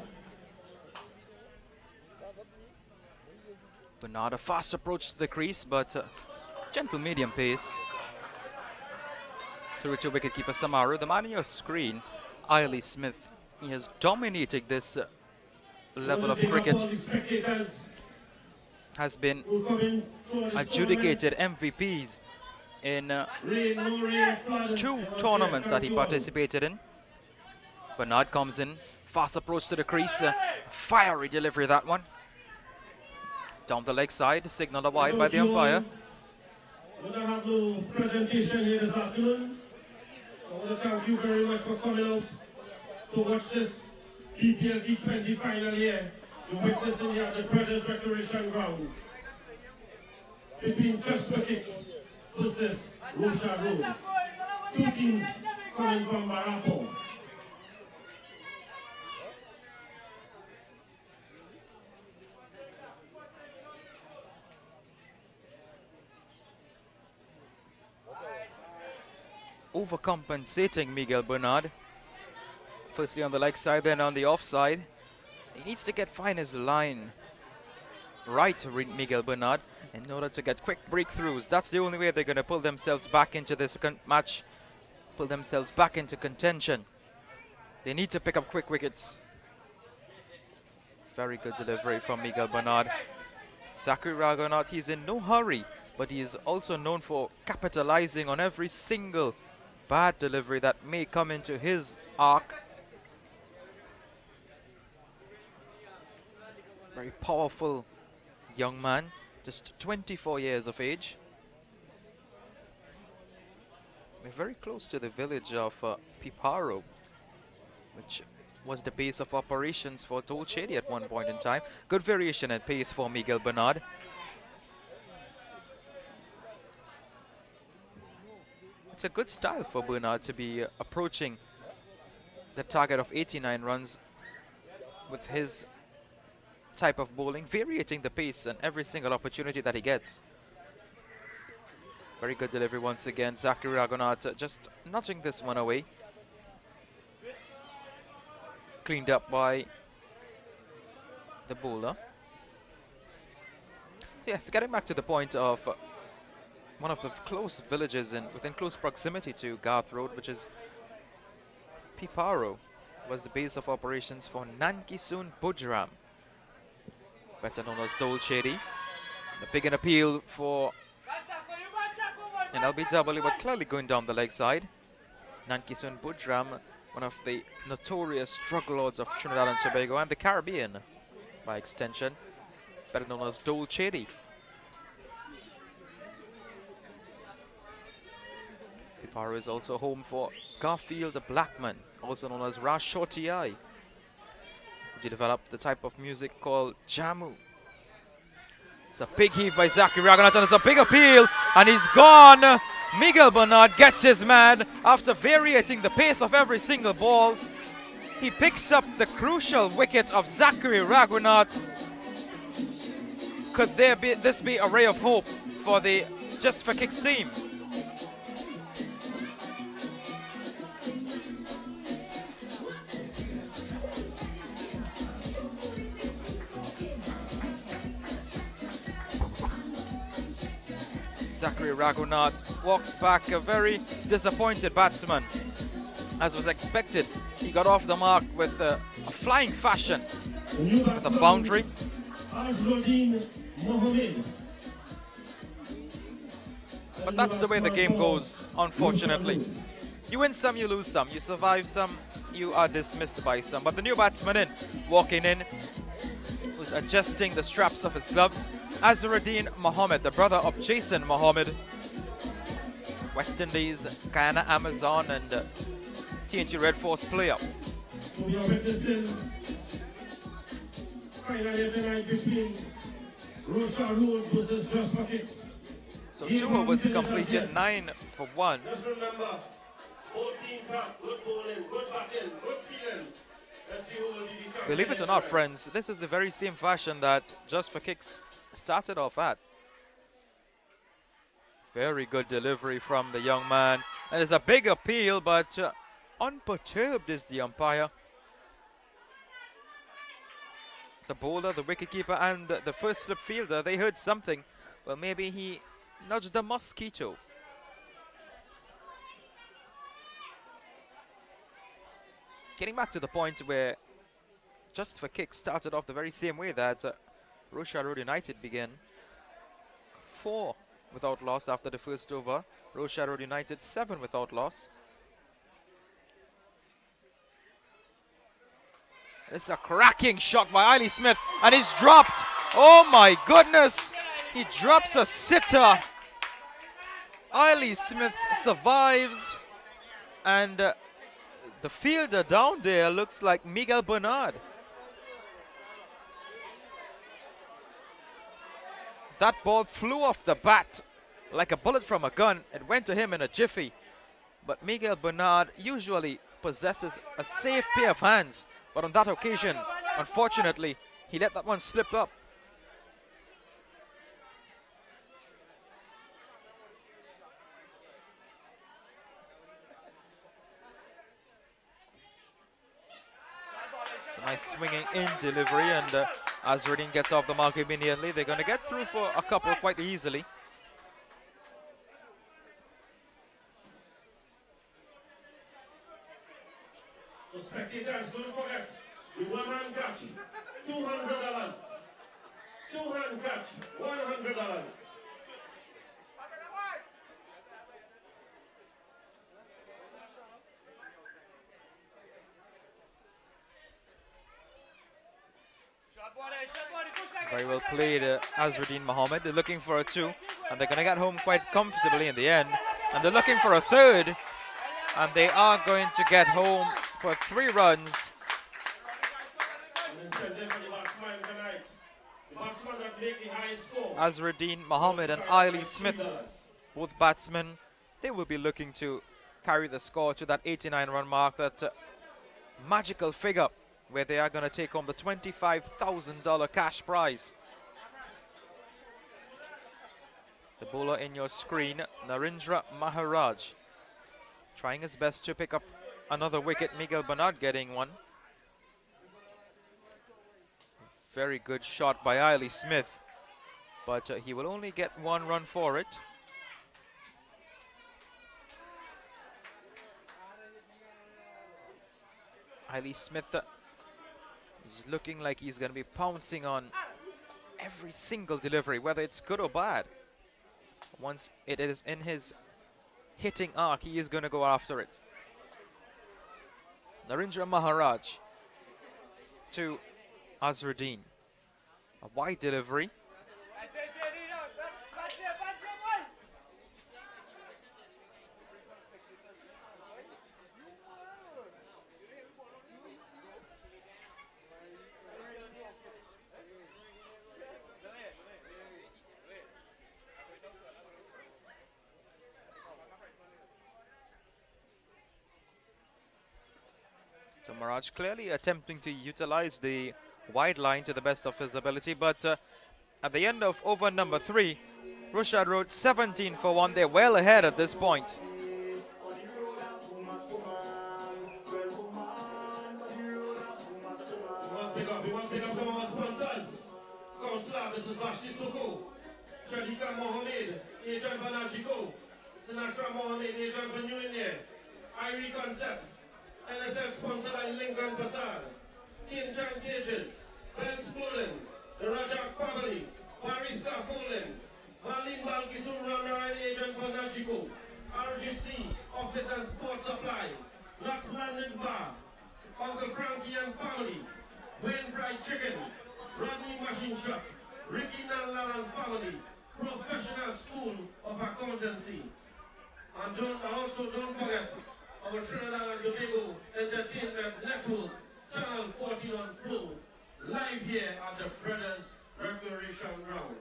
Bernard, a fast approach to the crease, but gentle medium pace. Through to wicketkeeper Samaru. The man on your screen, Iley Smith. He has dominated this level of cricket. Has been adjudicated MVPs in 2 tournaments that he participated in. Bernard comes in, fast approach to the crease, fiery delivery that one. Down the leg side, signaled wide by the umpire. We don't have no presentation here this afternoon. I want to thank you very much for coming out to watch this PPL T20 final here. You're witnessing here at the Brothers Recreation Ground between Just for Kicks versus Rochard Road. 2 teams coming from Marapo. Overcompensating Miguel Bernard. Firstly on the leg side, then on the offside. He needs to find his line right, Miguel Bernard, in order to get quick breakthroughs. That's the only way they're going to pull themselves back into this match, pull themselves back into contention. They need to pick up quick wickets. Very good delivery from Miguel Bernard. Zachary Raghunath, he's in no hurry, but he is also known for capitalizing on every single bad delivery that may come into his arc. Very powerful young man, just 24 years of age. We're very close to the village of Piparo, which was the base of operations for Tol Chedi at one point in time. Good variation at pace for Miguel Bernard. It's a good style for Bernard to be approaching the target of 89 runs with his type of bowling, varying the pace and every single opportunity that he gets. Very good delivery once again. Zachary Raghunath just nudging this one away. Cleaned up by the bowler. So yes, getting back to the point of one of the close villages within close proximity to Garth Road, which is Piparo, was the base of operations for Nankisoon Bujram, better known as Tol Chedi. A big an appeal for an LBW, but clearly going down the leg side. Nankisoon Bujram, one of the notorious drug lords of Trinidad and Tobago and the Caribbean by extension, better known as Tol Chedi. Piparo is also home for Garfield Blackman, also known as Rashotiai, who developed the type of music called Jamu. It's a big heave by Zachary Raghunath, and it's a big appeal, and he's gone. Miguel Bernard gets his man after varying the pace of every single ball. He picks up the crucial wicket of Zachary Raghunath. Could this be a ray of hope for the Just for Kicks team? Zachary Raghunath walks back, a very disappointed batsman. As was expected, he got off the mark with a flying fashion, with a boundary. But that's the way the game goes, unfortunately. You win some, you lose some. You survive some, you are dismissed by some. But the new batsman walking in, who's adjusting the straps of his gloves, Azharuddin Mohammed, the brother of Jason Mohammed, West Indies, Guyana Amazon and TNT Red Force player. We are witnessing finally tonight between Rochard versus Just for Kicks. So 2 overs completed, 9 for 1. Just remember, both teams have good bowling, good batting, good feeling. Let's see who will be the champion. Believe it or not, friends, this is the very same fashion that Just for Kicks started off at. Very good delivery from the young man. And it's a big appeal, but unperturbed is the umpire. The bowler, the wicketkeeper, and the first slip fielder, they heard something. Well, maybe he nudged the mosquito. Getting back to the point where Just for Kicks started off the very same way that Rochard United began. 4 without loss after the first over. Rochard United 7 without loss. It's a cracking shot by Eiley Smith, and he's dropped. Oh my goodness! He drops a sitter. Eiley Smith survives, and the fielder down there looks like Miguel Bernard. That ball flew off the bat like a bullet from a gun. It went to him in a jiffy. But Miguel Bernard usually possesses a safe pair of hands. But on that occasion, unfortunately, he let that one slip up. It's a nice swinging in delivery, and Azruddin gets off the mark immediately. They're going to get through for a couple quite easily. So spectators, don't forget, the one-hand catch, $200. Two-hand catch, $100. Very well played, Azruddin Mohammed. They're looking for a 2, and they're going to get home quite comfortably in the end. And they're looking for a 3rd, and they are going to get home for 3 runs. Azruddin Mohammed and Eiley Smith, both batsmen, they will be looking to carry the score to that 89-run mark, that magical figure where they are going to take home the $25,000 cash prize. The bowler in your screen, Narendra Maharaj, trying his best to pick up another wicket. Miguel Bernard getting one. Very good shot by Eiley Smith, but he will only get 1 run for it. Eiley Smith is looking like he's going to be pouncing on every single delivery, whether it's good or bad. Once it is in his hitting arc, he is going to go after it. Narendra Maharaj to Azruddin. A wide delivery. So Maharaj clearly attempting to utilize the wide line to the best of his ability, but at the end of over number 3, Rochard Road 17 for 1. They're well ahead at this point. We must pick up some of our sponsors. Councillor, this is Bashti Soko, Shadika Mohammed, Agent Banajiko, Sinatra Mohammed, Agent Banu India, Irie Concepts, NSF sponsored by Lincoln Passad, Kinchan Cages, Ben's Clothing, the Rochard family, Barista Folding, Marlene Balkisum Ramaran Agent Banajiko, RGC, Office and Sports Supply, Nuts Landing Bar, Uncle Frankie and family, Wayne Fried Chicken, Rodney Machine Shop, Ricky Nanlal and family, Professional School of Accountancy. And also don't forget our Trinidad and Tobago Entertainment Network, Channel 14 on Flow, live here at the Brothers Recreation Ground.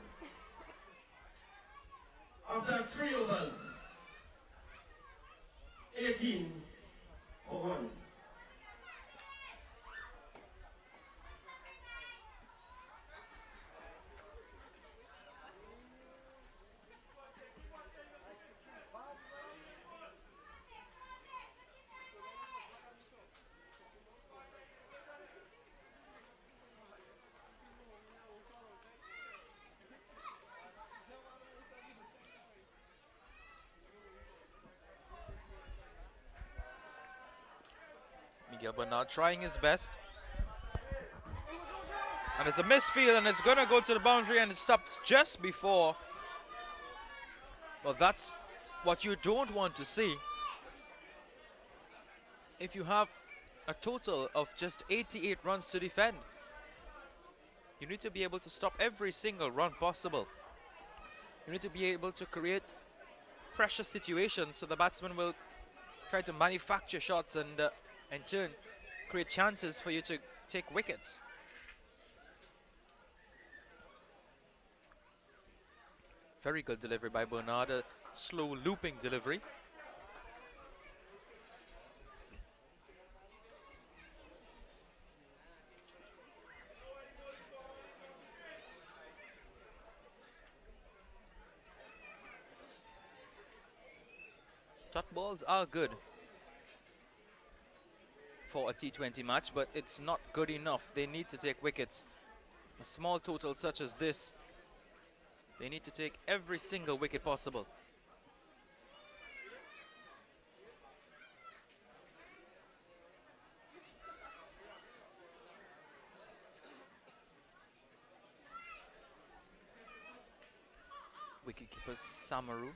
Miguel Bernard trying his best. And it's a misfield, and it's going to go to the boundary, and it stops just before. Well, that's what you don't want to see. If you have a total of just 88 runs to defend, you need to be able to stop every single run possible. You need to be able to create pressure situations so the batsman will try to manufacture shots and in turn create chances for you to take wickets. Very good delivery by Bernard, a slow looping delivery. Dot balls are good for a T20 match, but it's not good enough. They need to take wickets. A small total such as this, they need to take every single wicket possible. Wicketkeeper Samaru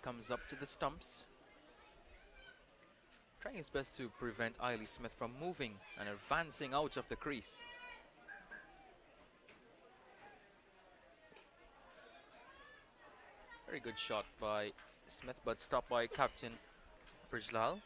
comes up to the stumps, trying his best to prevent Eiley Smith from moving and advancing out of the crease. Very good shot by Smith, but stopped by Captain Brijlal.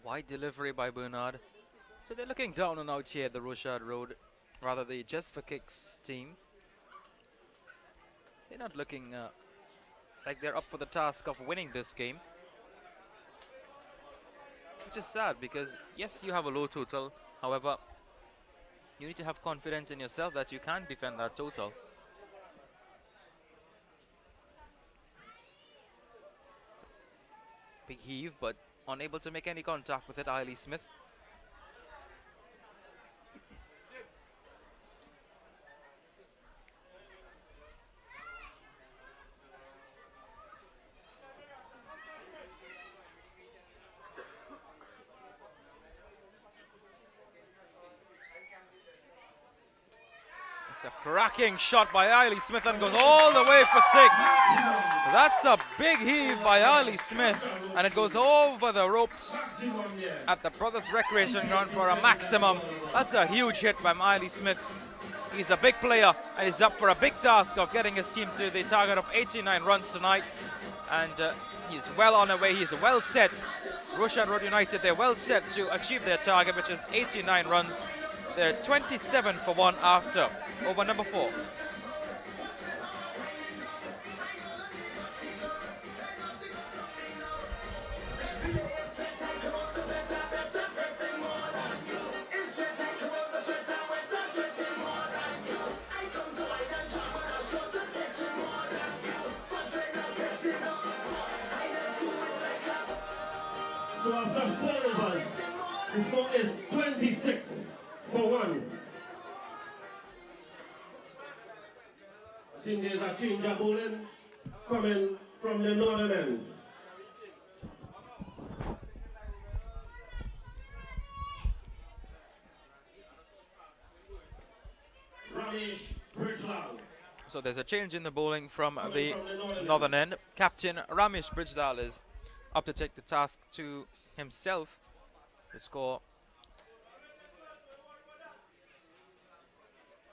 Wide delivery by Bernard. So they're looking down and out here at the Rochard Road, rather the Just for Kicks team. They're not looking like they're up for the task of winning this game, which is sad because yes, you have a low total. However, you need to have confidence in yourself that you can defend that total. So, big heave, but unable to make any contact with it, Eiley Smith. It's a cracking shot by Eiley Smith and goes all the way for 6. That's a big heave by Eiley Smith, and it goes over the ropes at the Brothers Recreation Ground for a maximum. That's a huge hit by Eiley Smith. He's a big player, and he's up for a big task of getting his team to the target of 89 runs tonight. And he's well on the way, he's well set. Rochard Road United, they're well set to achieve their target, which is 89 runs. They're 27 for 1 after over number 4. So after 4 overs, the score is 26 for 1. Seems there's a change of bowling coming from the northern end. Ramesh Brijlal. So there's a change in the bowling from the northern end. Captain Ramesh Brijlal is up to take the task to himself. The score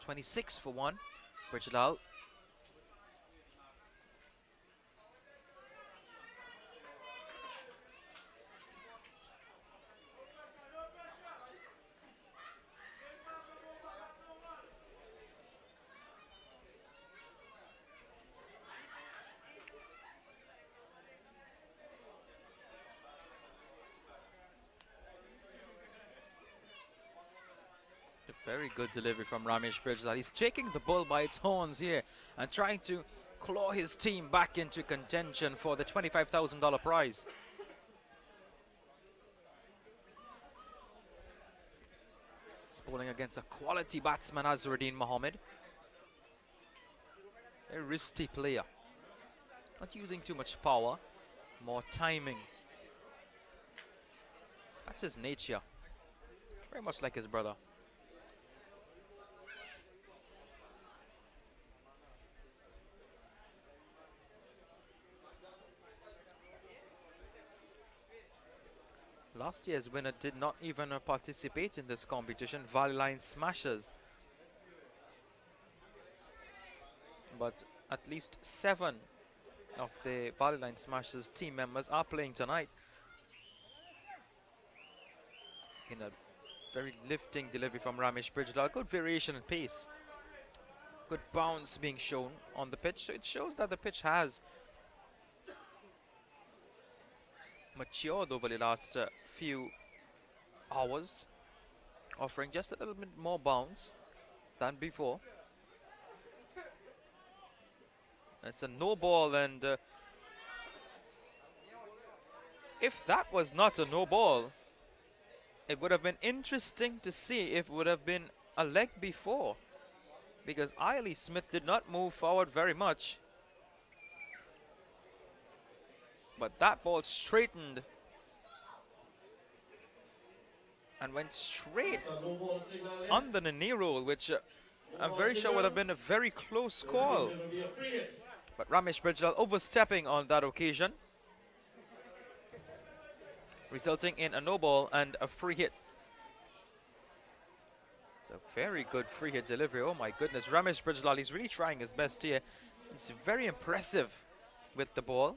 26 for 1. Brijlal. Very good delivery from Ramesh Brijlal. He's taking the bull by its horns here and trying to claw his team back into contention for the $25,000 prize. He's bowling against a quality batsman, Azharuddin Mohammed. A wristy player. Not using too much power, more timing. That's his nature. Very much like his brother. Last year's winner did not even participate in this competition, Valley Line Smashers. But at least 7 of the Valley Line Smashers team members are playing tonight. In a very lifting delivery from Ramesh Bridgelal. Good variation in pace. Good bounce being shown on the pitch. So it shows that the pitch has matured over the last few hours, offering just a little bit more bounce than before. It's a no ball, and if that was not a no ball, it would have been interesting to see if it would have been a leg before, because Eiley Smith did not move forward very much. But that ball straightened and went straight under the knee roll, which I'm very sure would have been a very close call. But Ramesh Bridgelal overstepping on that occasion, resulting in a no ball and a free hit. It's a very good free hit delivery. Oh my goodness, Ramesh Bridgelal, he's really trying his best here. He's very impressive with the ball.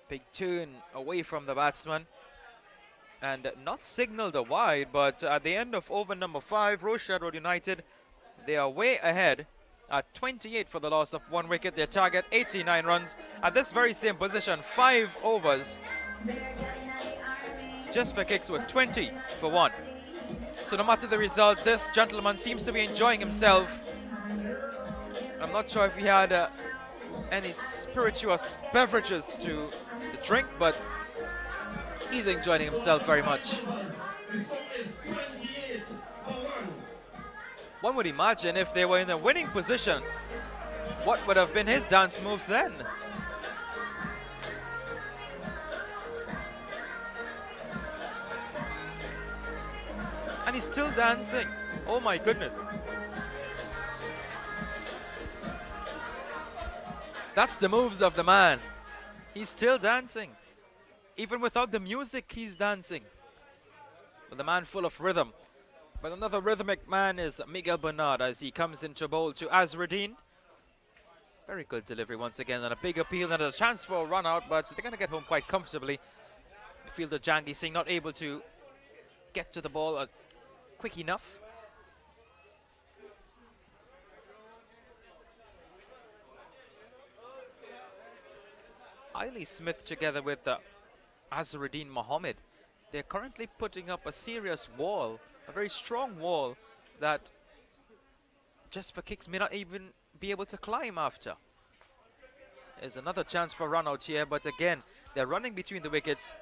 Big turn away from the batsman, and not signaled a wide, but at the end of over number 5, Rochard Road United, they are way ahead at 28 for the loss of 1 wicket. Their target 89 runs at this very same position, 5 overs. Just for kicks with 20 for 1. So no matter the result, this gentleman seems to be enjoying himself. I'm not sure if he had any spirituous beverages to drink, but he's enjoying himself very much. One would imagine if they were in a winning position, what would have been his dance moves then? And he's still dancing. Oh my goodness. That's the moves of the man. He's still dancing. Even without the music, he's dancing. But the man full of rhythm. But another rhythmic man is Miguel Bernard as he comes into bowl to Azharuddin. Very good delivery once again, and a big appeal and a chance for a run out, but they're going to get home quite comfortably. Fielder Janggi Singh not able to get to the ball quick enough. Eiley Smith together with Azharuddin Mohammed, they're currently putting up a serious wall, a very strong wall that just for kicks may not even be able to climb after. There's another chance for run out here, but again, they're running between the wickets.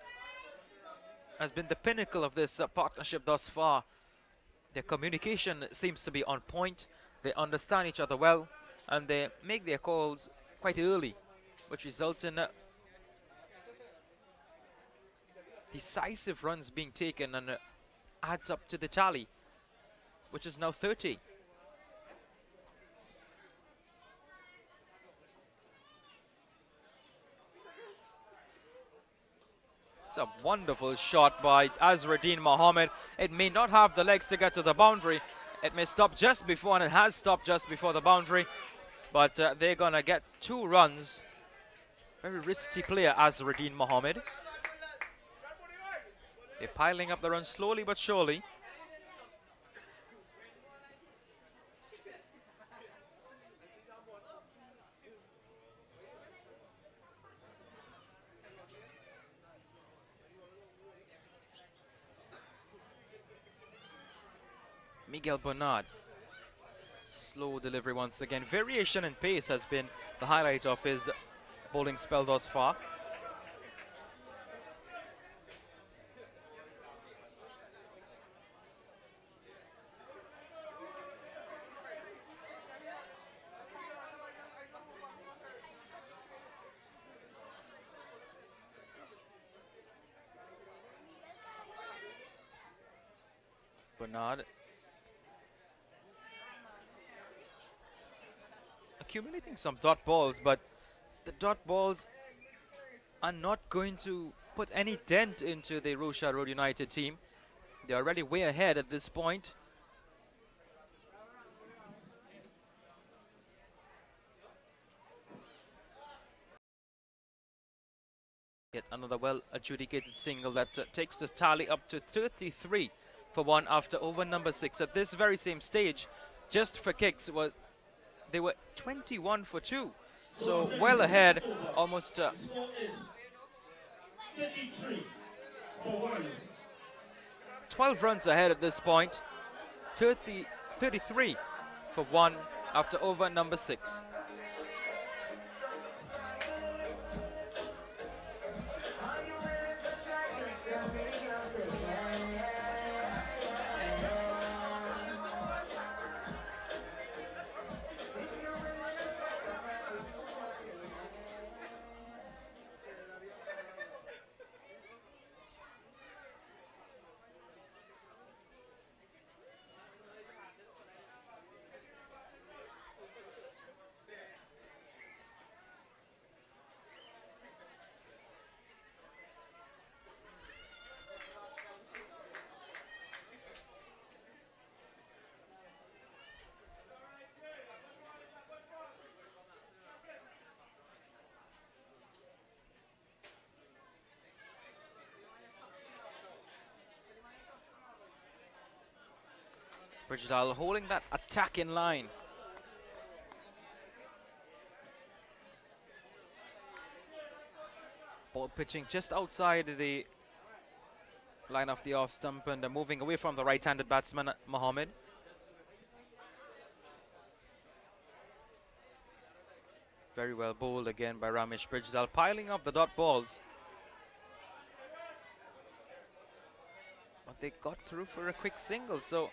Has been the pinnacle of this partnership thus far. Their communication seems to be on point. They understand each other well, and they make their calls quite early, which results in decisive runs being taken and adds up to the tally, which is now 30. It's a wonderful shot by Azharuddin Mohammed. It may not have the legs to get to the boundary. It may stop just before, and it has stopped just before the boundary. But they're going to get 2 runs. Very risky player, Azharuddin Mohammed. They're piling up the runs slowly but surely. Miguel Bernard. Slow delivery once again. Variation in pace has been the highlight of his bowling spell thus far. Bernard accumulating some dot balls, but the dot balls are not going to put any dent into the Rochard Road United team. They're already way ahead at this point. Yet another well-adjudicated single that takes the tally up to 33 for 1 after over number 6. At this very same stage, just for kicks, they were 21 for 2. So well ahead, almost 33 for 1. 12 runs ahead at this point. 33 for 1 after over number 6. Bridgedale holding that attack in line. Ball pitching just outside the line of the off stump and moving away from the right-handed batsman Mohammed. Very well bowled again by Ramesh Bridgedale, piling up the dot balls. But they got through for a quick single, so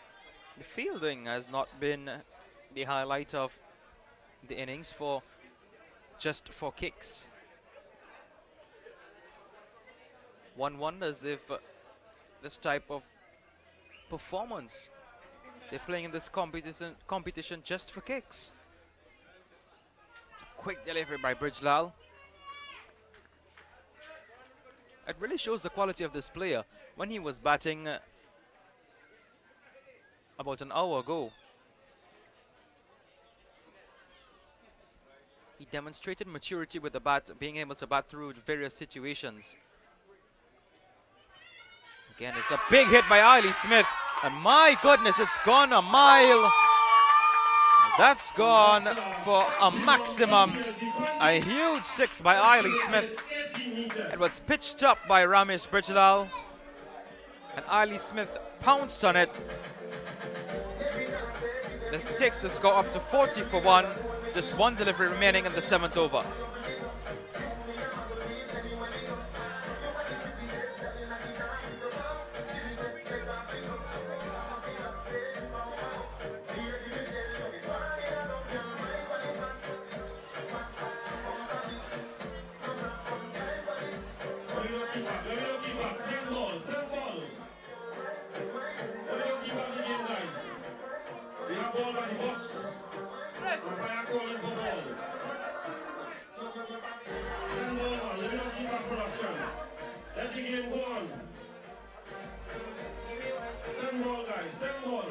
the fielding has not been the highlight of the innings for just 4 kicks. One wonders if this type of performance, they're playing in this competition just for kicks. It's a quick delivery by Bridgedale. It really shows the quality of this player. When he was batting about an hour ago, he demonstrated maturity with the bat, being able to bat through various situations. Again, it's a big hit by Eiley Smith, and my goodness, it's gone a mile. That's gone for a maximum. A huge 6 by Eiley Smith. It was pitched up by Ramesh Bridgedale, and Eiley Smith pounced on it. This takes the score up to 40 for 1. Just 1 delivery remaining in the 7th over. Let the game go on. Send ball, guys. Send ball.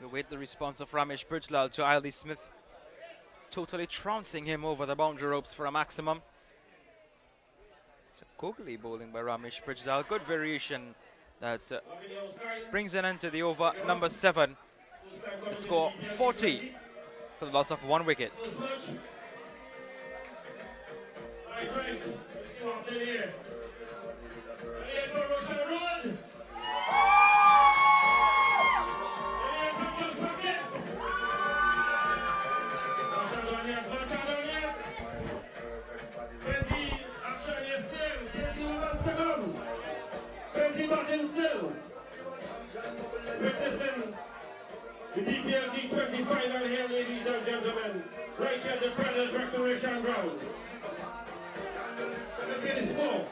We wait the response of Ramesh Brijlal to Iley Smith, totally trouncing him over the boundary ropes for a maximum. It's a googly bowling by Ramesh Brijlal. Good variation that brings an end to the over number 7. The score 40 for the loss of 1 wicket. Right. Let's see what happened here. Here for Rochard Road. Here for Just Buckets. Rochard on yet. 20 action here still. 20 overs to come. 20 batting still. Witnessing the DPL T20 final here, ladies and gentlemen. Right at the Brothers Recreation Ground. Let's get the score.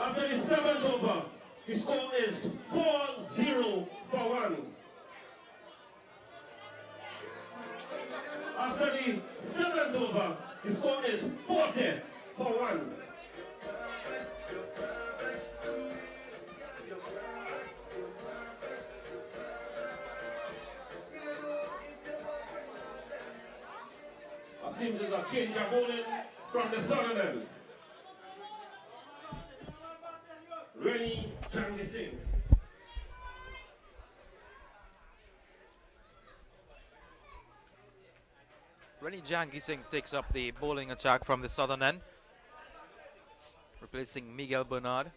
After the 7th over, the score is 4-0 for 1. After the 7th over, the score is 40 for 1. It seems there's a change of bowling from the southern end. Rennie Changi Singh. Rennie Jangi Singh takes up the bowling attack from the southern end, replacing Miguel Bernard.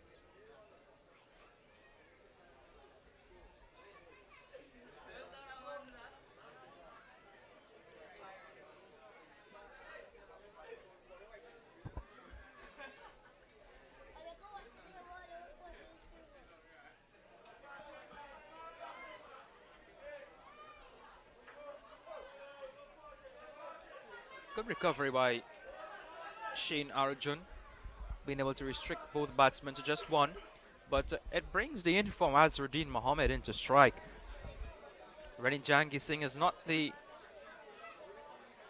Good recovery by Shane Arjun, being able to restrict both batsmen to just one, but it brings the inform Azruddin Mohammed into strike. Rennie Jangi Singh is not the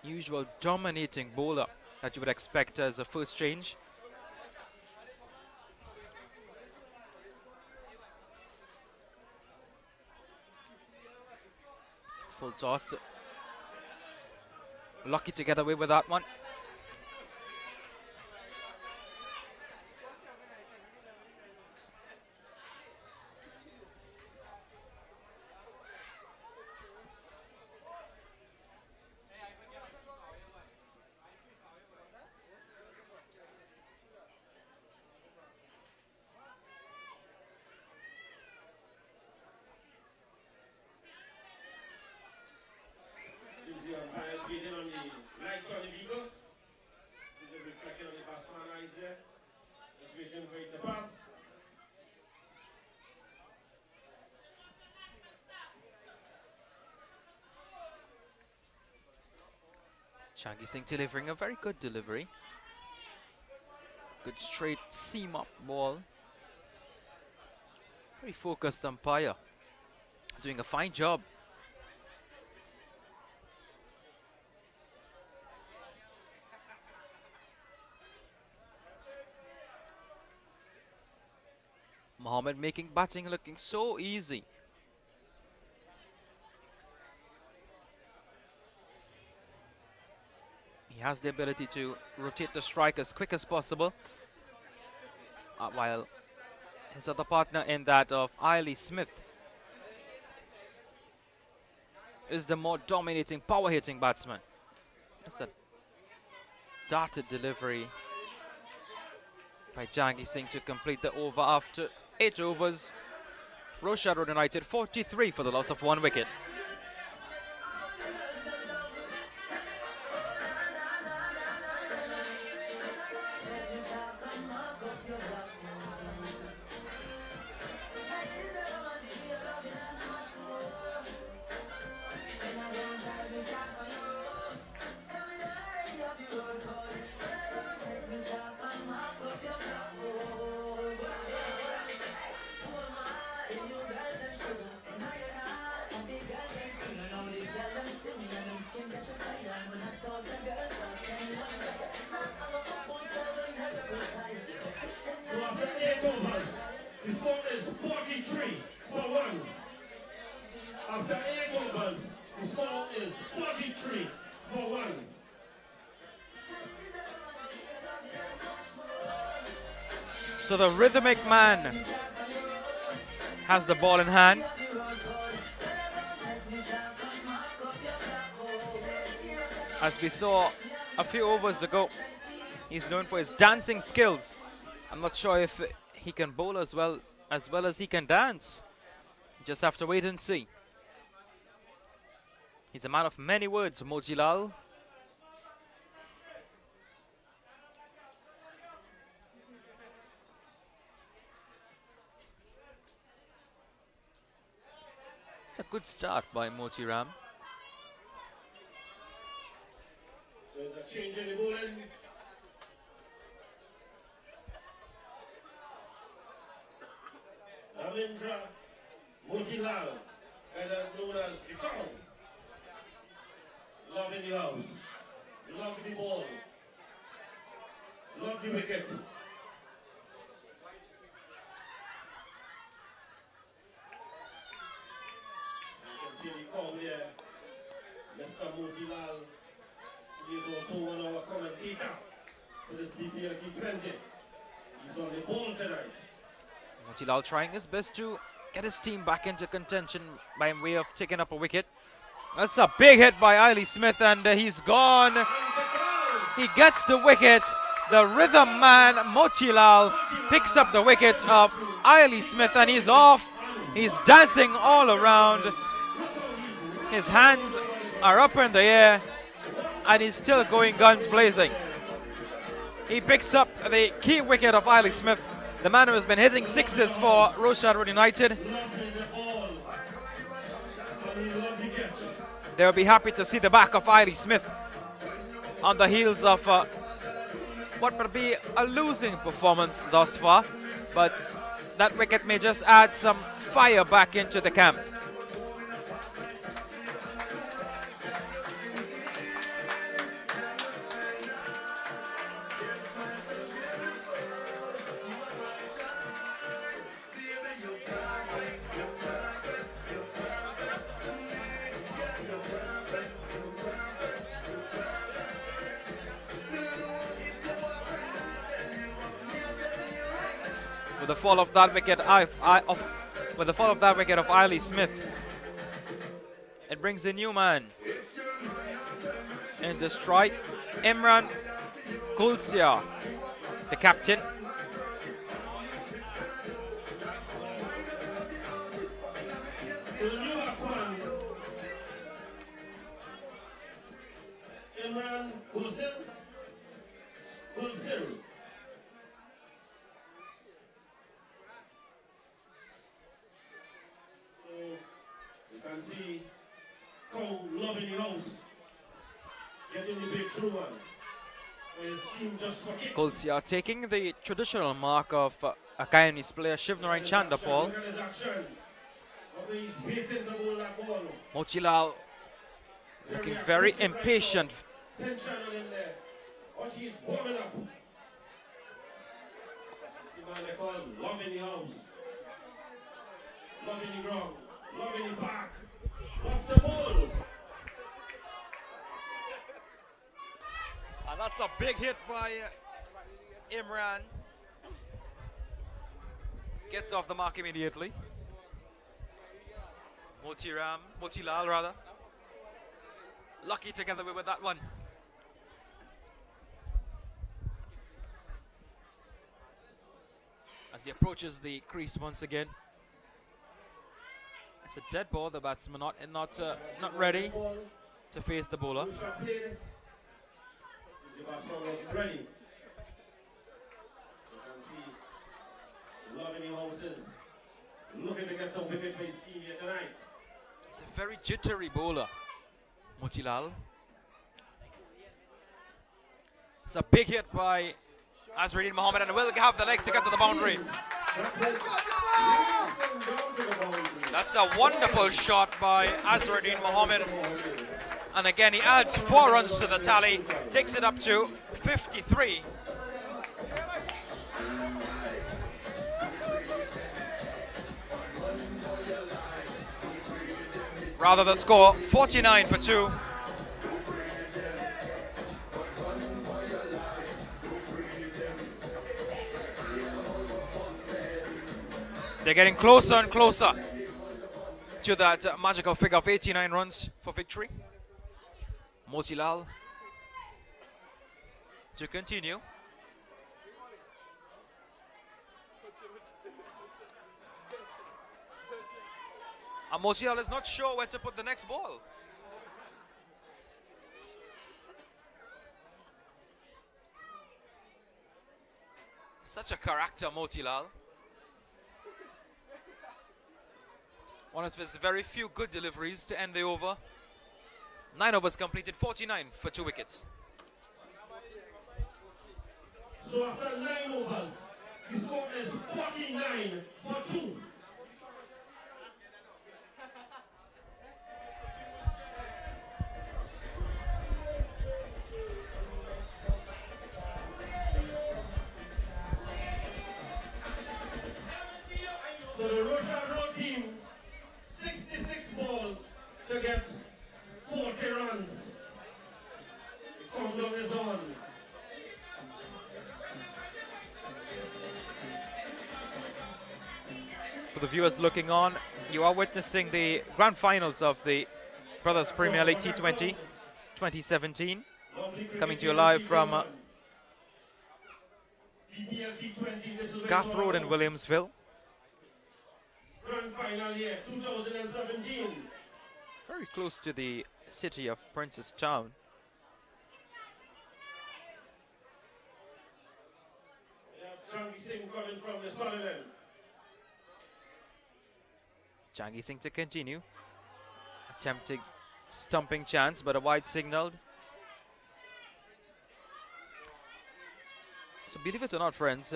usual dominating bowler that you would expect as a first change. Full toss. Lucky to get away with that one. Seems the umpire's waiting on the lights on the beagle. See the reflection on the batsman's eyes there. Just waiting for it to pass. Changi Singh delivering a very good delivery. Good straight seam up ball. Very focused umpire. Doing a fine job. Mohammed making batting looking so easy. He has the ability to rotate the strike as quick as possible, while his other partner in that of Iley Smith is the more dominating, power-hitting batsman. That's a darted delivery by Jangi Singh to complete the over after 8 overs. Rochard Road United 43 for the loss of 1 wicket. So after 8 overs, the score is 43 After 8 overs, the score is 43 for 1. So the rhythmic man has the ball in hand. As we saw a few overs ago, he's known for his dancing skills. I'm not sure if he can bowl as well as he can dance. Just have to wait and see. He's a man of many words, Motilal. It's a good start by Motiram. So there's a change in the bowling. Ravindra Motilal, better known as the Kong. Love in the house. Love the ball. Love the wicket. You can see the Kong there. Mr. Motilal. He is also one of our commentators for this BPL T20. He's on the ball tonight. Motilal trying his best to get his team back into contention by way of taking up a wicket. That's a big hit by Eiley Smith, and he's gone. He gets the wicket. The rhythm man, Motilal, picks up the wicket of Eiley Smith, and he's off. He's dancing all around. His hands are up in the air, and he's still going guns blazing. He picks up the key wicket of Eiley Smith, the man who has been hitting sixes for Rochard United. They'll be happy to see the back of Eiley Smith on the heels of what would be a losing performance thus far, but that wicket may just add some fire back into the camp. With the fall of that wicket, with the fall of that wicket of Eiley Smith, it brings a new man in the strike, Imran Kulsia, the captain. To the new batsman, Imran Kulsia. You can see Cow loving the house, getting the big true one. His team just for kicks. Kulsia taking the traditional mark of a Guyanese player, Shivnarine Chandapal. Look at his action. Look where he's waiting to bowl that ball. Motilal looking very impatient. Tension in there. Watch, he's warming up. See man they call love in the house. Love in the ground. Love in the park. Off the ball. And that's a big hit by Imran. Gets off the mark immediately. Motilal rather. Lucky together with that one. As he approaches the crease once again. It's a dead ball. The batsman not ready to face the bowler. The batsman was ready. You can see love in the houses. Looking to get some wicket for his team here tonight. He's a very jittery bowler, Motilal. It's a big hit by Azharuddin Mohammed, and will have the legs to get to the boundary. That's a wonderful shot by Azharuddin Mohammed. And again, he adds 4 runs to the tally, takes it up to 53. Rather, the score 49 for 2. They're getting closer and closer to that magical figure of 89 runs for victory. Motilal to continue. And Motilal is not sure where to put the next ball. Such a character, Motilal. One of his very few good deliveries to end the over. 9 overs completed, 49 for 2 wickets. So after 9 overs, the score is 49 for 2. So the Rochard Road team, 66 balls to get 40 runs. The countdown is on. For the viewers looking on, you are witnessing the grand finals of the Brothers Premier League T20 2017. Coming to you live from Gath Road in Williamsville. Grand final year 2017. Very close to the city of Princestown. We have Jangi Singh coming from the Sutherland. Jangi Singh to continue. Attempting stumping chance, but a wide signaled. So believe it or not, friends,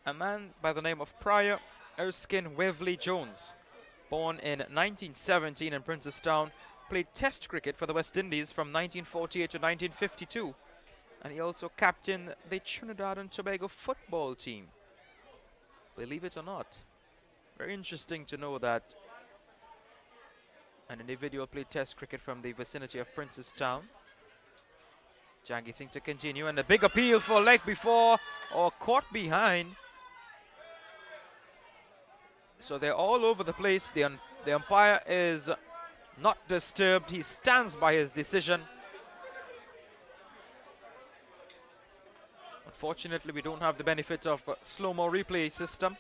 a man by the name of Prior Erskine Waverley Jones, born in 1917 in Princestown, played Test cricket for the West Indies from 1948 to 1952, and he also captained the Trinidad and Tobago football team. Believe it or not. Very interesting to know that an individual played Test cricket from the vicinity of Princestown. Jangi Singh to continue, and a big appeal for leg before or caught behind. So they're all over the place. The umpire is not disturbed. He stands by his decision. Unfortunately, we don't have the benefit of a slow-mo replay system.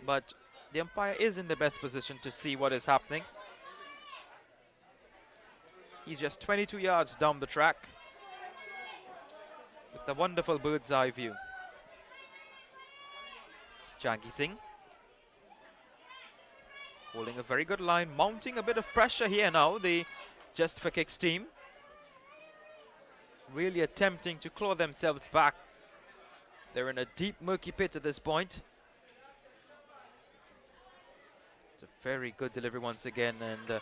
But the umpire is in the best position to see what is happening. He's just 22 yards down the track with a wonderful bird's eye view. Jangi Singh holding a very good line, mounting a bit of pressure here now, the Just for Kicks team. Really attempting to claw themselves back. They're in a deep, murky pit at this point. It's a very good delivery once again, and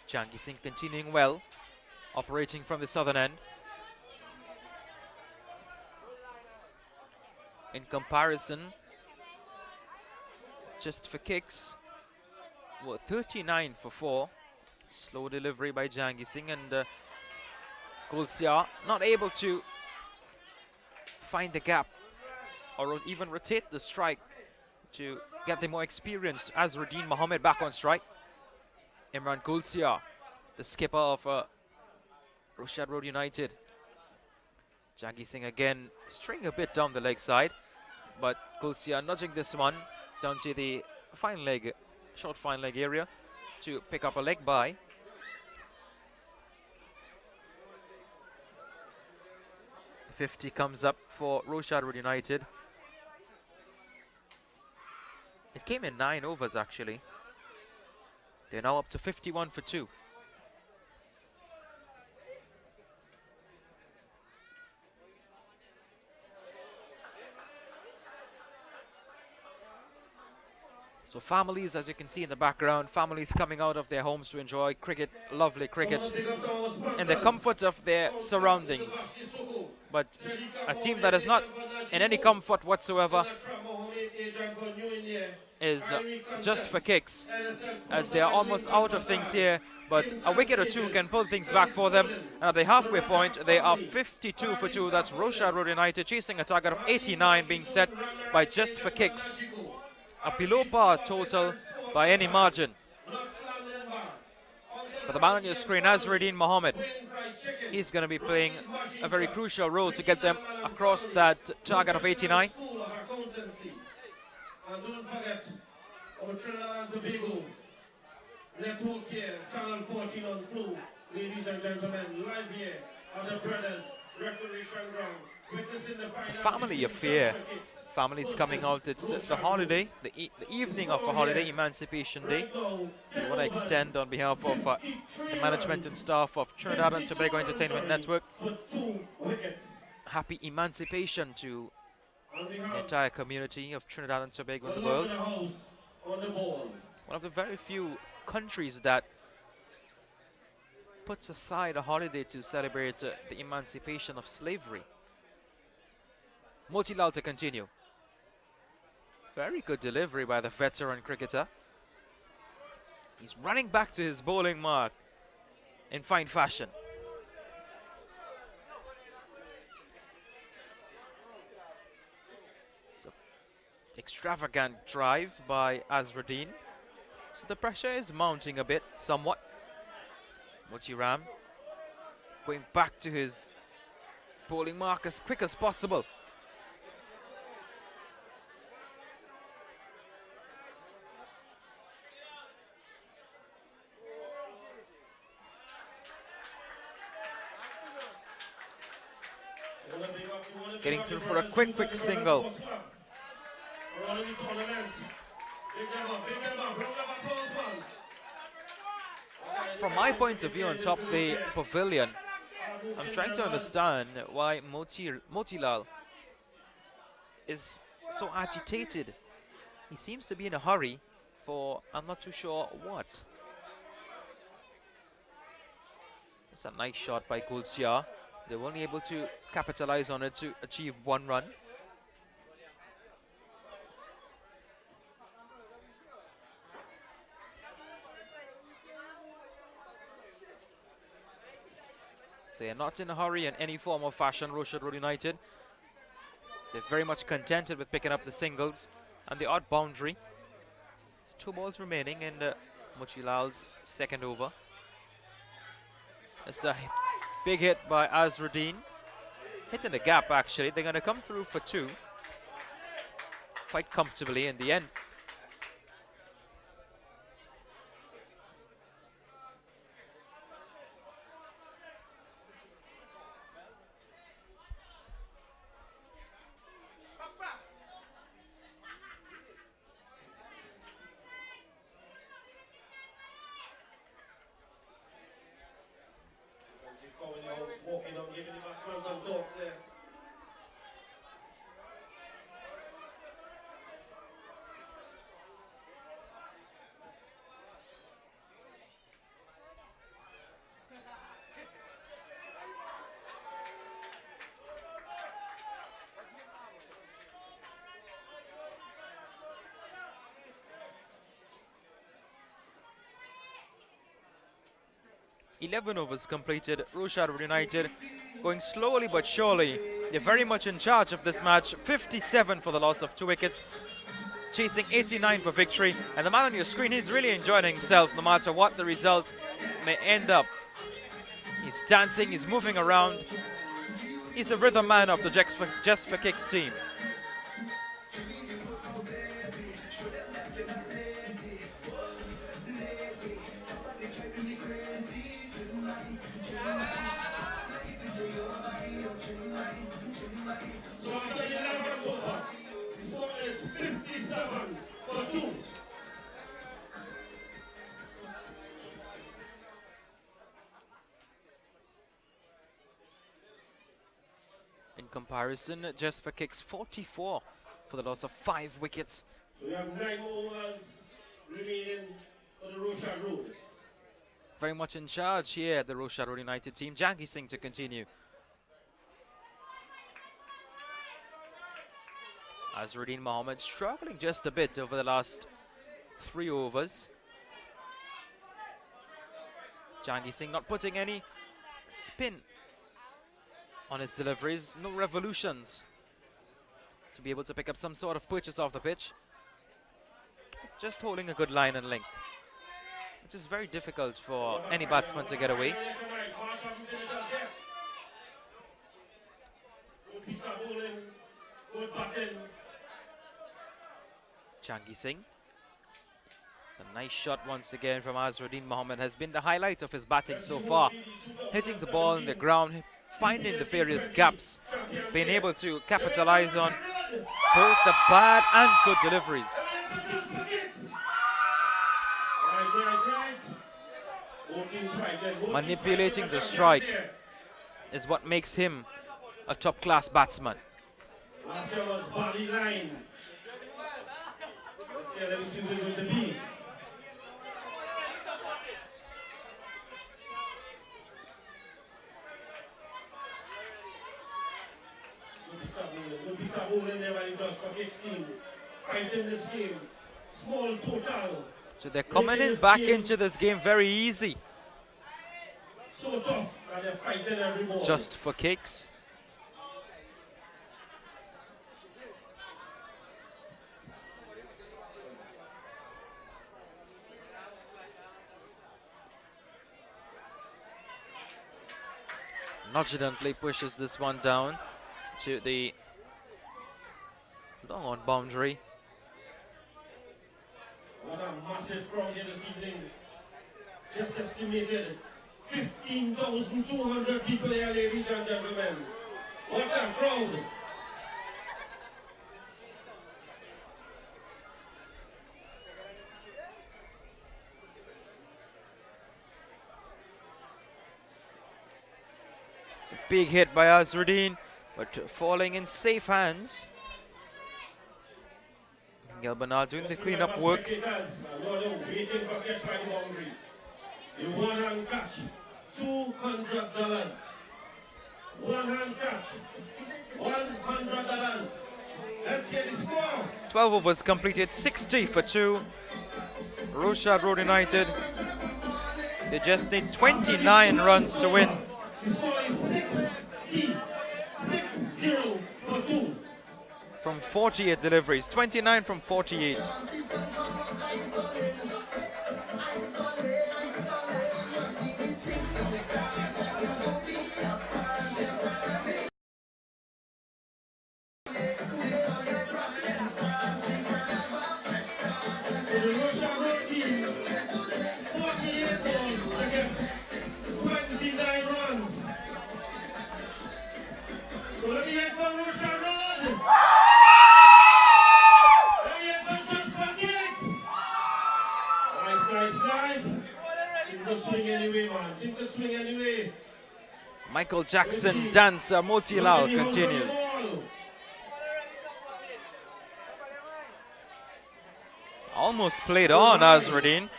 Jangi Singh continuing well, operating from the southern end. In comparison, Just for Kicks were 39 for 4. Slow delivery by Jangi Singh, and Gulsiar not able to find the gap or even rotate the strike to get the more experienced Azruddin Mohammed back on strike. Imran Gulsiar, the skipper of Rochard Road United. Jangi Singh again straying a bit down the leg side, but Gulsiar nudging this one down to the fine leg, short fine leg area to pick up a leg by. The 50 comes up for Rochard Road United. It came in 9 overs actually. They're now up to 51 for 2. So families, as you can see in the background, families coming out of their homes to enjoy cricket, lovely cricket, in the comfort of their surroundings. But a team that is not in any comfort whatsoever is just for kicks, as they are almost out of things here, but a wicket or two can pull things back for them. At the halfway point, they are 52 for 2. That's Rochard Road United chasing a target of 89 being set by just for kicks. A below par total by any margin. But the man on your screen, Azruddin Mohammed, he's going to be playing a very crucial role to get them across that target of 89. And don't forget our Trinidad and Tobago network here, Channel 14 on Flu, ladies and gentlemen, live here at the Brothers Recreation Ground. Witnessing the it's a family affair. Families coming out. It's the holiday, the evening of a holiday, Emancipation Day. We want to extend on behalf of the management and staff of Trinidad and Tobago Entertainment Network happy emancipation to the entire community of Trinidad and Tobago in the world. One of the very few countries that puts aside a holiday to celebrate the emancipation of slavery. Motilal to continue. Very good delivery by the veteran cricketer. He's running back to his bowling mark in fine fashion. Extravagant drive by Azruddin. So the pressure is mounting a bit, somewhat. Motiram going back to his bowling mark as quick as possible. Getting through for a quick single. From my point of view on top of the pavilion, I'm trying to understand why Motilal is so agitated. He seems to be in a hurry for I'm not too sure what. It's a nice shot by Gulsiar. They were only able to capitalize on it to achieve 1 run. They are not in a hurry in any form or fashion, Rochard Road United. They're very much contented with picking up the singles and the odd boundary. There's 2 balls remaining in Motilal's second over. It's a big hit by Azruddin. Hitting the gap, actually. They're going to come through for 2 quite comfortably in the end. Walking up, giving the batsman some talks there. Eleven overs completed. Rochard Road United going slowly but surely. They're very much in charge of this match. 57 for the loss of 2 wickets. Chasing 89 for victory. And the man on your screen, he's really enjoying himself no matter what the result may end up. He's dancing, he's moving around. He's the rhythm man of the Just for Kicks team. So after the 11th over, the score is 57 for 2. In comparison, Just for Kicks 44 for the loss of 5 wickets. So we have 9 overs remaining for the Rochard Road. Very much in charge here, the Rochard Road United team. Janki Singh to continue. Azruddin Mohammed struggling just a bit over the last 3 overs. Jhangi Singh not putting any spin on his deliveries, no revolutions to be able to pick up some sort of purchase off the pitch. Just holding a good line and length, which is very difficult for any batsman to get away. Jhangi Singh. It's a nice shot once again from Azruddin Mohammed. Has been the highlight of his batting so far. Hitting the ball in the ground, finding the various gaps, being able to capitalize on both the bad and good deliveries. Manipulating the strike is what makes him a top-class batsman. Last year was body line. This year, let me see what it's going to be. Don't be start bowling there while you just for 16. Fighting this game. Small total. So they're coming in back into this game very easy. So tough that they're fighting every ball. Just for kicks. Nonchalantly pushes this one down to the long on boundary. What a massive crowd here this evening. Just estimated 15,200 people here, ladies and gentlemen. What a crowd. It's a big hit by Azruddin, but falling in safe hands. Gilbernal doing the cleanup work. Waiting for catch by the boundary. The one hand catch, $200. One hand catch, $100. Let's hear the score. 12 overs completed, 60 for 2. Rochard Road United. They just need 29 runs to win. The score is 60 for 2. From 48 deliveries, 29 from 48. Michael Jackson dancer Motilal continues. Almost played on Azruddin,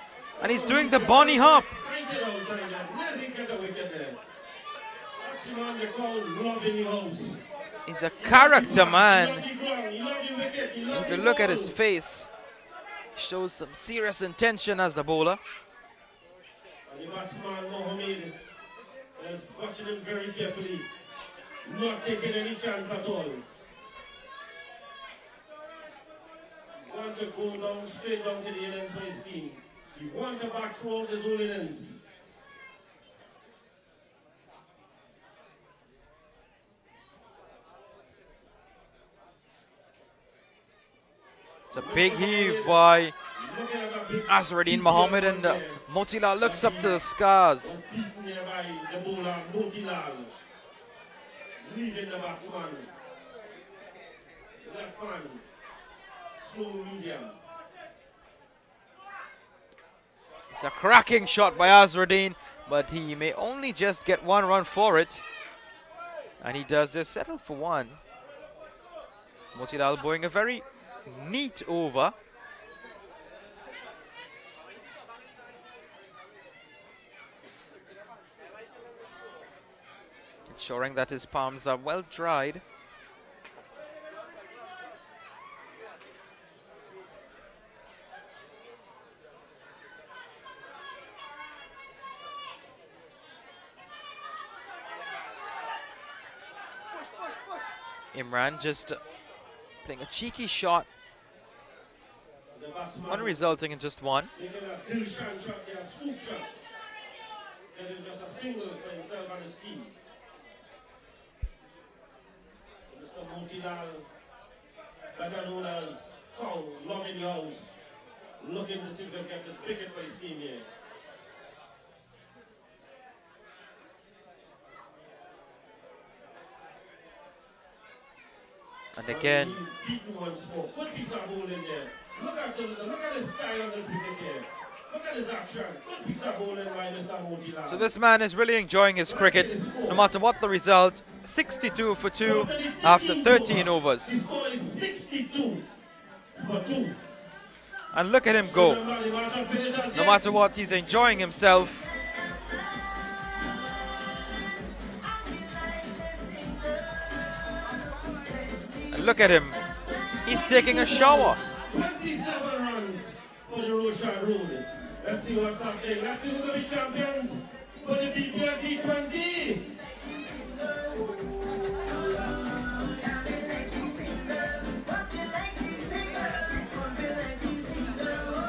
and he's doing the Bonnie hop. He's a character man. If you look at his face, he shows some serious intention as a bowler. And the batsman Mohammed is watching him very carefully, not taking any chance at all. He wants to go down, straight down to the innings for his team. He wants to bat throughout his whole innings. It's a big heave by Azruddin Mohammed, and Motilal looks up to the scars. The bowler Motilal, leaving the batsman. Left hand, slow medium. It's a cracking shot by Azruddin, but he may only just get 1 run for it. And he does just settle for 1. Motilal bowling a very neat over. Ensuring that his palms are well dried. Imran just playing a cheeky shot, The batsman one resulting in just one. making a Dilshan shot there, a scoop shot. Getting just a single for himself and his team. Mr. Motilal, better known as Cow, long in the house, looking to see if he can get his wicket for his team here. And again, He's beaten once more. Good piece of bowling there. Look at the style on this wicket here. Look at his action. Good piece of bowling by Mr. Motilal. so this man is really enjoying his cricket, no matter what the result. 62 for 2 after 13 overs. His score is 62 for 2. And look at him go. Remember, the match has finished as No yet. matter what, he's enjoying himself. And look at him. He's taking a shower. 27 runs for the Rochard Road. Let's see what's happening. Let's see who will be champions for the BPL T20.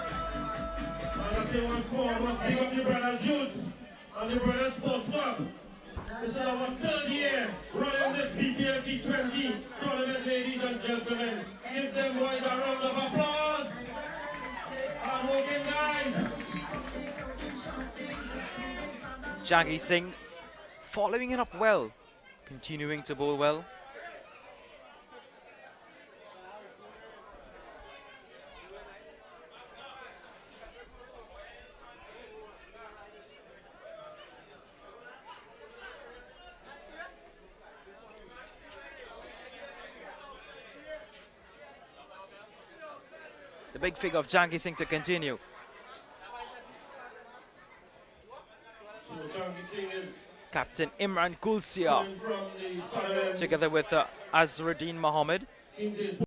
As I say once more, I must pick up the Brothers Youths and the Brothers Sports Club. This is our third year running this BPL T20 tournament, ladies and gentlemen. Give them boys a round of applause. Hard-working guys. Jaggi Singh following it up well, continuing to bowl well. The big figure of Jaggi Singh to continue. So Jaggi Singh is Captain Imran Kulsia coming from the Scotland. together with Azruddin Mohammed. Seems he's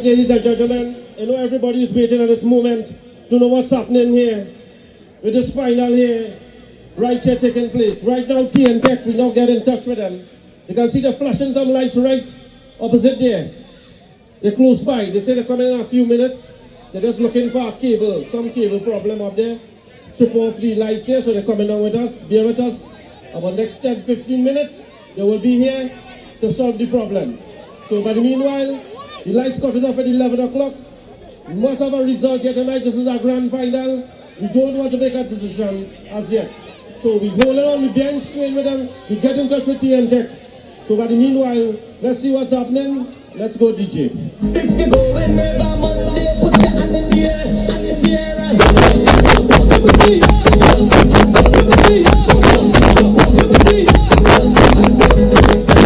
Right, ladies and gentlemen, I know everybody is waiting at this moment to know what's happening here with this final here, right here taking place. Right now, Tech, we now get in touch with them. You can see they're flashing some lights right opposite there. They're close by. They say they're coming in a few minutes. They're just looking for a cable, some cable problem up there. Chip off the lights here, so they're coming down with us, bear with us. About next 10-15 minutes, they will be here to solve the problem. So by the meanwhile, the lights cutting off at 11 o'clock. We must have a result here tonight. This is our grand final. We don't want to make a decision as yet. So we hold on, we bench straight with them, we get in touch with Tech. So by the meanwhile, let's see what's happening. Let's go, DJ. If you go in river Monday, put your hand in the air, and in the air, and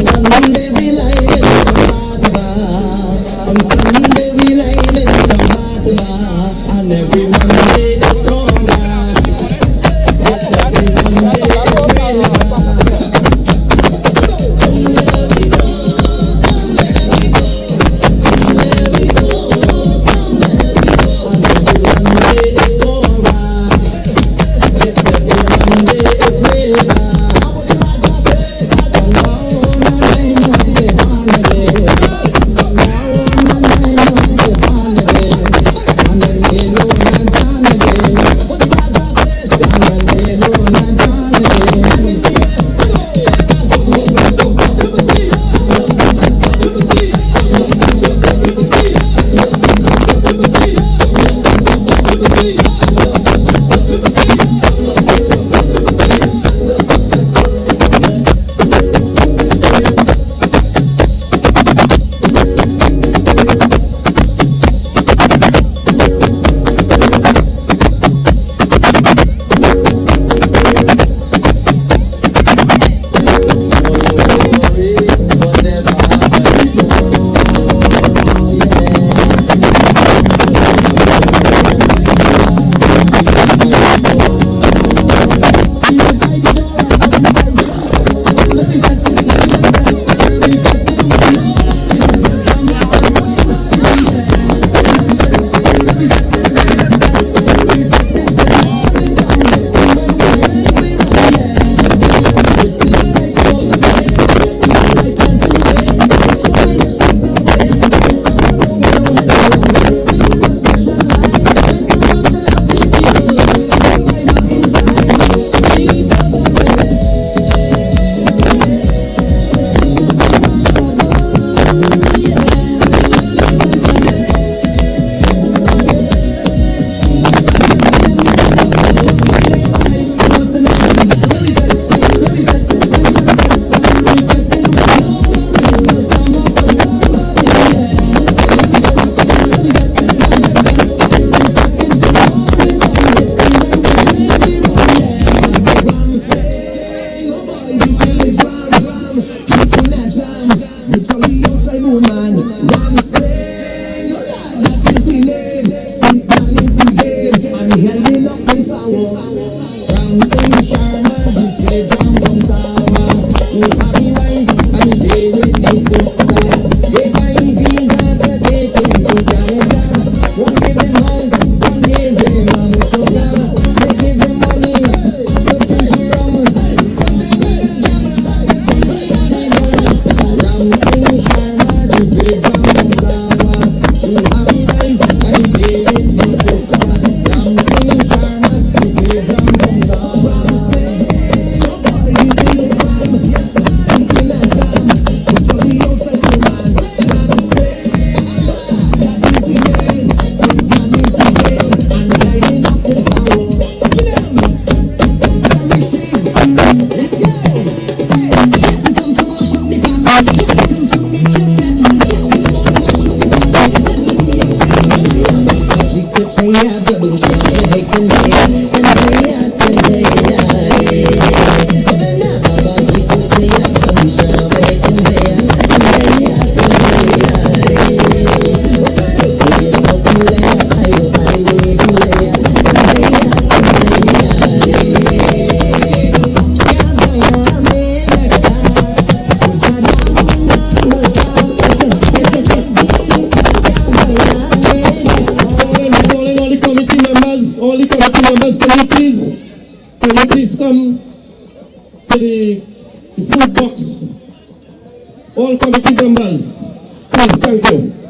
Sunday we line in some bar, on Sunday we line in some bar, and every Monday is gone back. Yes, every Monday is come to the food box. All committee members, please, thank you.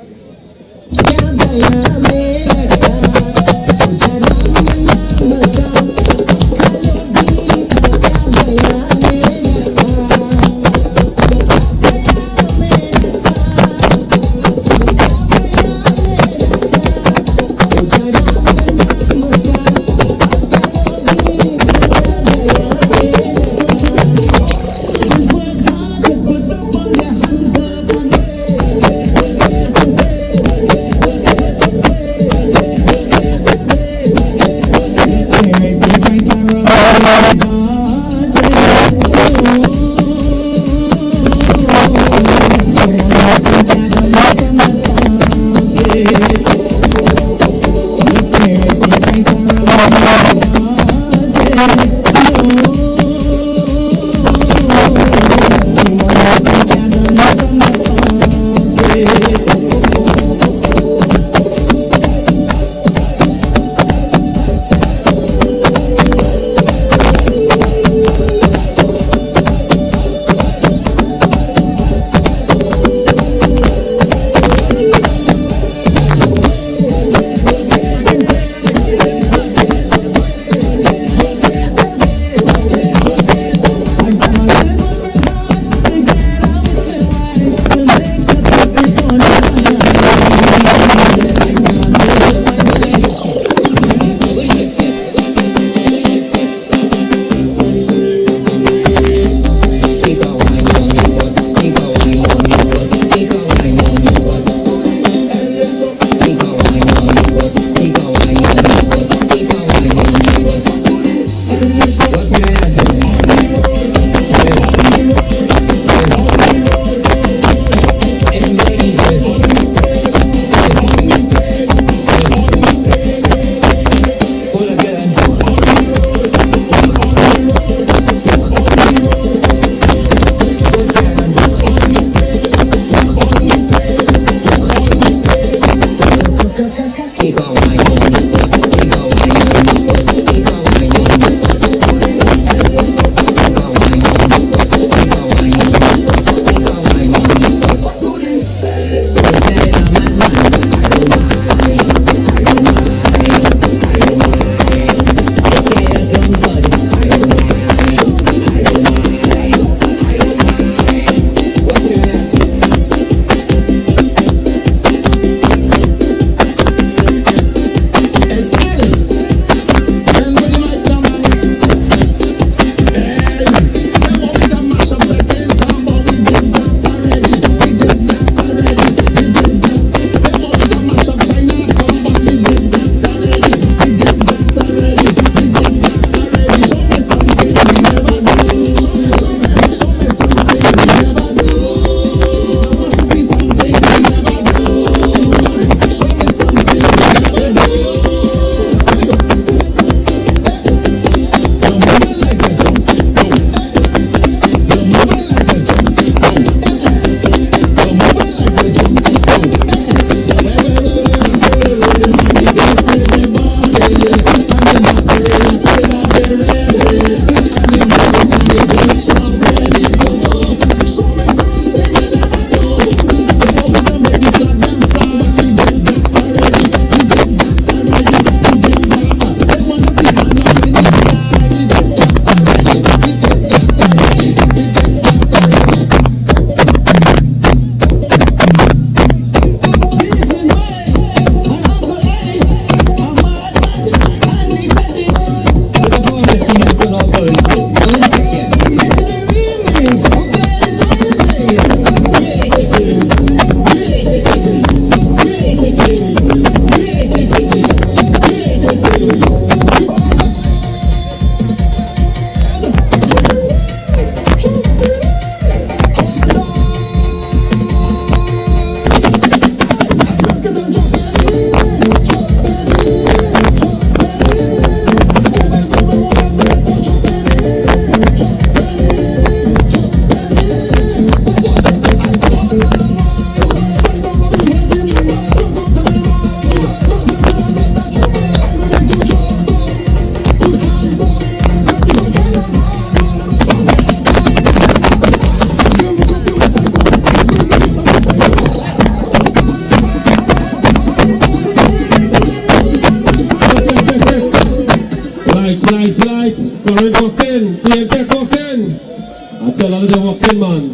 Rochard walk in. TNT walk in. I tell all of them walk in, man.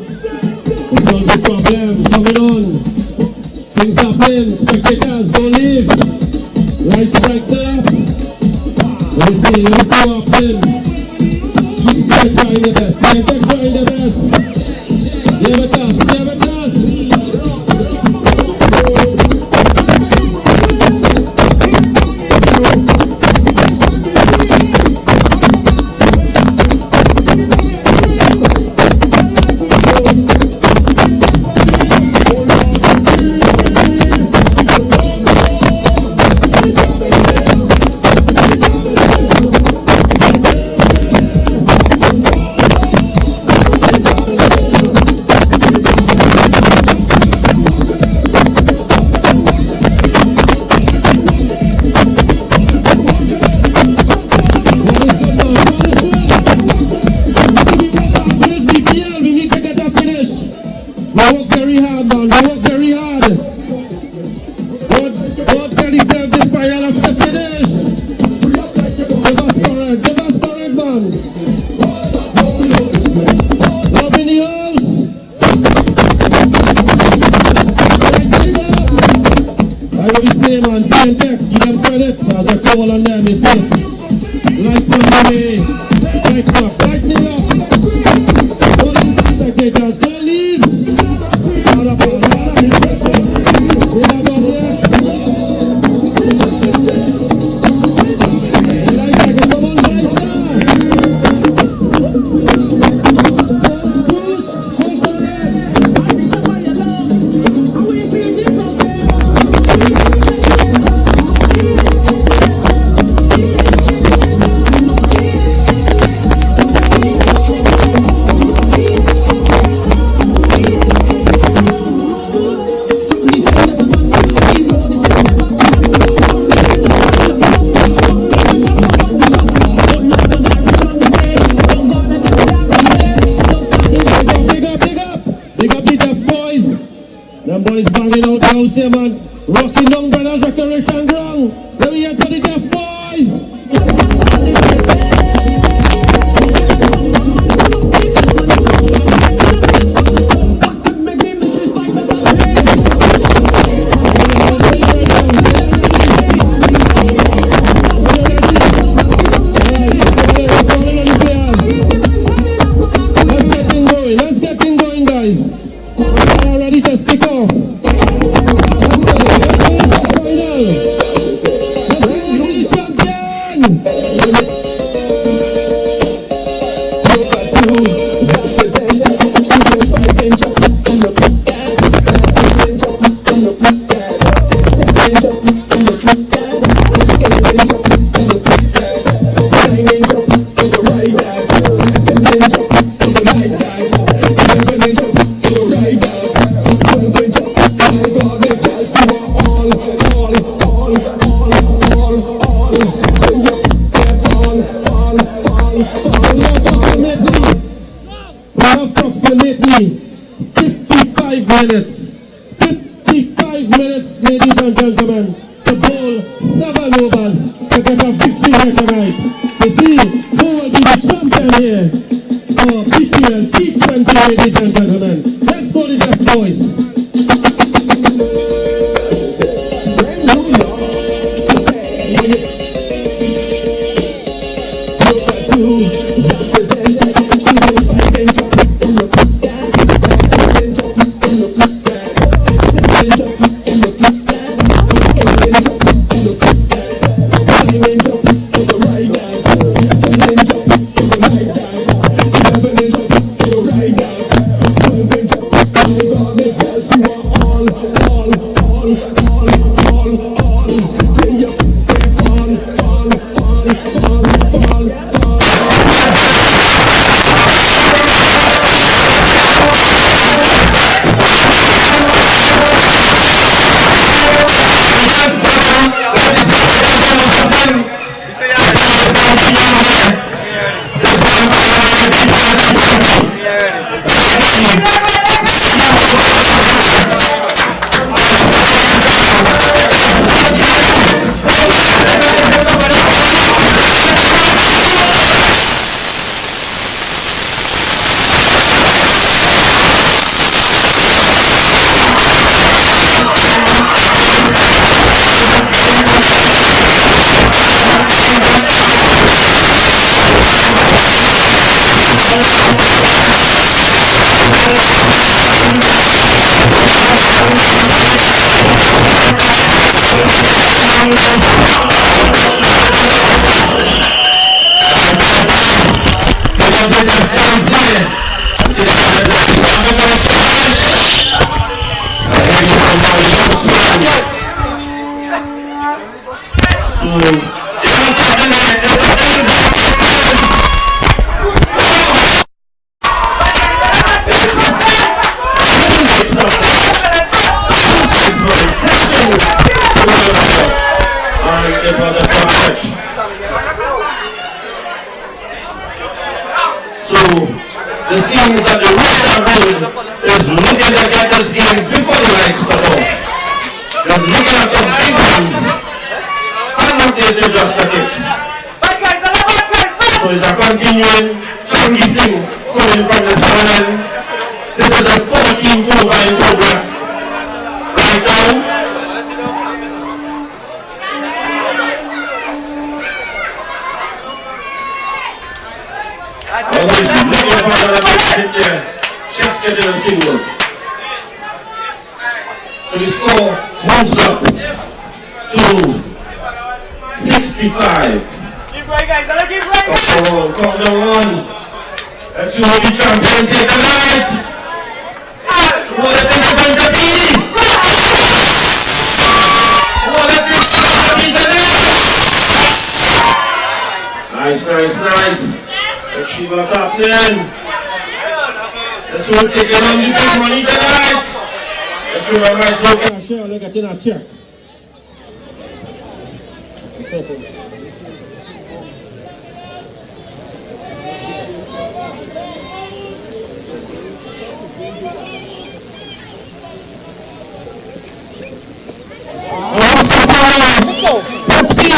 It's all the problem. Coming on. Things happening. Spectators, don't leave. Lights brighten up. Let me see what happening. You see them trying the best. TNT trying the best. Give it us, give it us. Yes. that the Rochard is looking to get this game before the lights cut off. They're looking at some big ones. And not getting just the kicks. So it's a continuing Changi Singh coming from the south end. This is a 14th over in progress. Right now. Always looking for another big hit there. Just getting a single. So the score moves up to 65. Come on. Let's see what the champions here tonight. What a thing it's going to be. What a thing it's going to be tonight. Nice. Let's see what's happening. Let's see who's taking on the big money tonight. Let's see my nice look at share. Look at that check. Let's see.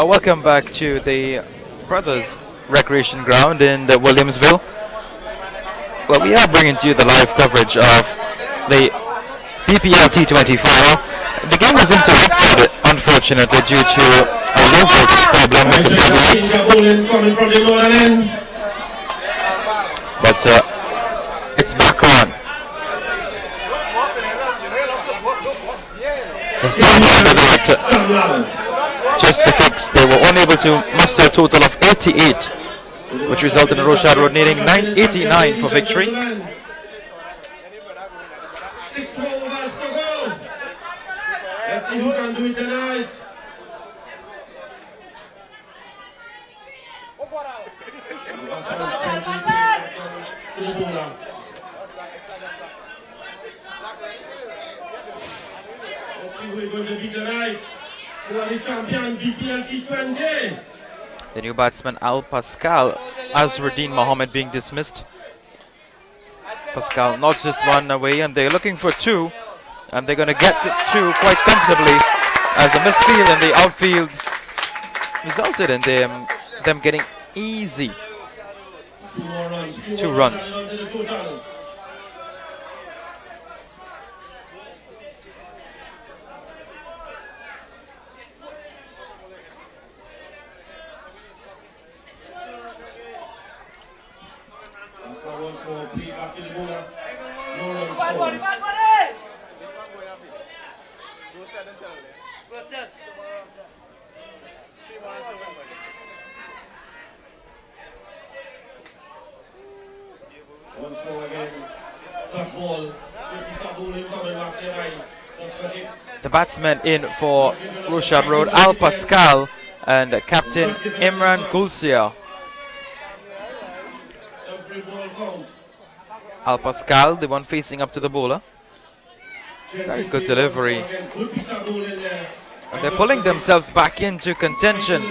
Welcome back to the Brothers Recreation Ground in Williamsville. Well, we are bringing to you the live coverage of the BPL T20 final. The game was interrupted, unfortunately, due to a low voltage problem with the lights. But it's back on. Just the kicks, they were only able to muster a total of 88, which resulted in Rochard Road needing 89 for victory. 6 more overs to go. Let's see who can do it tonight. Let's see who we're going to be tonight. Who are the champion BPL T20? The new batsman Al Pascal, Azruddin Mohammed being dismissed. Pascal knocks this one away and they're looking for 2, and they're going to get to 2 quite comfortably. as a misfield in the outfield resulted in them getting easy 2 more runs. 2 more runs. added on to the total. That's now once more. Play back to the bowler. No runs scored. Once more again. Dot ball. Sabuni coming back there by just for kicks. The batsmen in for Rochard Road, Al Pascal and Captain Imran Gulsia. Every ball counts. Al Pascal, the one facing up to the bowler. Very good delivery. And they're pulling themselves back into contention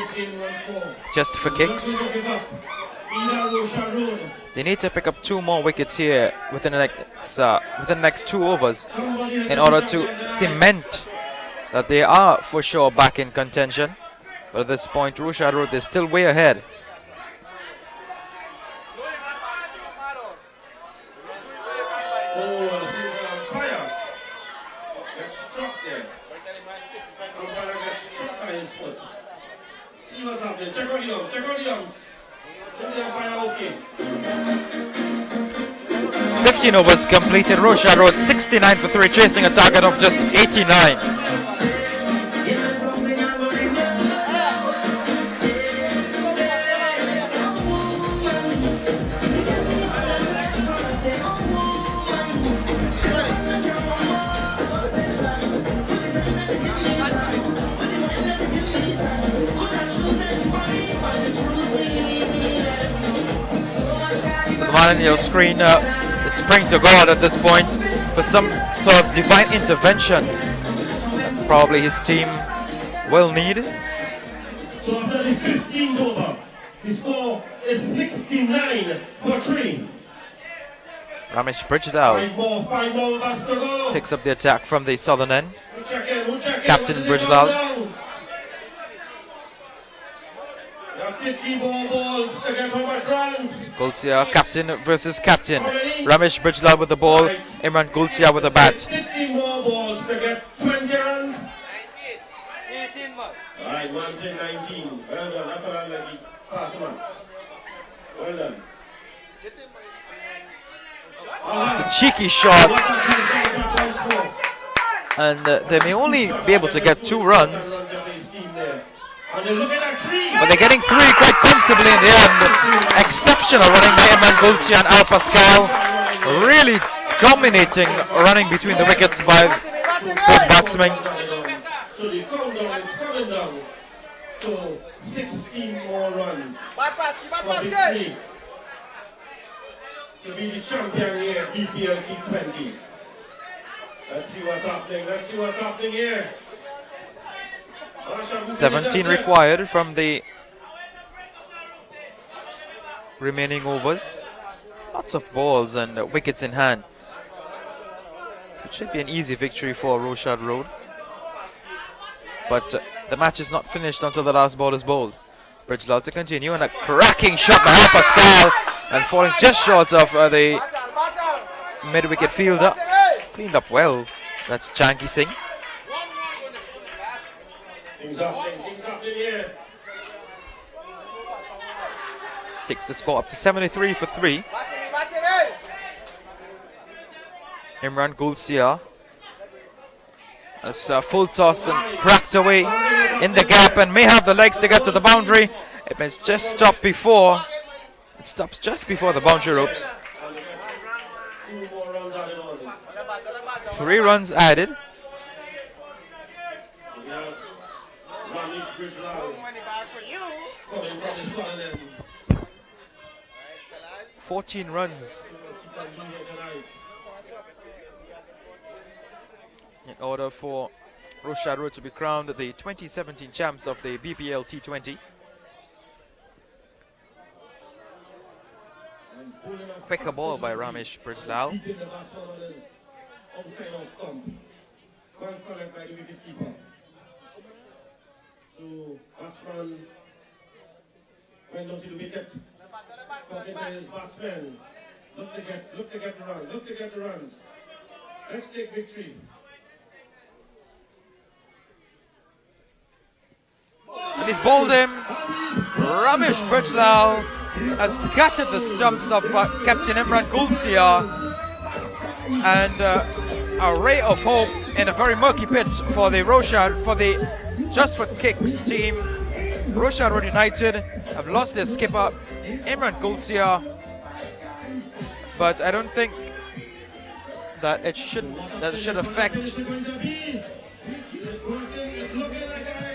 just for kicks. They need to pick up 2 more wickets here within the next 2 overs in order to cement that they are for sure back in contention. But at this point, Rochard Road is still way ahead. Oh, I see the umpire gets struck there. Umpire gets struck by his foot. See what's happening. Check out the arms. Check out the arms. Check the umpire okay. 15 overs completed. Rochard Road 69 for 3, chasing a target of just 89. On your screen, is praying to God at this point for some sort of divine intervention that probably his team will need. So after the 15th over, the score is 69 for 3. Ramesh Bridgedal 5 more overs to go. takes up the attack from the southern end. We'll check in. Captain Bridgedal. 50 more balls to get 100 runs. Gulsia, captain versus captain. Ramesh Bridgedal with the ball. Imran Gulsia with the bat. 50 more balls to get 20 runs. 18 months. Alright, man said 19. Well done. After that, like the past months. Well done. It's a cheeky shot. And they may only be able to get 2 runs. But they're getting 3 quite comfortably in the end. Exceptional running by Imran Gulsia and Al Pascal. Really dominating running between the wickets by both batsmen. So the countdown is coming down to 16 more runs. For victory to be the champion here, BPL T20. Let's see what's happening. Let's see what's happening here. 17 required from the remaining overs. Lots of balls and wickets in hand. It should be an easy victory for Rochard Road. But the match is not finished until the last ball is bowled. Bridgedal to continue, and a cracking shot by Al Pascal, and falling just short of the mid-wicket fielder. Cleaned up well. That's Janki Singh. Things happening here. Takes the score up to 73 for 3. Imran Gulsia. That's a full toss and cracked away in the gap, and may have the legs to get to the boundary. It may just stop before. It stops just before the boundary ropes. 3 runs added. 14 runs in order for Rochard Road to be crowned the 2017 champs of the BPL T20. Quicker ball by Ramesh Bridgedal. batsman went down to the wicket. Talking to his batsmen. Look to get the run. Look to get the runs. Let's take victory. And he's bowled him. Ramesh Bridgelal has scattered the stumps of Captain Imran Gulsia, and a ray of hope in a very murky pitch for the Rochard, for the Just for Kicks team. Rochard Road United have lost their skipper Imran Gulsia, but I don't think that it should affect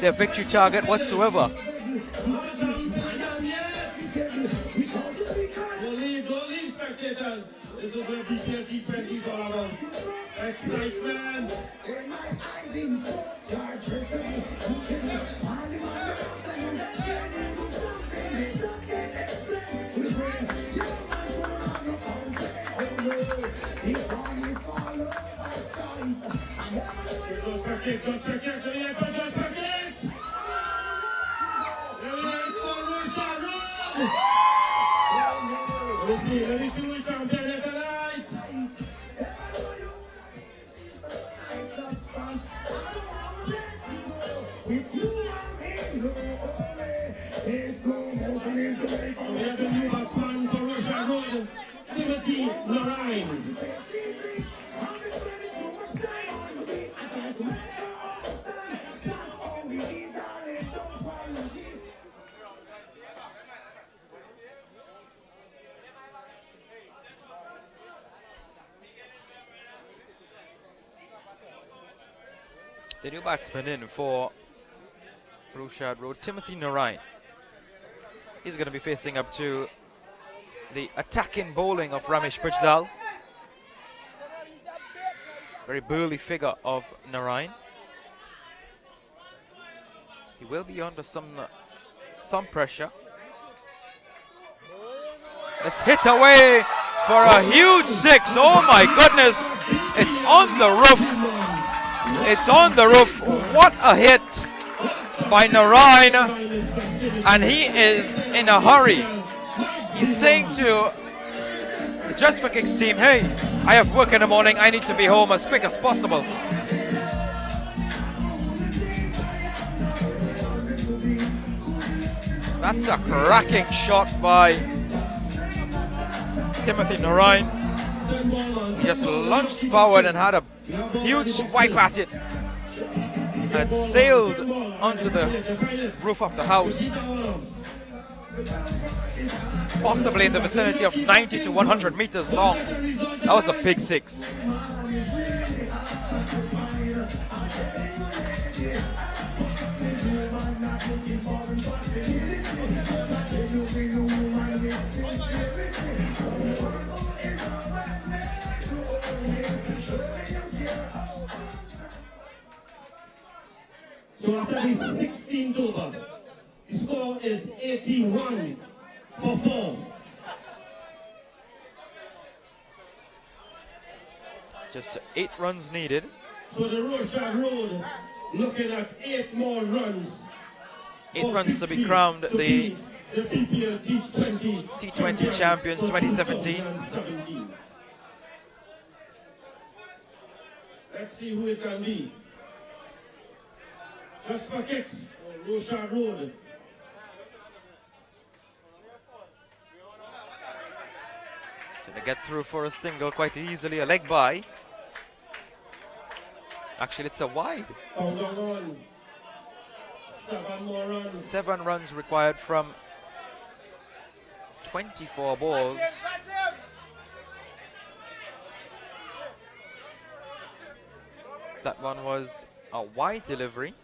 their victory target whatsoever. Don't leave spectators. This is where BPL T20 is all about. Excitement. Don't forget, the end for just forget. Let me see which champion tonight. We have the new batsman for Rochard Road, Timothy Lorraine. The new batsman in for Rochard Road, Timothy Narain. He's going to be facing up to the attacking bowling of Ramesh Bridgelal. Very burly figure of Narain. He will be under some pressure. It's hit away for a huge six. Oh my goodness! It's on the roof. It's on the roof. What a hit by Narain, and he is in a hurry. He's saying to the Just for Kicks team, hey, I have work in the morning, I need to be home as quick as possible. That's a cracking shot by Timothy Narain. He just lunged forward and had a huge swipe at it, and it sailed onto the roof of the house, possibly in the vicinity of 90 to 100 meters long. That was a big six. So after this 16th over, the score is 81 for 4. Just 8 runs needed. So the Rochard Road looking at 8 more runs. 8 runs to be crowned the BPL T20 champions 2017. Let's see who it can be. Just for Kicks, Rochard Road. Gonna get through for a single quite easily, a leg by. Actually, it's a wide. On. 7 more runs. 7 runs required from 24 balls. That one was a wide delivery.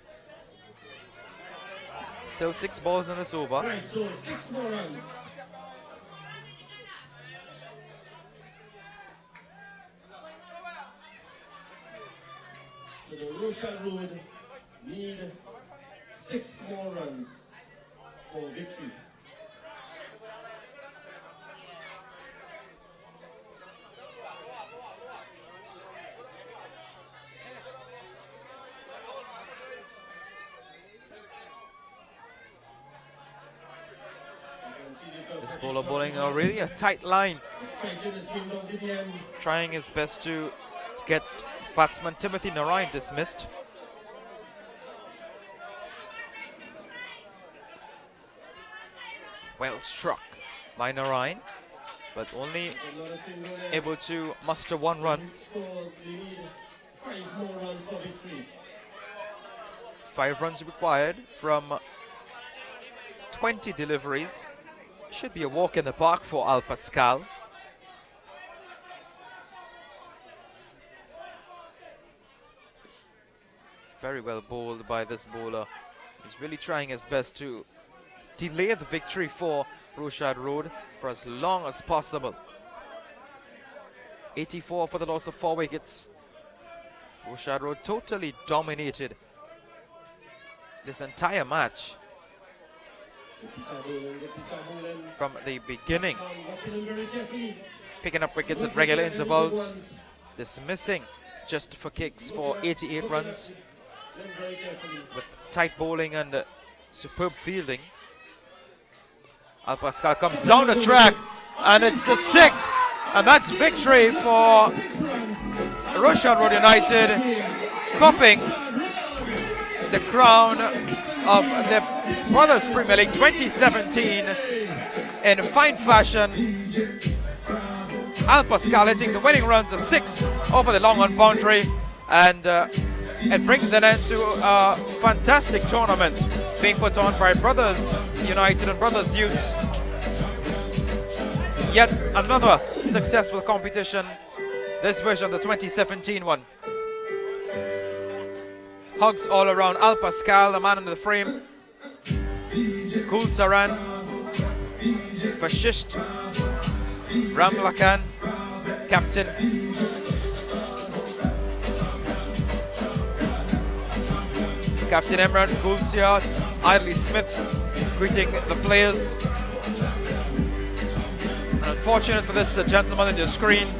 Still 6 balls in this over. Right, so 6 more runs. So the Rochard Road need 6 more runs for victory. bowler bowling really a tight line, Fighting this game down to the end. trying his best to get batsman Timothy Narayan dismissed. Well struck by Narayan, but only Another single there. able to muster 1 run. Score, we need 5 more runs for victory. 5 runs required from 20 deliveries. Should be a walk in the park for Al Pascal. Very well bowled by this bowler. He's really trying his best to delay the victory for Rochard Road for as long as possible. 84 for the loss of 4 wickets. Rochard Road totally dominated this entire match from the beginning, Watching him very carefully. picking up wickets at regular intervals, dismissing just for kicks for 88 runs Very carefully. with tight bowling and superb fielding. Al Pascal comes down the track and it's the 6, and that's victory for Rochard Road United, cupping the crown of the Brothers Premier League 2017 in fine fashion. Al Pascal hitting the winning runs, a 6 over the long on boundary, and it brings an end to a fantastic tournament being put on by Brothers United and Brothers Youths. Yet another successful competition, this version of the 2017 one. Hugs all around Al Pascal, the man in the frame. Kul Saran, Fashisht, Ram Lakan, captain. Captain Imran Gulsiat, Idley Smith greeting the players. And unfortunate for this gentleman on your screen.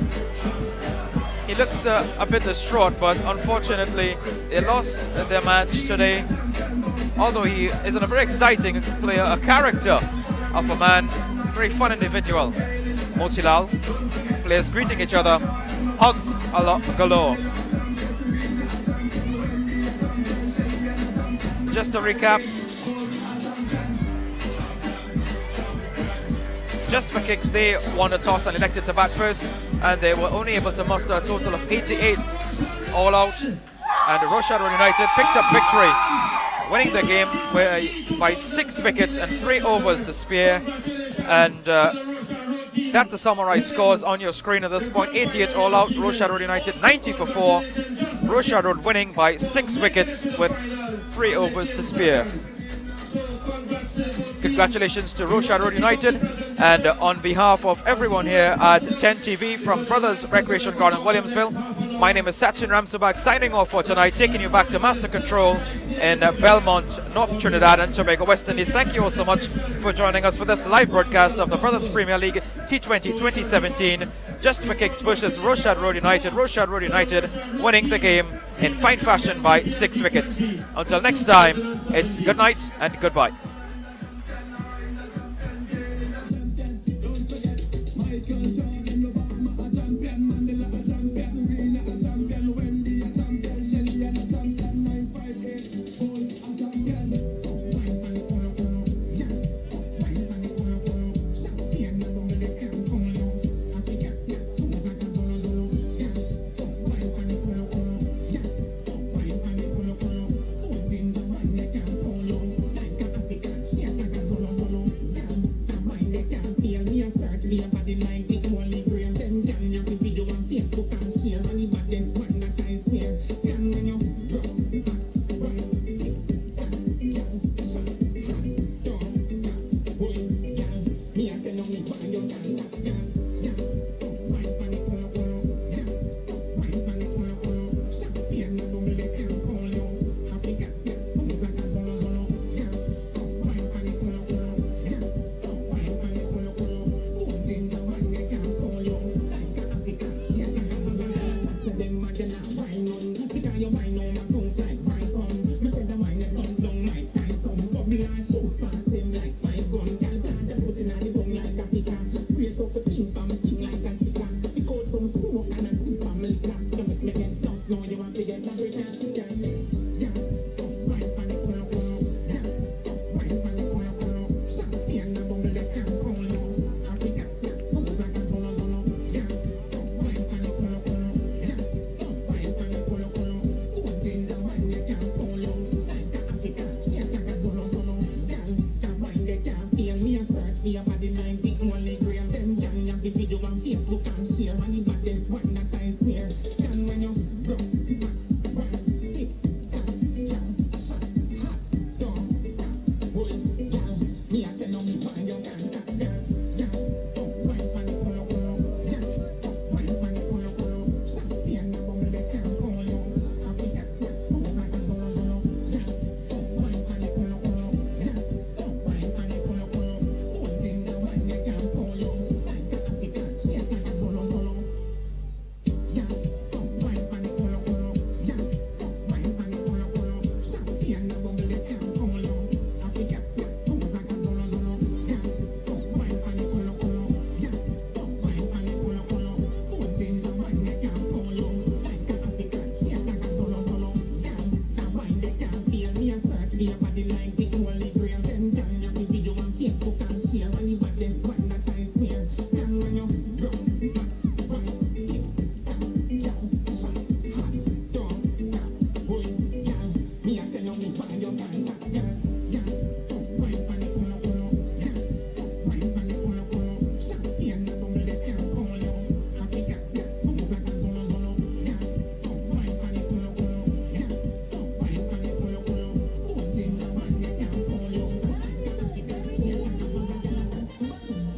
He looks a bit distraught, but unfortunately they lost their match today. Although he is a very exciting player, a character of a man, very fun individual. Motilal, players greeting each other, hugs a lot galore. Just to recap, just for kicks, they won the toss and elected to bat first, and they were only able to muster a total of 88 all out, and Rochard United picked up victory, winning the game by 6 wickets and 3 overs to spare. And that's the summarized scores on your screen at this point. 88 all out, Rochard United 90 for 4, Rochard winning by 6 wickets with 3 overs to spare. Congratulations to Rochard United, and on behalf of everyone here at 10 TV from Brothers Recreation Garden Williamsville, my name is Sachin Ramsabag, signing off for tonight, taking you back to Master Control in Belmont, North Trinidad and Tobago, West Indies. Thank you all so much for joining us for this live broadcast of the Brothers Premier League T20 2017. Just for kicks versus Rochard United. Rochard United winning the game in fine fashion by 6 wickets. Until next time, it's good night and goodbye. for your body like the holy grail. Them girl you fi video on Facebook and share. When the baddest one that I smear. Girl when you brown, back, white, tick, tock, girl, shot, hot, don't stop, boy, girl. Me a tell you me buy your contact, girl, girl. Oh, wine pon the uno uno, girl. Oh, wine pon the uno uno. Champagne a bubble that can call you. Happy cat, girl, bubble black and zolo zolo, girl. Oh, wine pon the uno uno, girl. Oh, wine pon the uno uno. Good thing the one that can call you. I got a big girl, she a got a bubble girl.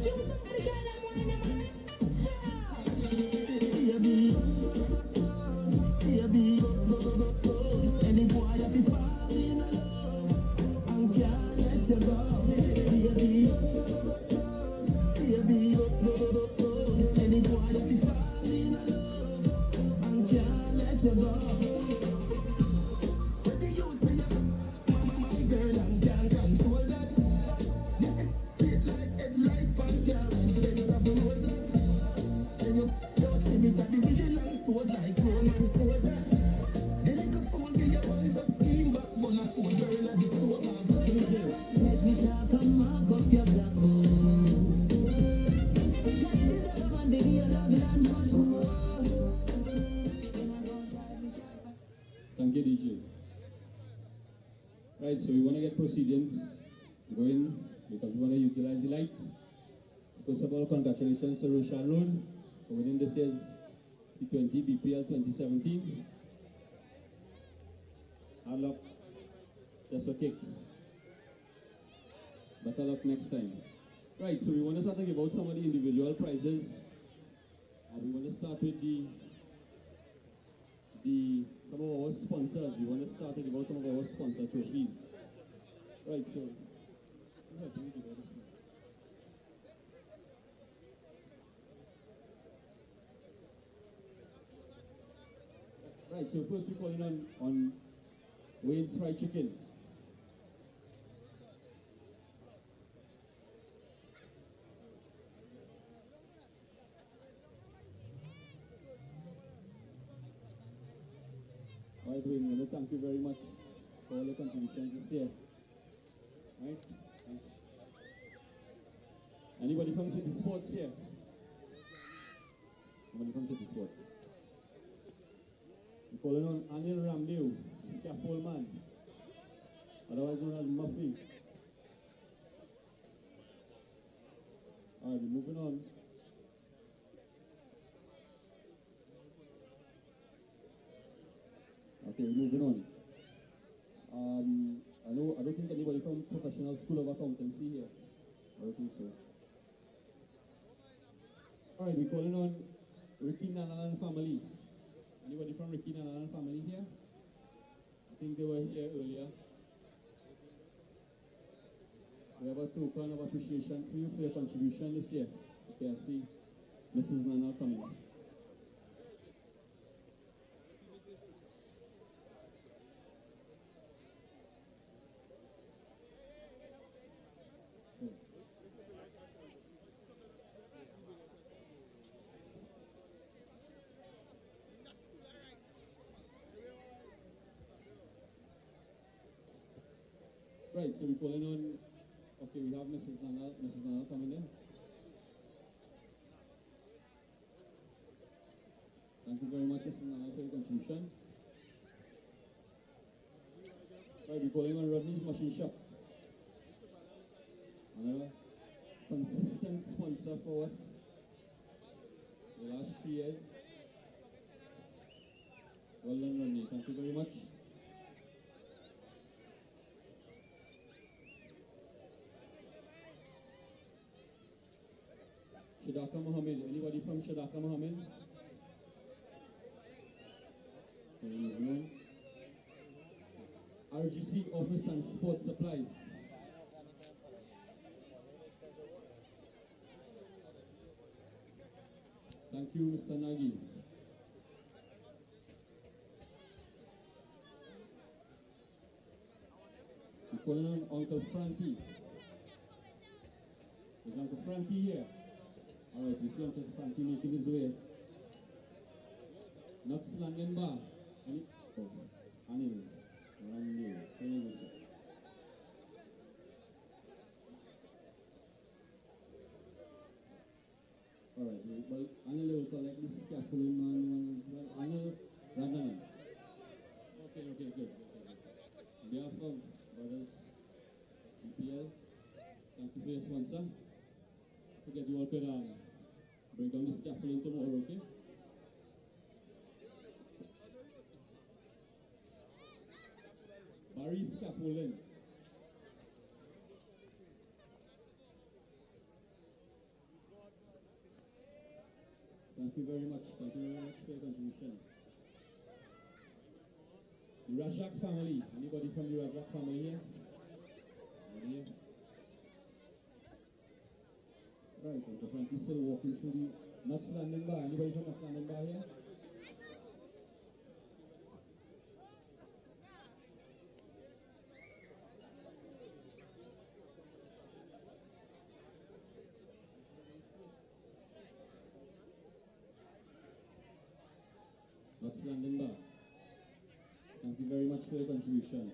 You somebody girl I'm one of mine. Any boy I be fall in love and can't let you go, baby. Any boy I be fall in love and can't let you go. What do you say, my girl, and can't control that? Just feel like headlight pan car instead of a roadblock. And you don't see me to the middle and sword like Roman soldier. The little fool give you one just scheme back, but a soul girl at the stores and Let me try come mark up your black moon. Can you deserve a man, baby, your love and much more. Thank you, DJ. Right, so we want to get proceedings going because we want to utilize the lights. First of all, congratulations to Rochard Road for winning this year's T20 BPL 2017. Hard luck, just for kicks. Better luck next time. Right, so we want to start to give out some of the individual prizes. We want to start with some of our sponsors. We want to start to give out some of our sponsor trophies. Right, so right, so first we're calling on Wayne's Fried Chicken. Alright, Wayne, I want to thank you very much for all your contributions this year. Right? Thanks. Anybody from City Sports here? Anybody from City Sports? We're calling on Anil Ramdev, the scaffold man, otherwise known as Muffy. Alright, we're moving on. Okay, we're moving on. I don't think anybody from Professional School of Accountancy here. I don't think so. Alright, we're calling on Ricky Nanalan family. Anybody from Ricky Nanalan family here? I think they were here earlier. We have a token of appreciation for you for your contribution this year. Okay, I see Mrs. Nana coming. Right, so we're calling on, okay, we have Mrs. Nana coming in. Thank you very much, Mrs. Nana, for your contribution. Right, we're calling on Rodney's Machine Shop. Another consistent sponsor for us the last 3 years. Well done, Rodney. Thank you very much. Shadaka Mohammed. Anybody from Shadaka Mohammed? RGC Office and Sports Supplies. Thank you, Mr. Nagy. We're calling on Uncle Frankie. Is Uncle Frankie here? Alright, we see Uncle Frankie making his way. Not slanging bar. Any? Oh, anyway. Alright, well, Anil will collect the scaffolding man. Well, Anil, Randanan. Okay, good. On behalf of Brothers EPL, thank you for your sponsor. Forget you all could bring down the scaffolding tomorrow, okay? Barry scaffolding. Thank you very much for your contribution. The Rochard family. Anybody from the Rochard family here? Anybody here? Right, Uncle Frankie's still walking through the Nuts Landing Bar. Anybody from Nuts Landing Bar here? Nuts Landing Bar. Thank you very much for your contribution.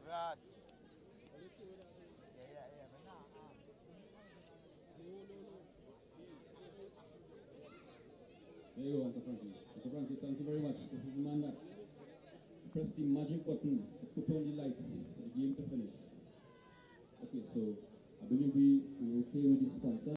Grass. There you go, Uncle Frankie. Uncle Frankie, thank you very much. This is the man that pressed the magic button to put on the lights for the game to finish. Okay, so I believe we're okay with the sponsor.